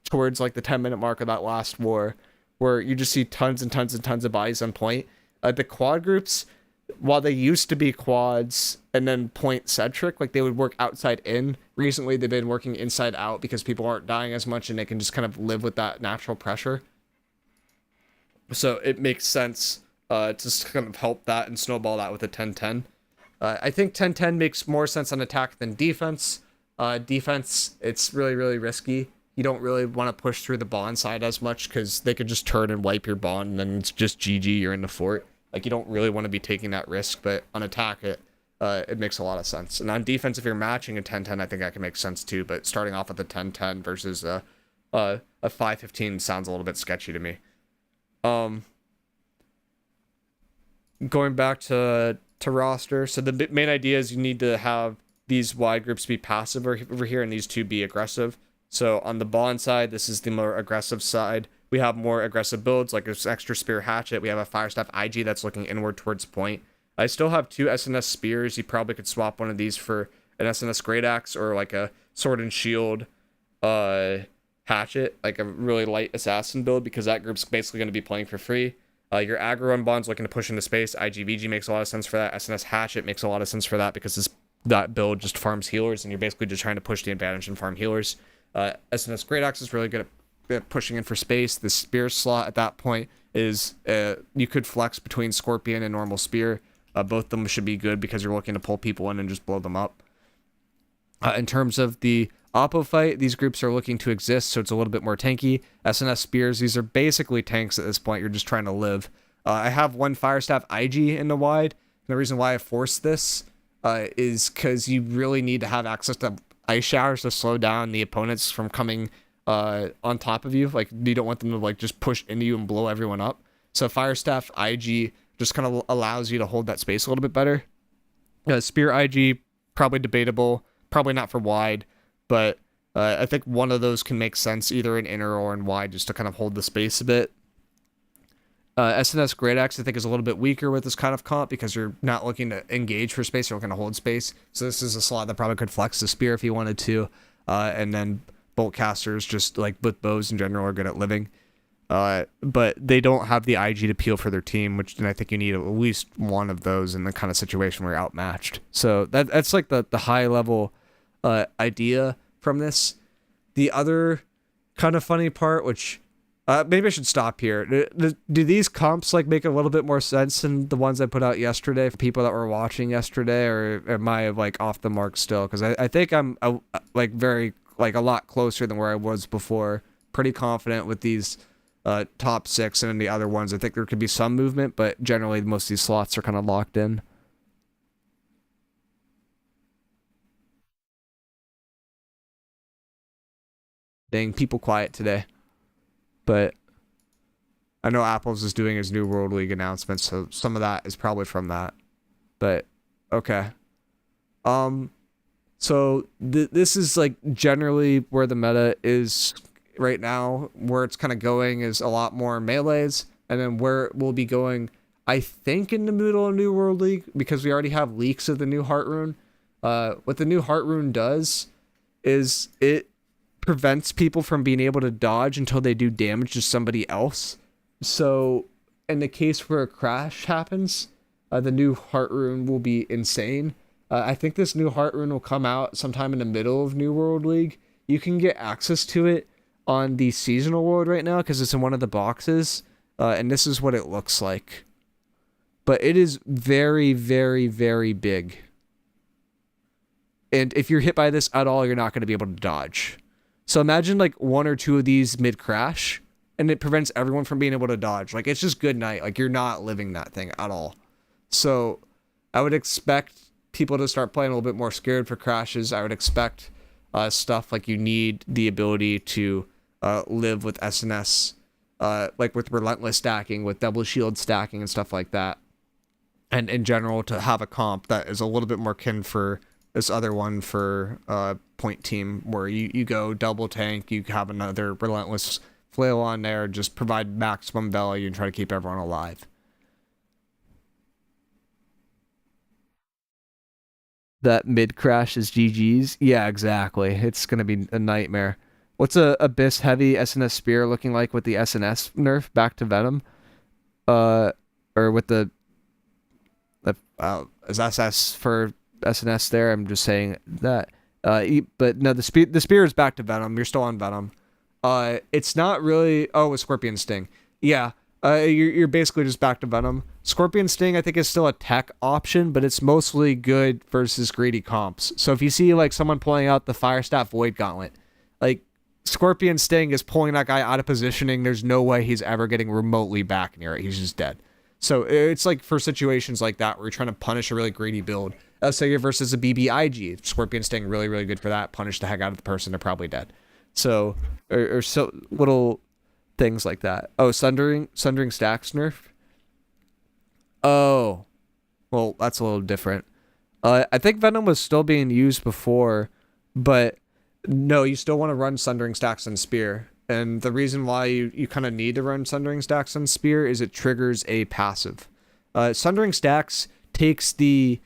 towards like the 10-minute mark of that last war, where you just see tons and tons and tons of bodies on point. The quad groups, while they used to be quads and then point centric, like they would work outside in, recently they've been working inside out because people aren't dying as much and they can just kind of live with that natural pressure. So it makes sense to kind of help that and snowball that with a 10-10. I think 10-10 makes more sense on attack than defense. Defense, it's really, really risky. You don't really want to push through the bond side as much because they could just turn and wipe your bond and then it's just GG, you're in the fort. Like, you don't really want to be taking that risk, but on attack, it makes a lot of sense. And on defense, if you're matching a 10-10, I think that can make sense too, but starting off with a 10-10 versus a 5-15 sounds a little bit sketchy to me. Going back to roster, so the main idea is you need to have these wide groups be passive over here and these two be aggressive. So on the bond side, this is the more aggressive side. We have more aggressive builds, like this extra spear hatchet. We have a fire staff IG that's looking inward towards point. I still have 2 SNS spears. You probably could swap one of these for an SNS great axe or like a sword and shield hatchet, like a really light assassin build, because that group's basically going to be playing for free. Your aggro unbond's looking to push into space. IGVG makes a lot of sense for that. SNS hatchet makes a lot of sense for that because that build just farms healers and you're basically just trying to push the advantage and farm healers. SNS Great Axe is really good at pushing in for space. The spear slot at that point is you could flex between Scorpion and normal spear. Both of them should be good because you're looking to pull people in and just blow them up. In terms of the Oppo fight, these groups are looking to exist, so it's a little bit more tanky. SNS spears, these are basically tanks at this point. You're just trying to live. I have one Firestaff IG in the wide. And the reason why I forced this is because you really need to have access to ice showers to slow down the opponents from coming on top of you. Like, you don't want them to like just push into you and blow everyone up. So Firestaff IG just kind of allows you to hold that space a little bit better. Spear IG, probably debatable, probably not for wide, but I think one of those can make sense either in inner or in wide just to kind of hold the space a bit. SNS Great Axe I think is a little bit weaker with this kind of comp because you're not looking to engage for space, you're looking to hold space. So this is a slot that probably could flex the spear if you wanted to. And then bolt casters, just like with bows in general, are good at living. But they don't have the IG to peel for their team, which then I think you need at least one of those in the kind of situation where you're outmatched. So that's like the high level idea from this. The other kind of funny part, which maybe I should stop here. Do these comps like make a little bit more sense than the ones I put out yesterday for people that were watching yesterday, or am I like off the mark still? Because I think I'm like very like a lot closer than where I was before. Pretty confident with these top 6, and then the other ones I think there could be some movement, but generally most of these slots are kind of locked in. Dang, people quiet today. But I know Apple's is doing his New World League announcement, so some of that is probably from that. But okay. So this is like generally where the meta is right now. Where it's kind of going is a lot more melees, and then where it will be going, I think, in the middle of New World League, because we already have leaks of the new Heart Rune. What the new Heart Rune does is it prevents people from being able to dodge until they do damage to somebody else. So in the case where a crash happens, the new Heart Rune will be insane. I think this new Heart Rune will come out sometime in the middle of New World League. You can get access to it on the seasonal world right now because it's in one of the boxes, and this is what it looks like. But it is very, very, very big. And if you're hit by this at all, you're not going to be able to dodge. So imagine like 1 or 2 of these mid-crash, and it prevents everyone from being able to dodge. Like, it's just good night. Like, you're not living that thing at all. So I would expect people to start playing a little bit more scared for crashes. I would expect stuff like you need the ability to live with SNS, like with Relentless stacking, with double shield stacking and stuff like that. And in general, to have a comp that is a little bit more kin for this other one for point team, where you go double tank, you have another Relentless flail on there, just provide maximum value and try to keep everyone alive. That mid crash is GG's. Yeah, exactly. It's gonna be a nightmare. What's a Abyss heavy SNS spear looking like with the SNS nerf back to Venom? Or with the is SS for SNS there? I'm just saying that. But no, the spear is back to Venom. You're still on Venom. It's not really. Oh, with Scorpion Sting. Yeah. You're basically just back to Venom. Scorpion Sting, I think, is still a tech option, but it's mostly good versus greedy comps. So if you see like someone pulling out the Firestaff Void Gauntlet, like Scorpion Sting is pulling that guy out of positioning. There's no way he's ever getting remotely back near it. He's just dead. So it's like for situations like that where you're trying to punish a really greedy build. Let's say you're versus a BBIG. Scorpion Sting, really, really good for that. Punish the heck out of the person. They're probably dead. So, or so little things like that. Oh, Sundering Stacks nerf? Oh, well, that's a little different. I think Venom was still being used before, but no, you still want to run Sundering Stacks and Spear. And the reason why you kind of need to run Sundering Stacks and Spear is it triggers a passive. Sundering Stacks takes the,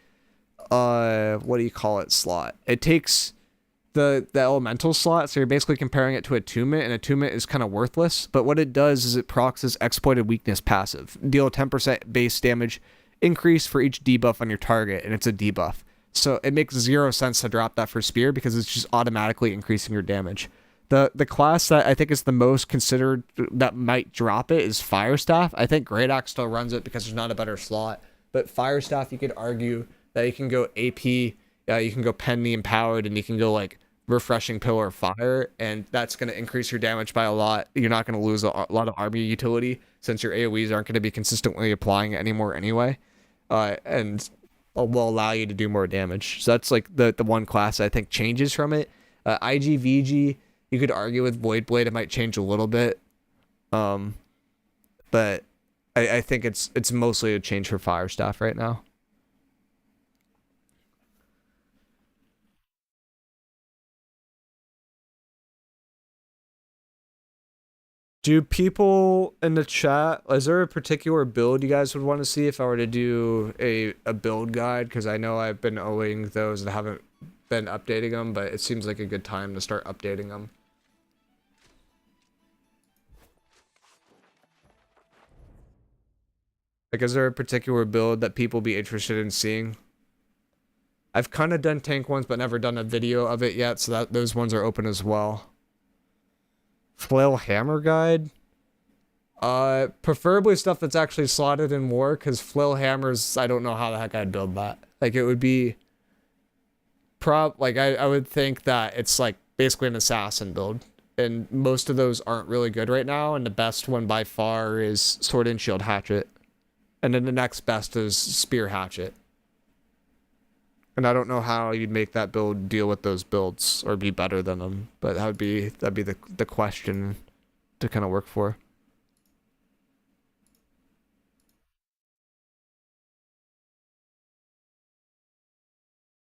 what do you call it, slot. It takes the elemental slot, so you're basically comparing it to attunement, and attunement is kind of worthless, but what it does is it procs this exploited weakness passive. Deal 10% base damage increase for each debuff on your target, and it's a debuff. So it makes 0 sense to drop that for Spear because it's just automatically increasing your damage. The class that I think is the most considered that might drop it is Fire Staff. I think Great Axe still runs it because there's not a better slot. But Fire Staff, you could argue that you can go AP, you can go Pen the Empowered, and you can go like Refreshing Pillar of Fire, and that's going to increase your damage by a lot. You're not going to lose a lot of army utility since your AoEs aren't going to be consistently applying it anymore anyway, and will allow you to do more damage. So that's like the one class I think changes from it. IGVG, you could argue with Void Blade it might change a little bit, but I think it's mostly a change for Fire Staff right now. Do people in the chat, is there a particular build you guys would want to see if I were to do a build guide? Because I know I've been owing those and haven't been updating them, but it seems like a good time to start updating them. Like, is there a particular build that people be interested in seeing? I've kind of done tank ones, but never done a video of it yet, so that those ones are open as well. Flail Hammer Guide? Preferably stuff that's actually slotted in war, because Flail Hammers, I don't know how the heck I'd build that. Like, it would be... I would think that it's, like, basically an assassin build. And most of those aren't really good right now, and the best one by far is Sword and Shield Hatchet. And then the next best is Spear Hatchet. And I don't know how you'd make that build deal with those builds or be better than them, but that'd be the question to kind of work for.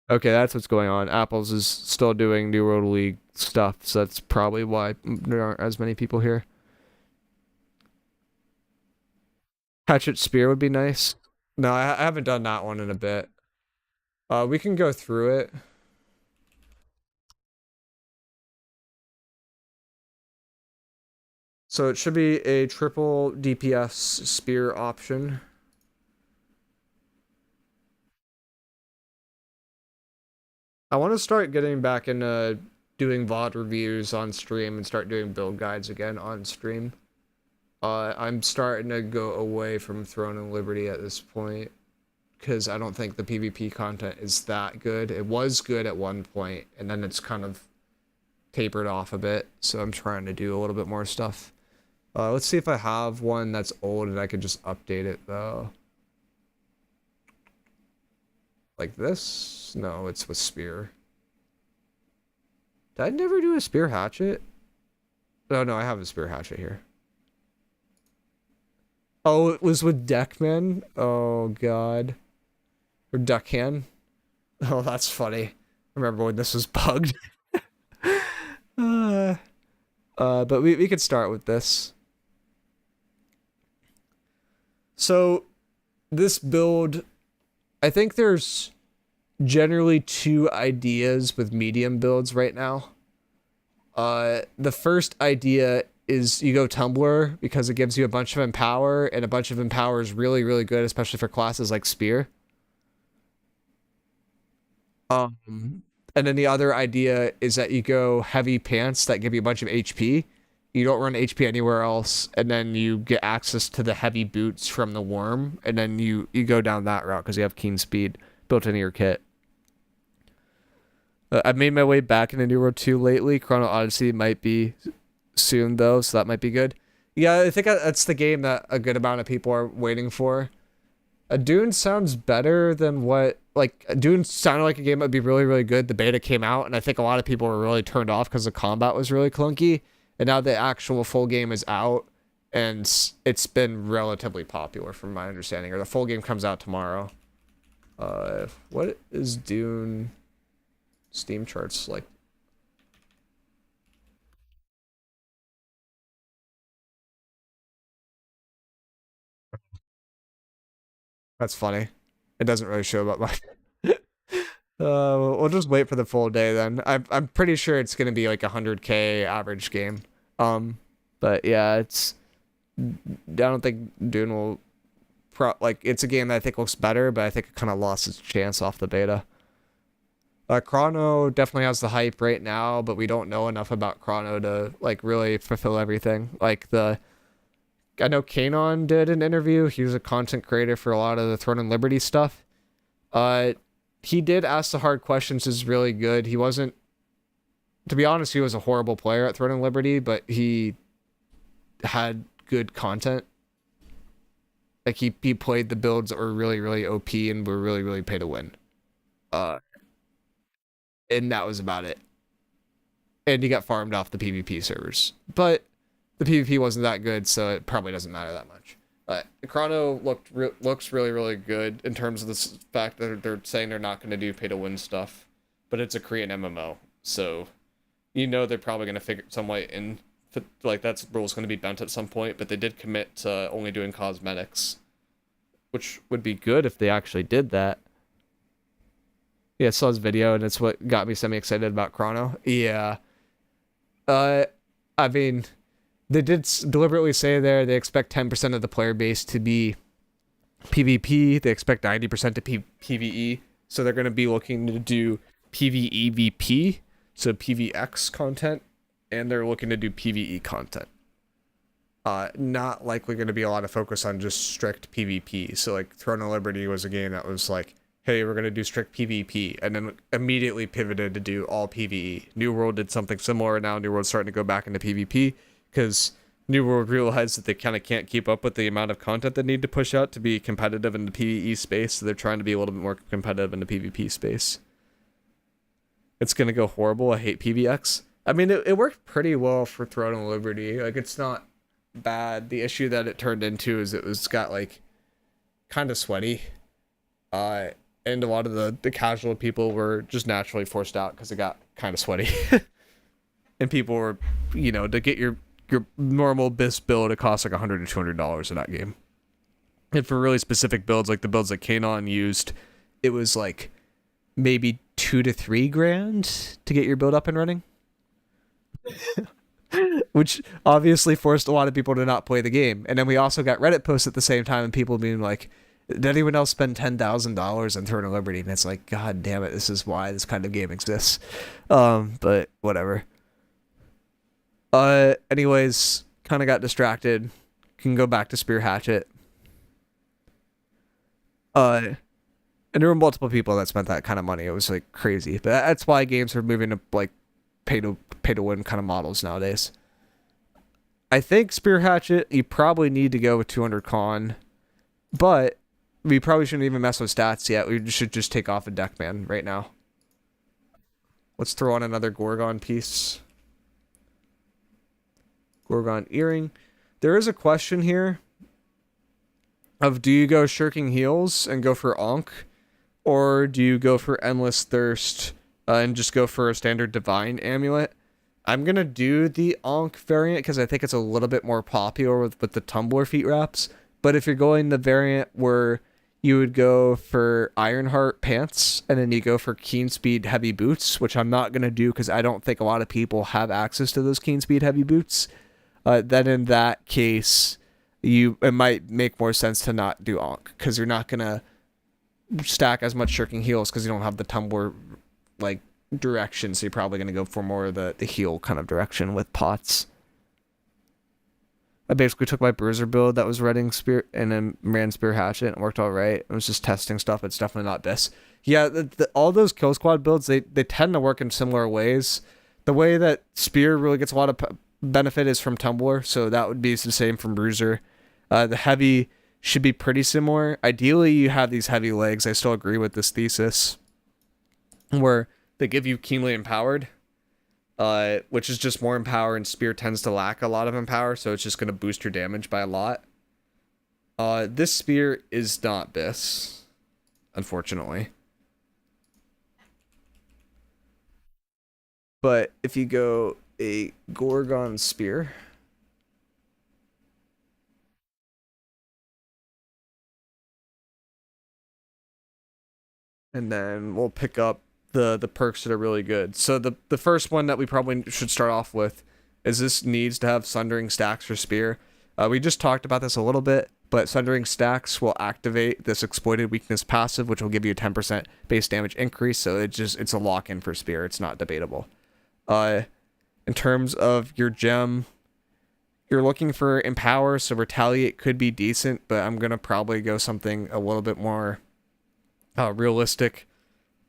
Okay, that's what's going on. Apples is still doing New World League stuff, so that's probably why there aren't as many people here. Hatchet Spear would be nice. No, I haven't done that one in a bit. We can go through it. So it should be a triple DPS spear option. I want to start getting back into doing VOD reviews on stream and start doing build guides again on stream. I'm starting to go away from Throne and Liberty at this point, because I don't think the PvP content is that good. It was good at one point, and then it's kind of tapered off a bit, so I'm trying to do a little bit more stuff. Let's see if I have one that's old and I could just update it, though. Like this? No, it's with Spear. Did I never do a Spear Hatchet? Oh, no, I have a Spear Hatchet here. Oh, it was with Deckman? Oh, God. Or Duckhand? Oh, that's funny. I remember when this was bugged. But we could start with this. So, this build, I think there's generally two ideas with medium builds right now. The first idea is you go Tumbler because it gives you a bunch of Empower, and a bunch of Empower is really, really good, especially for classes like Spear. And then the other idea is that you go Heavy Pants that give you a bunch of HP. You don't run HP anywhere else, and then you get access to the heavy boots from the Worm, and then you go down that route because you have Keen Speed built into your kit. I've made my way back into New World 2 lately. Chrono Odyssey might be soon, though, so that might be good. Yeah, I think that's the game that a good amount of people are waiting for. Dune sounds better than what... Like, Dune sounded like a game that would be really, really good. The beta came out, and I think a lot of people were really turned off because the combat was really clunky. And now the actual full game is out, and it's been relatively popular from my understanding. Or the full game comes out tomorrow. What is Dune Steam charts like? That's funny. It doesn't really show about much. We'll just wait for the full day then. I'm pretty sure it's gonna be like a 100K average game. But yeah, I don't think Dune will it's a game that I think looks better, but I think it kind of lost its chance off the beta. Chrono definitely has the hype right now, but we don't know enough about Chrono to like really fulfill everything. Like I know Kanon did an interview. He was a content creator for a lot of the Throne and Liberty stuff. He did ask the hard questions, is really good. He wasn't, to be honest, he was a horrible player at Throne and Liberty, but he had good content. Like he played the builds that were really, really OP and were really, really pay to win. And that was about it. And he got farmed off the PvP servers. But the PvP wasn't that good, so it probably doesn't matter that much. Chrono looks really, really good in terms of the fact that they're saying they're not going to do pay-to-win stuff. But it's a Korean MMO, so you know they're probably going to figure some way in. Like, that rule's going to be bent at some point, but they did commit to only doing cosmetics. Which would be good if they actually did that. Yeah, I saw his video, and it's what got me semi-excited about Chrono. Yeah. I mean, they did deliberately say there they expect 10% of the player base to be PvP. They expect 90% to PvE. So they're going to be looking to do PvEVP, so PvX content, and they're looking to do PvE content. Not likely going to be a lot of focus on just strict PvP. So like Throne of Liberty was a game that was like, hey, we're going to do strict PvP, and then immediately pivoted to do all PvE. New World did something similar, and now New World's starting to go back into PvP, because New World realized that they kind of can't keep up with the amount of content they need to push out to be competitive in the PvE space, so they're trying to be a little bit more competitive in the PvP space. It's going to go horrible. I hate PvX. I mean, it worked pretty well for Throne of Liberty. Like, it's not bad. The issue that it turned into is it got, like, kind of sweaty. And a lot of the casual people were just naturally forced out because it got kind of sweaty. And people were, you know, to get your normal BIS build, it costs like $100 to $200 in that game. And for really specific builds, like the builds that Kanon used, it was like maybe $2 to $3 grand to get your build up and running. Which obviously forced a lot of people to not play the game. And then we also got Reddit posts at the same time and people being like, did anyone else spend $10,000 on Throne of Liberty? And it's like, God damn it, this is why this kind of game exists. But whatever. Anyways, kind of got distracted. Can go back to Spear Hatchet. And there were multiple people that spent that kind of money. It was like crazy. But that's why games are moving to like pay to win kind of models nowadays. I think Spear Hatchet, you probably need to go with 200 con, but we probably shouldn't even mess with stats yet. We should just take off a Deckman right now. Let's throw on another Gorgon piece. Gorgon earring. There is a question here of, do you go Shirking Heels and go for Ankh, or do you go for Endless Thirst and just go for a standard Divine Amulet? I'm going to do the Ankh variant because I think it's a little bit more popular with the Tumbler feet wraps. But if you're going the variant where you would go for Ironheart pants and then you go for Keen Speed heavy boots, which I'm not going to do because I don't think a lot of people have access to those Keen Speed heavy boots, then in that case, it might make more sense to not do Ankh because you're not going to stack as much Shirking Heels because you don't have the Tumbler like direction, so you're probably going to go for more of the heal kind of direction with pots. I basically took my Bruiser build that was running Spear and then ran Spear Hatchet and it worked all right. I was just testing stuff. It's definitely not this. Yeah, all those Kill Squad builds, they tend to work in similar ways. The way that Spear really gets a lot of benefit is from Tumbler, so that would be the same from Bruiser. The heavy should be pretty similar. Ideally, you have these heavy legs. I still agree with this thesis, where they give you Keenly Empowered, which is just more empower, and Spear tends to lack a lot of empower, so it's just going to boost your damage by a lot. This Spear is not BIS, unfortunately. But if you go a Gorgon Spear, and then we'll pick up the perks that are really good. So the first one that we probably should start off with is this needs to have Sundering stacks for Spear. We just talked about this a little bit, but Sundering Stacks will activate this Exploited Weakness passive, which will give you a 10% base damage increase, so it's a lock-in for Spear. It's not debatable. In terms of your gem, you're looking for Empower, so Retaliate could be decent, but I'm going to probably go something a little bit more realistic.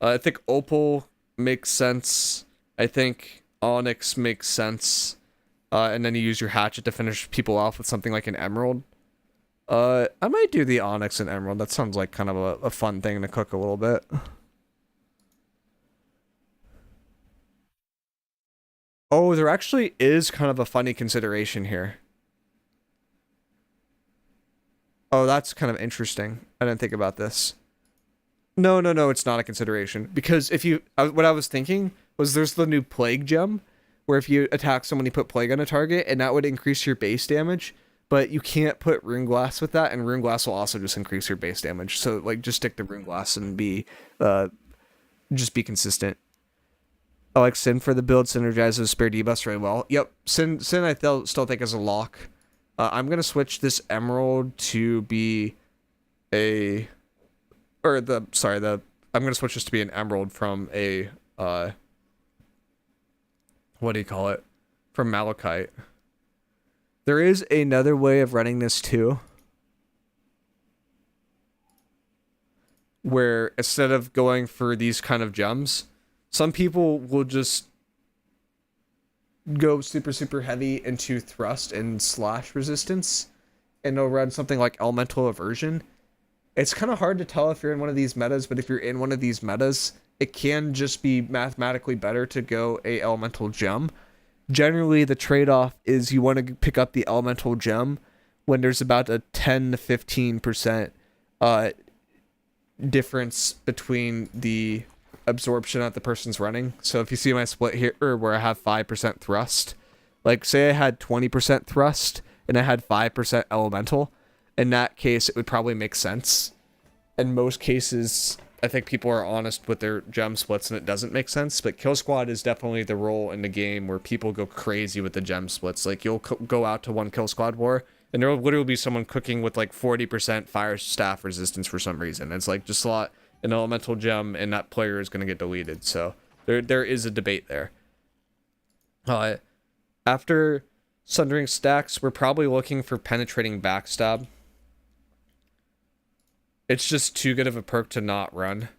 I think Opal makes sense. I think Onyx makes sense. And then you use your Hatchet to finish people off with something like an Emerald. I might do the Onyx and Emerald. That sounds like kind of a fun thing to cook a little bit. Oh, there actually is kind of a funny consideration here. Oh, that's kind of interesting. I didn't think about this. No, it's not a consideration. Because if you... what I was thinking was there's the new Plague gem, where if you attack someone, you put Plague on a target, and that would increase your base damage, but you can't put Rune Glass with that, and Rune Glass will also just increase your base damage. So, like, just stick to Rune Glass and just be consistent. I like Sin for the build, synergizes spare debuffs really well. Yep, Sin I still think is a lock. I'm going to switch this Emerald to be a... I'm going to switch this to be an Emerald from a... what do you call it? From Malachite. There is another way of running this too, where instead of going for these kind of gems, some people will just go super heavy into thrust and slash resistance, and they'll run something like Elemental Aversion. It's kind of hard to tell if you're in one of these metas, but if you're in one of these metas, it can just be mathematically better to go a Elemental Gem. Generally, the trade-off is you want to pick up the Elemental Gem when there's about a 10 to 15% difference between the absorption that the person's running. So if you see my split here, where I have 5% thrust, like say I had 20% thrust and I had 5% elemental, in that case it would probably make sense. In most cases, I think people are honest with their gem splits and it doesn't make sense, but Kill Squad is definitely the role in the game where people go crazy with the gem splits. Like you'll go out to one Kill Squad war and there will literally be someone cooking with like 40% fire staff resistance for some reason. It's like just slot an elemental gem and that player is going to get deleted. So there is a debate there. After Sundering Stacks, we're probably looking for Penetrating Backstab. It's just too good of a perk to not run.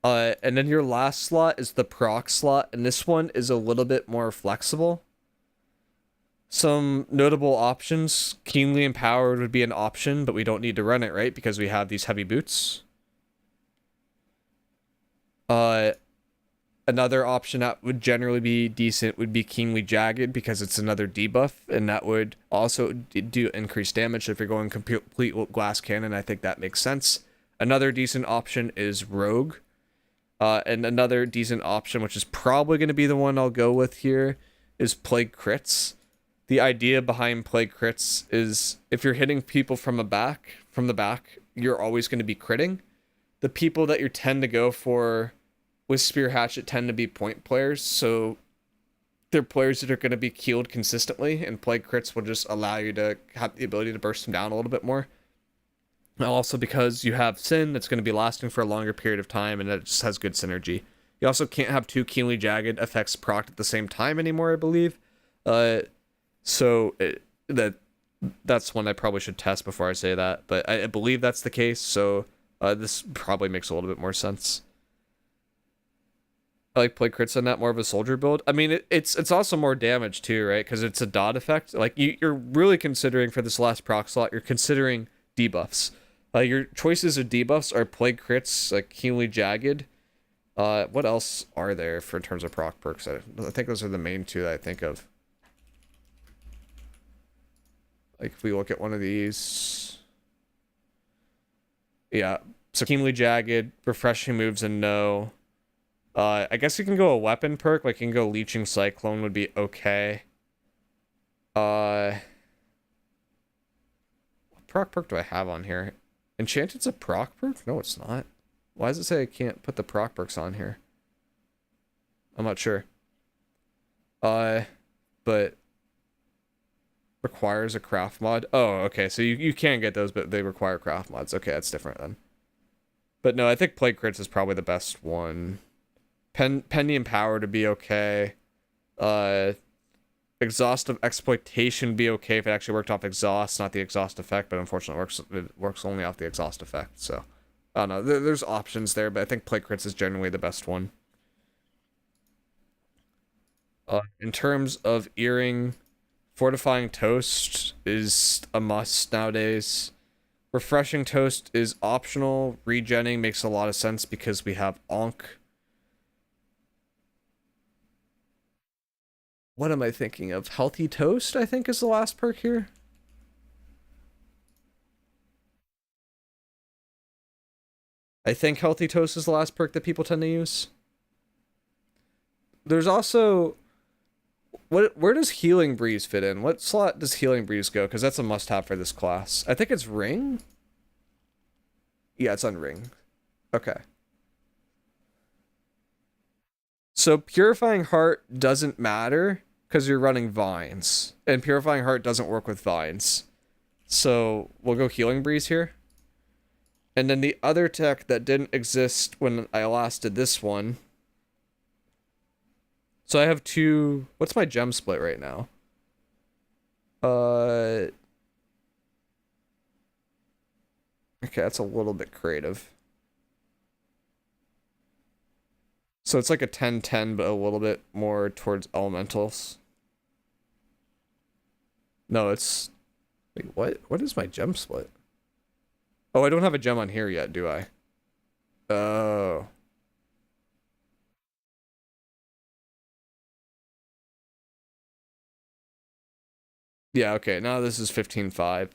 And then your last slot is the proc slot, and this one is a little bit more flexible. Some notable options. Keenly Empowered would be an option, but we don't need to run it, right? Because we have these heavy boots. Another option that would generally be decent would be Keenly Jagged, because it's another debuff, and that would also do increased damage. If you're going complete glass cannon, I think that makes sense. Another decent option is Rogue. And another decent option, which is probably going to be the one I'll go with here, is Plague Crits. The idea behind Plague Crits is if you're hitting people from the back, you're always going to be critting. The people that you tend to go for with Spear Hatchet tend to be point players, so they're players that are going to be keeled consistently, and Plague Crits will just allow you to have the ability to burst them down a little bit more. Also because you have Sin that's going to be lasting for a longer period of time, and that just has good synergy. You also can't have two Keenly Jagged effects procced at the same time anymore, I believe. So that's one I probably should test before I say that, but I believe that's the case, so this probably makes a little bit more sense. I like Plague Crits on that, more of a soldier build. I mean, it's also more damage too, right? Because it's a dot effect. Like you're really considering for this last proc slot, you're considering debuffs. Your choices of debuffs are Plague Crits, like Keenly Jagged. What else are there in terms of proc perks? I think those are the main two that I think of. Like if we look at one of these, yeah. So Keenly Jagged, Refreshing Moves, and no. I guess you can go a weapon perk, like you can go Leeching Cyclone would be okay. What proc perk do I have on here? Enchanted's a proc perk? No, it's not. Why does it say I can't put the proc perks on here? I'm not sure. But requires a craft mod. Oh, okay, so you can get those, but they require craft mods. Okay, that's different then. But no, I think Plague Crits is probably the best one. Pendium Power to be okay. Exhaustive Exploitation be okay if it actually worked off exhaust, not the exhaust effect, but unfortunately it works only off the exhaust effect, so... I don't know, there's options there, but I think Plague Crits is generally the best one. In terms of earring, Fortifying Toast is a must nowadays. Refreshing Toast is optional. Regenning makes a lot of sense because we have Onk. What am I thinking of? Healthy Toast, I think, is the last perk here. I think Healthy Toast is the last perk that people tend to use. There's also... Where does Healing Breeze fit in? What slot does Healing Breeze go? Because that's a must-have for this class. I think it's Ring? Yeah, it's on Ring. Okay. So Purifying Heart doesn't matter because you're running Vines. And Purifying Heart doesn't work with Vines. So we'll go Healing Breeze here. And then the other tech that didn't exist when I last did this one... So I have two... What's my gem split right now? Okay, that's a little bit creative. So it's like a 10-10, but a little bit more towards elementals. No, it's... Wait, what? What is my gem split? Oh, I don't have a gem on here yet, do I? Oh... Yeah, okay, now this is 15-5.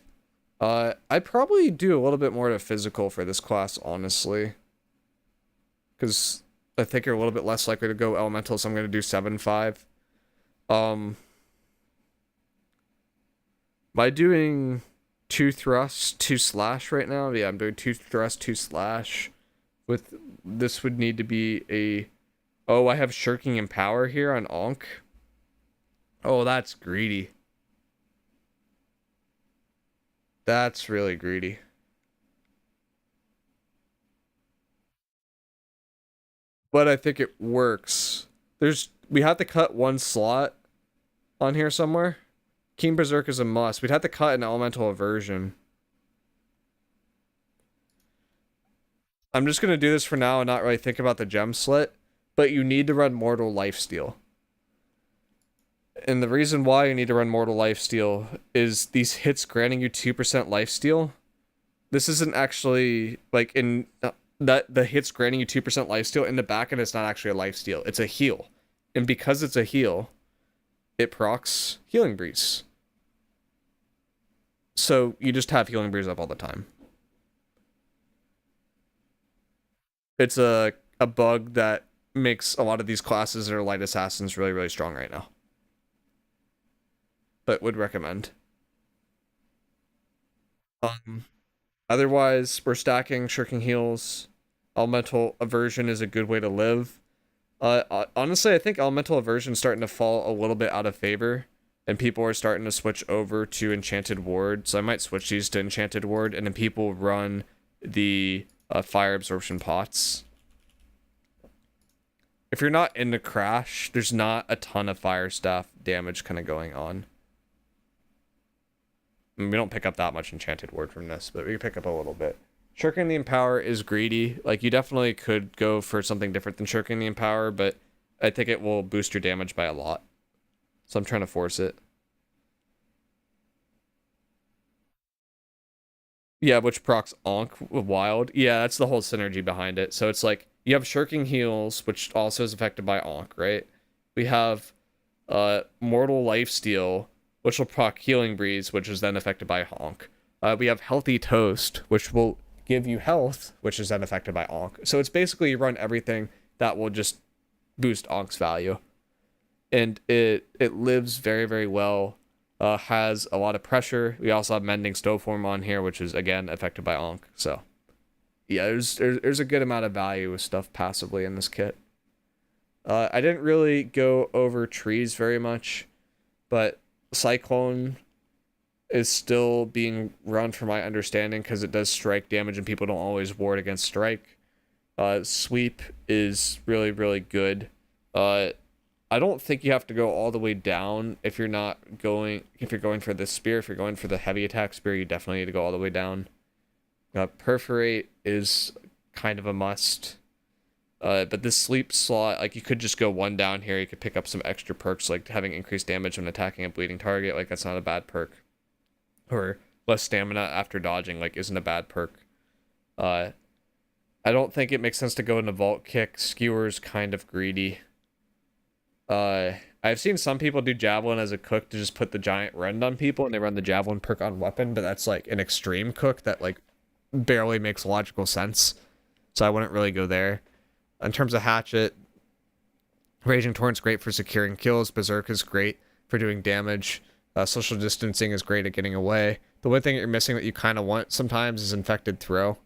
I'd probably do a little bit more to physical for this class, honestly. Because I think you're a little bit less likely to go elemental, so I'm going to do 7-5. Am I doing 2 thrust, 2 slash right now? Yeah, I'm doing 2 thrust, 2 slash. With this would need to be a... Oh, I have Shirking and Power here on Onk. Oh, that's greedy. That's really greedy. But I think it works. We have to cut one slot on here somewhere. Keen Berserk is a must. We'd have to cut an Elemental Aversion. I'm just gonna do this for now and not really think about the gem slit, but you need to run Mortal Lifesteal. And the reason why you need to run Mortal Lifesteal is these hits granting you 2% lifesteal. This isn't actually, like, in... that the hits granting you 2% lifesteal, in the back end, it's not actually a lifesteal. It's a heal. And because it's a heal, it procs Healing Breeze. So you just have Healing Breeze up all the time. It's a bug that makes a lot of these classes that are light assassins really, really strong right now. But would recommend. Otherwise, we're stacking Shirking Heals. Elemental Aversion is a good way to live. Honestly, I think Elemental Aversion is starting to fall a little bit out of favor. And people are starting to switch over to Enchanted Ward. So I might switch these to Enchanted Ward. And then people run the Fire Absorption Pots. If you're not into Crash, there's not a ton of Fire Staff damage kind of going on. I mean, we don't pick up that much Enchanted Ward from this, but we pick up a little bit. Shirking the Empower is greedy. Like, you definitely could go for something different than Shirking the Empower, but I think it will boost your damage by a lot. So I'm trying to force it. Yeah, which procs Onk Wild. Yeah, that's the whole synergy behind it. So it's like, you have Shirking Heals, which also is affected by Onk, right? We have Mortal Lifesteal, which will proc Healing Breeze, which is then affected by Honk. We have Healthy Toast, which will give you health, which is then affected by Onk. So it's basically you run everything that will just boost Onk's value. And it lives very, very well. Has a lot of pressure. We also have Mending Stoveform on here, which is, again, affected by Onk. So, yeah, there's a good amount of value with stuff passively in this kit. I didn't really go over trees very much, but Cyclone is still being run from my understanding because it does strike damage and people don't always ward against strike. Sweep is really, really good. I don't think you have to go all the way down if you're going for the spear. If you're going for the heavy attack spear, you definitely need to go all the way down. Perforate is kind of a must. But this sleep slot, like, you could just go one down here. You could pick up some extra perks, like having increased damage when attacking a bleeding target. Like, that's not a bad perk. Or less stamina after dodging, like, isn't a bad perk. I don't think it makes sense to go into Vault Kick. Skewer's kind of greedy. I've seen some people do Javelin as a cook to just put the giant rend on people, and they run the Javelin perk on weapon, but that's, like, an extreme cook that, like, barely makes logical sense. So I wouldn't really go there. In terms of Hatchet, Raging Torrent's great for securing kills. Berserk is great for doing damage. Social Distancing is great at getting away. The one thing that you're missing that you kind of want sometimes is Infected Throw.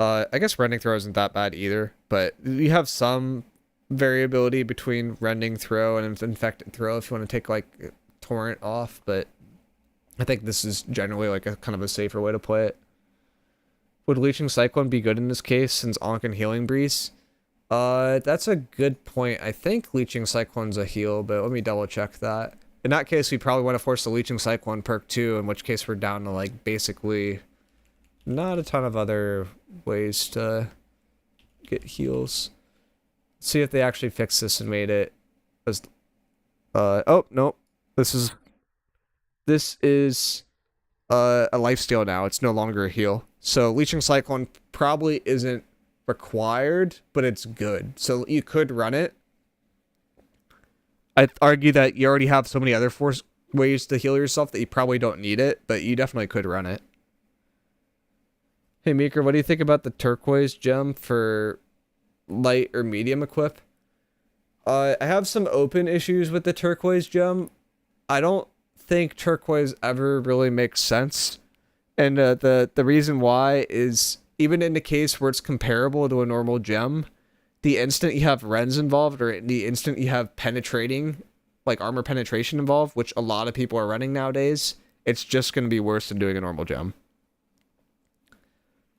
I guess Rending Throw isn't that bad either, but you have some variability between Rending Throw and Infected Throw if you want to take, like, Torrent off, but I think this is generally, like, a kind of a safer way to play it. Would Leeching Cyclone be good in this case since Ankh and Healing Breeze? That's a good point. I think Leeching Cyclone's a heal, but let me double check that. In that case, we probably want to force the Leeching Cyclone perk too, in which case we're down to, like, basically not a ton of other ways to get heals. Let's see if they actually fixed this and made it as, oh, nope. This is a lifesteal now. It's no longer a heal. So Leeching Cyclone probably isn't required, but it's good. So you could run it. I'd argue that you already have so many other ways to heal yourself that you probably don't need it, but you definitely could run it. Hey Meeker, what do you think about the turquoise gem for light or medium equip? I have some open issues with the turquoise gem. I don't think turquoise ever really makes sense. And the reason why is, even in the case where it's comparable to a normal gem, the instant you have rends involved, or the instant you have penetrating, like armor penetration involved, which a lot of people are running nowadays, it's just going to be worse than doing a normal gem.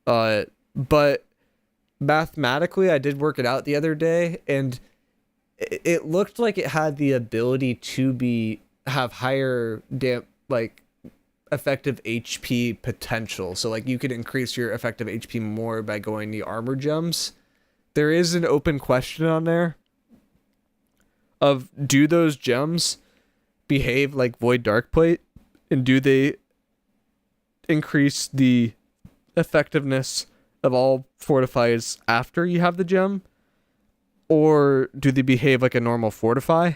But mathematically, I did work it out the other day, and it looked like it had the ability to have higher effective HP potential. So, like, you could increase your effective HP more by going the armor gems. There is an open question on there of, do those gems behave like Void Darkplate, and do they increase the effectiveness of all fortifies after you have the gem, or do they behave like a normal fortify?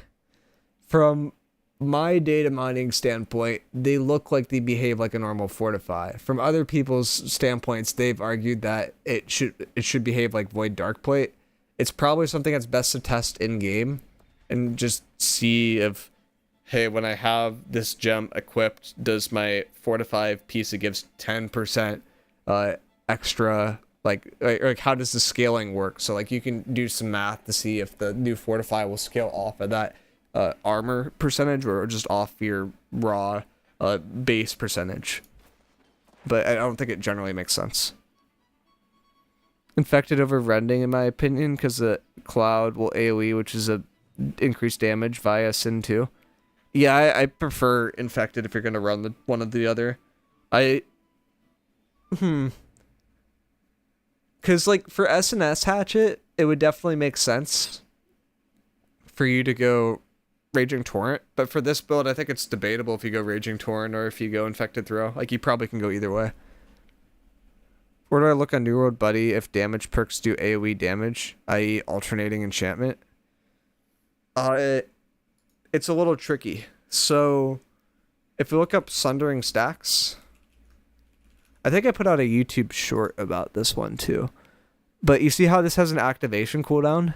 From my data mining standpoint, they look like they behave like a normal fortify. From other people's standpoints, they've argued that it should behave like Void Darkplate. It's probably something that's best to test in game and just see if, hey, when I have this gem equipped, does my fortify piece that gives 10% extra, like how does the scaling work? So, like, you can do some math to see if the new fortify will scale off of that armor percentage or just off your raw base percentage. But I don't think it generally makes sense. Infected over rending, in my opinion, because the cloud will AoE, which is a increased damage via Sin 2. Yeah, I prefer infected if you're gonna run one or the other. Because, like, for SNS Hatchet, it would definitely make sense for you to go Raging Torrent, but for this build, I think it's debatable if you go Raging Torrent or if you go Infected Throw. Like, you probably can go either way. Where do I look on New World Buddy if damage perks do AoE damage, i.e. alternating enchantment? It's a little tricky. So, if you look up Sundering Stacks, I think I put out a YouTube short about this one too. But you see how this has an activation cooldown?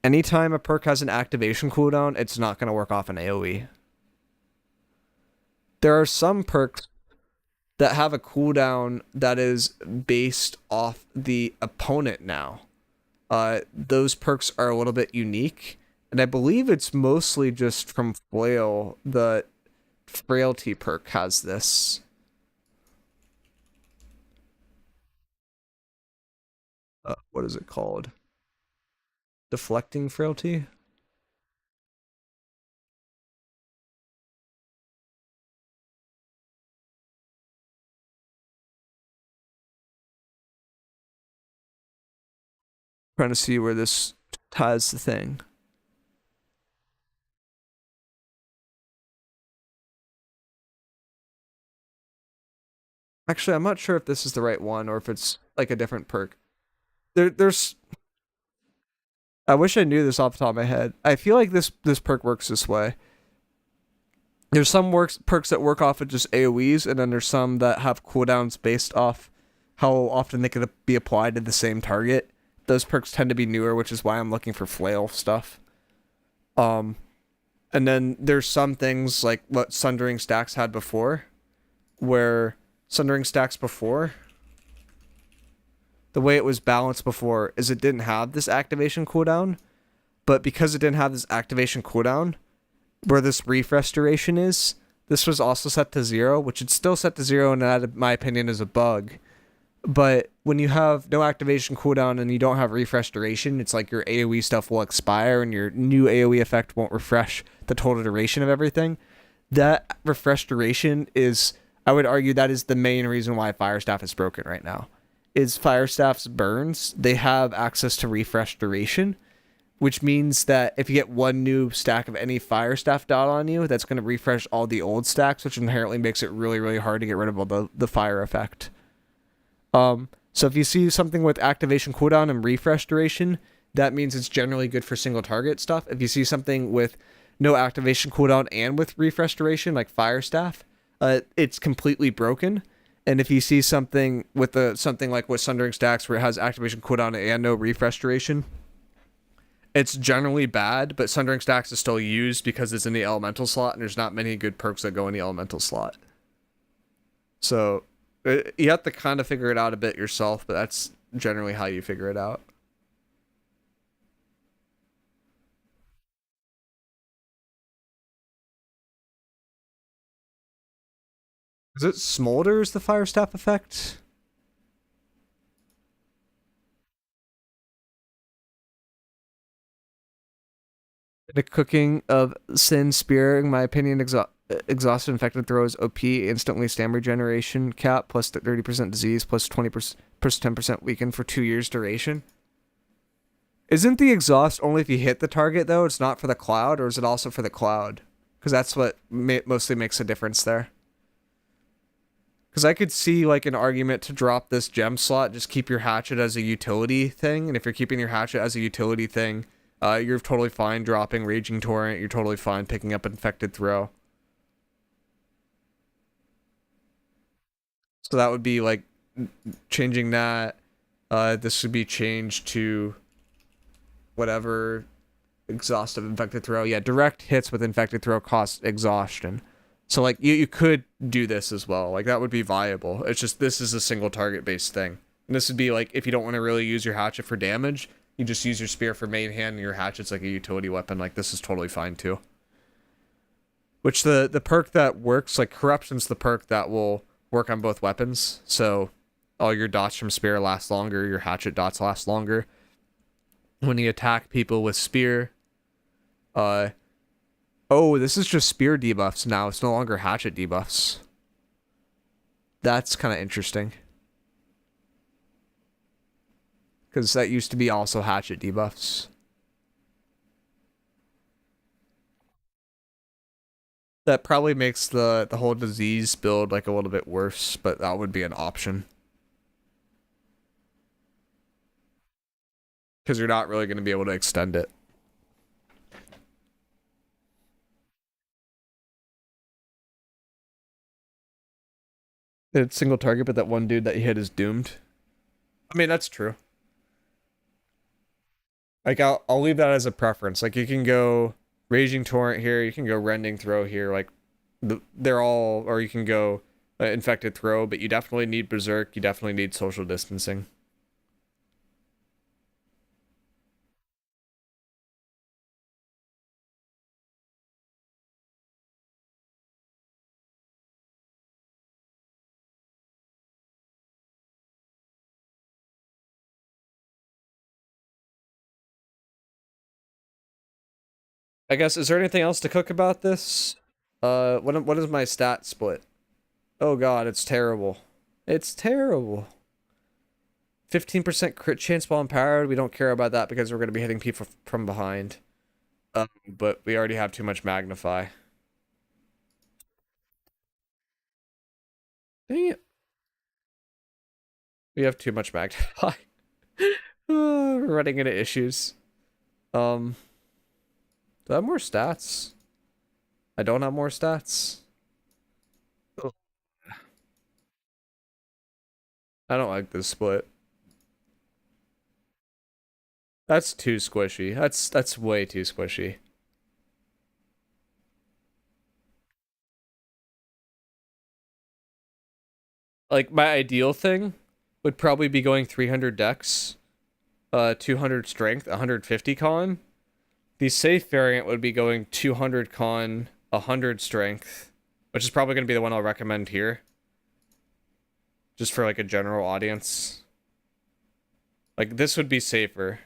Anytime a perk has an activation cooldown, it's not going to work off an AoE. There are some perks that have a cooldown that is based off the opponent now. Those perks are a little bit unique, and I believe it's mostly just from Flail, the Frailty perk has this. What is it called? Deflecting Frailty? Trying to see where this ties the thing. Actually, I'm not sure if this is the right one or if it's like a different perk. There's I wish I knew this off the top of my head. I feel like this perk works this way. There's some perks that work off of just AoEs, and then there's some that have cooldowns based off how often they could be applied to the same target. Those perks tend to be newer, which is why I'm looking for flail stuff. And then there's some things like what Sundering Stacks had before, where Sundering Stacks before, the way it was balanced before is it didn't have this activation cooldown, but because it didn't have this activation cooldown, where this refresh duration is, this was also set to 0, which it's still set to 0, and that, in my opinion, is a bug. But when you have no activation cooldown and you don't have refresh duration, it's like your AoE stuff will expire and your new AoE effect won't refresh the total duration of everything. That refresh duration is, I would argue, that is the main reason why Fire Staff is broken right now. Is Fire Staff's burns, they have access to refresh duration, which means that if you get one new stack of any Fire Staff dot on you, that's going to refresh all the old stacks, which inherently makes it really, really hard to get rid of all the fire effect. So if you see something with activation cooldown and refresh duration, that means it's generally good for single target stuff. If you see something with no activation cooldown and with refresh duration, like Fire Staff, it's completely broken. And if you see something with something like what Sundering Stacks, where it has activation cooldown and no refresh duration, it's generally bad, but Sundering Stacks is still used because it's in the elemental slot, and there's not many good perks that go in the elemental slot. So you have to kind of figure it out a bit yourself, but that's generally how you figure it out. Is it Smolder is the Fire Staff effect? The cooking of Sin Spear, in my opinion, exhausted infected throws OP, instantly stamina regeneration cap, plus 30% disease, plus 20% 10% weaken for 2 years duration. Isn't the exhaust only if you hit the target, though? It's not for the cloud, or is it also for the cloud? Because that's what mostly makes a difference there. Because I could see like an argument to drop this gem slot, just keep your hatchet as a utility thing, and if you're keeping your hatchet as a utility thing, you're totally fine dropping Raging Torrent, you're totally fine picking up Infected Throw. So that would be like changing that. This would be changed to whatever exhaustive Infected Throw. Yeah, direct hits with Infected Throw cost exhaustion. So like you could do this as well. Like that would be viable. It's just this is a single target based thing. And this would be like if you don't want to really use your hatchet for damage, you just use your spear for main hand and your hatchet's like a utility weapon. Like this is totally fine too. Which the perk that works, like Corruption's the perk that will work on both weapons. So all your dots from spear last longer, your hatchet dots last longer. When you attack people with spear, oh, this is just spear debuffs now. It's no longer hatchet debuffs. That's kind of interesting. Because that used to be also hatchet debuffs. That probably makes the whole disease build like a little bit worse, but that would be an option. Because you're not really going to be able to extend it. It's single target, but that one dude that you hit is doomed. I mean, that's true. Like, I'll leave that as a preference. Like, you can go Raging Torrent here, you can go Rending Throw here, like, they're all, or you can go Infected Throw, but you definitely need Berserk, you definitely need Social Distancing. I guess, is there anything else to cook about this? What is my stat split? Oh god, it's terrible. It's terrible. 15% crit chance while empowered. We don't care about that because we're going to be hitting people from behind. But we already have too much magnify. Dang it. We have too much magnify. We're running into issues. Do I have more stats? I don't have more stats. Ugh. I don't like this split. That's too squishy. That's way too squishy. Like, my ideal thing would probably be going 300 dex, 200 strength, 150 con. The safe variant would be going 200 con, 100 strength, which is probably going to be the one I'll recommend here. Just for, like, a general audience. Like, this would be safer.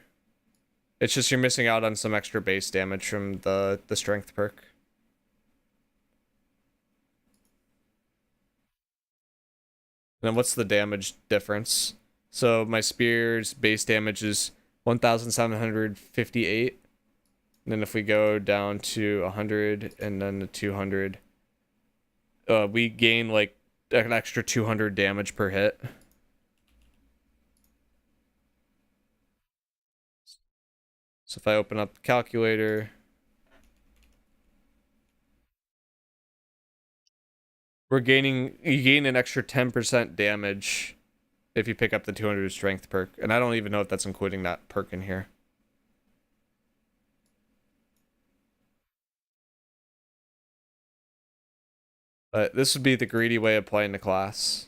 It's just you're missing out on some extra base damage from the strength perk. And then what's the damage difference? So my spear's base damage is 1,758. And then if we go down to 100 and then to 200, we gain like an extra 200 damage per hit. So if I open up the calculator, you gain an extra 10% damage if you pick up the 200 strength perk. And I don't even know if that's including that perk in here. But this would be the greedy way of playing the class.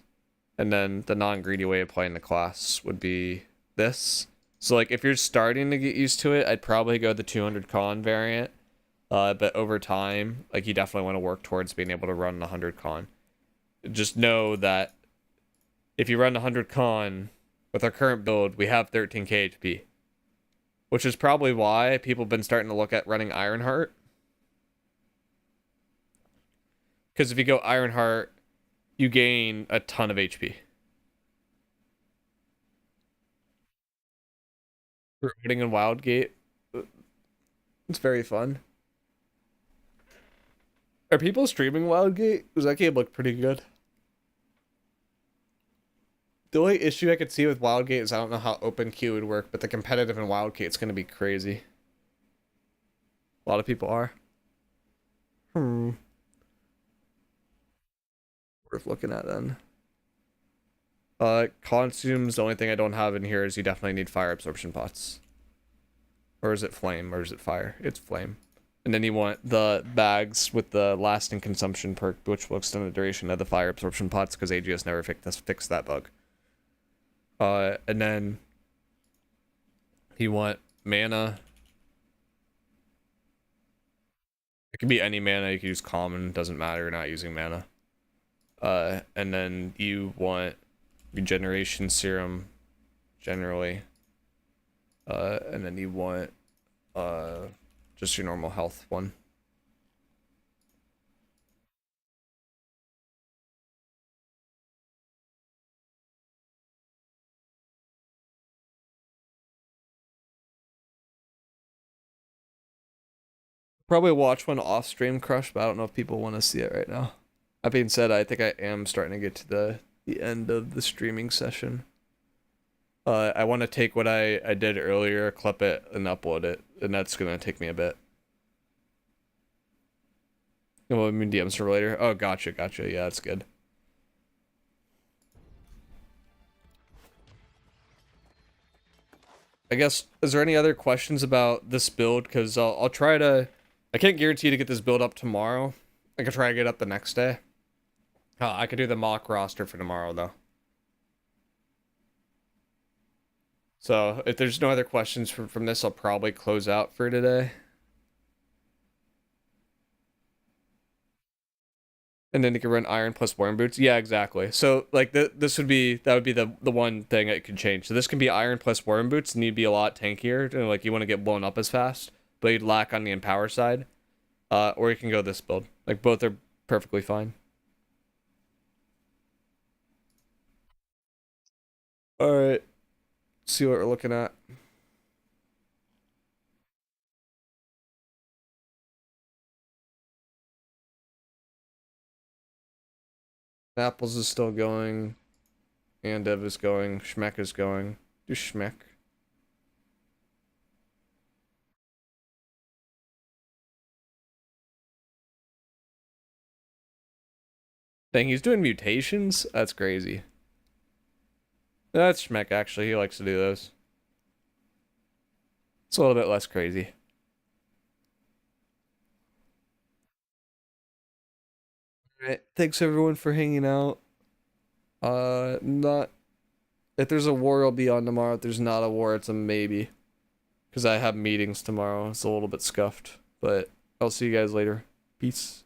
And then the non-greedy way of playing the class would be this. So like if you're starting to get used to it, I'd probably go the 200 con variant. But over time, like you definitely want to work towards being able to run the 100 con. Just know that if you run the 100 con with our current build, we have 13k HP. Which is probably why people have been starting to look at running Ironheart. Because if you go Ironheart, you gain a ton of HP. Recording in Wildgate. It's very fun. Are people streaming Wildgate? Because that game looked pretty good. The only issue I could see with Wildgate is I don't know how open queue would work, but the competitive in Wildgate is going to be crazy. A lot of people are. Worth looking at then. Consumes, the only thing I don't have in here is you definitely need fire absorption pots. Or is it flame, or is it fire? It's flame. And then you want the bags with the lasting consumption perk, which will extend the duration of the fire absorption pots, because AGS never fixed that bug. And then you want mana. It can be any mana, you can use common, doesn't matter, you're not using mana. And then you want regeneration serum, generally. And then you want, just your normal health one. Probably watch one off stream, Crush, but I don't know if people want to see it right now. That being said, I think I am starting to get to the end of the streaming session. I want to take what I did earlier, clip it, and upload it, and that's gonna take me a bit. Oh, I mean DMs for later. Oh, gotcha. Yeah, that's good. I guess, is there any other questions about this build? Because I'll try to... I can't guarantee to get this build up tomorrow. I could try to get up the next day. I could do the mock roster for tomorrow, though. So, if there's no other questions from this, I'll probably close out for today. And then you can run iron plus worm boots. Yeah, exactly. So, like, that would be the one thing that could change. So this can be iron plus worm boots, and you'd be a lot tankier. And, like, you want to get blown up as fast. but you'd lack on the empower side. Or you can go this build. Like, both are perfectly fine. Alright. See what we're looking at. Apples is still going. Andev is going. Schmeck is going. Do Schmeck. Dang, he's doing mutations? That's crazy. That's Schmeck, actually. He likes to do those. It's a little bit less crazy. Alright, thanks everyone for hanging out. Not... If there's a war, I'll be on tomorrow. If there's not a war, it's a maybe. Because I have meetings tomorrow. It's a little bit scuffed. But I'll see you guys later. Peace.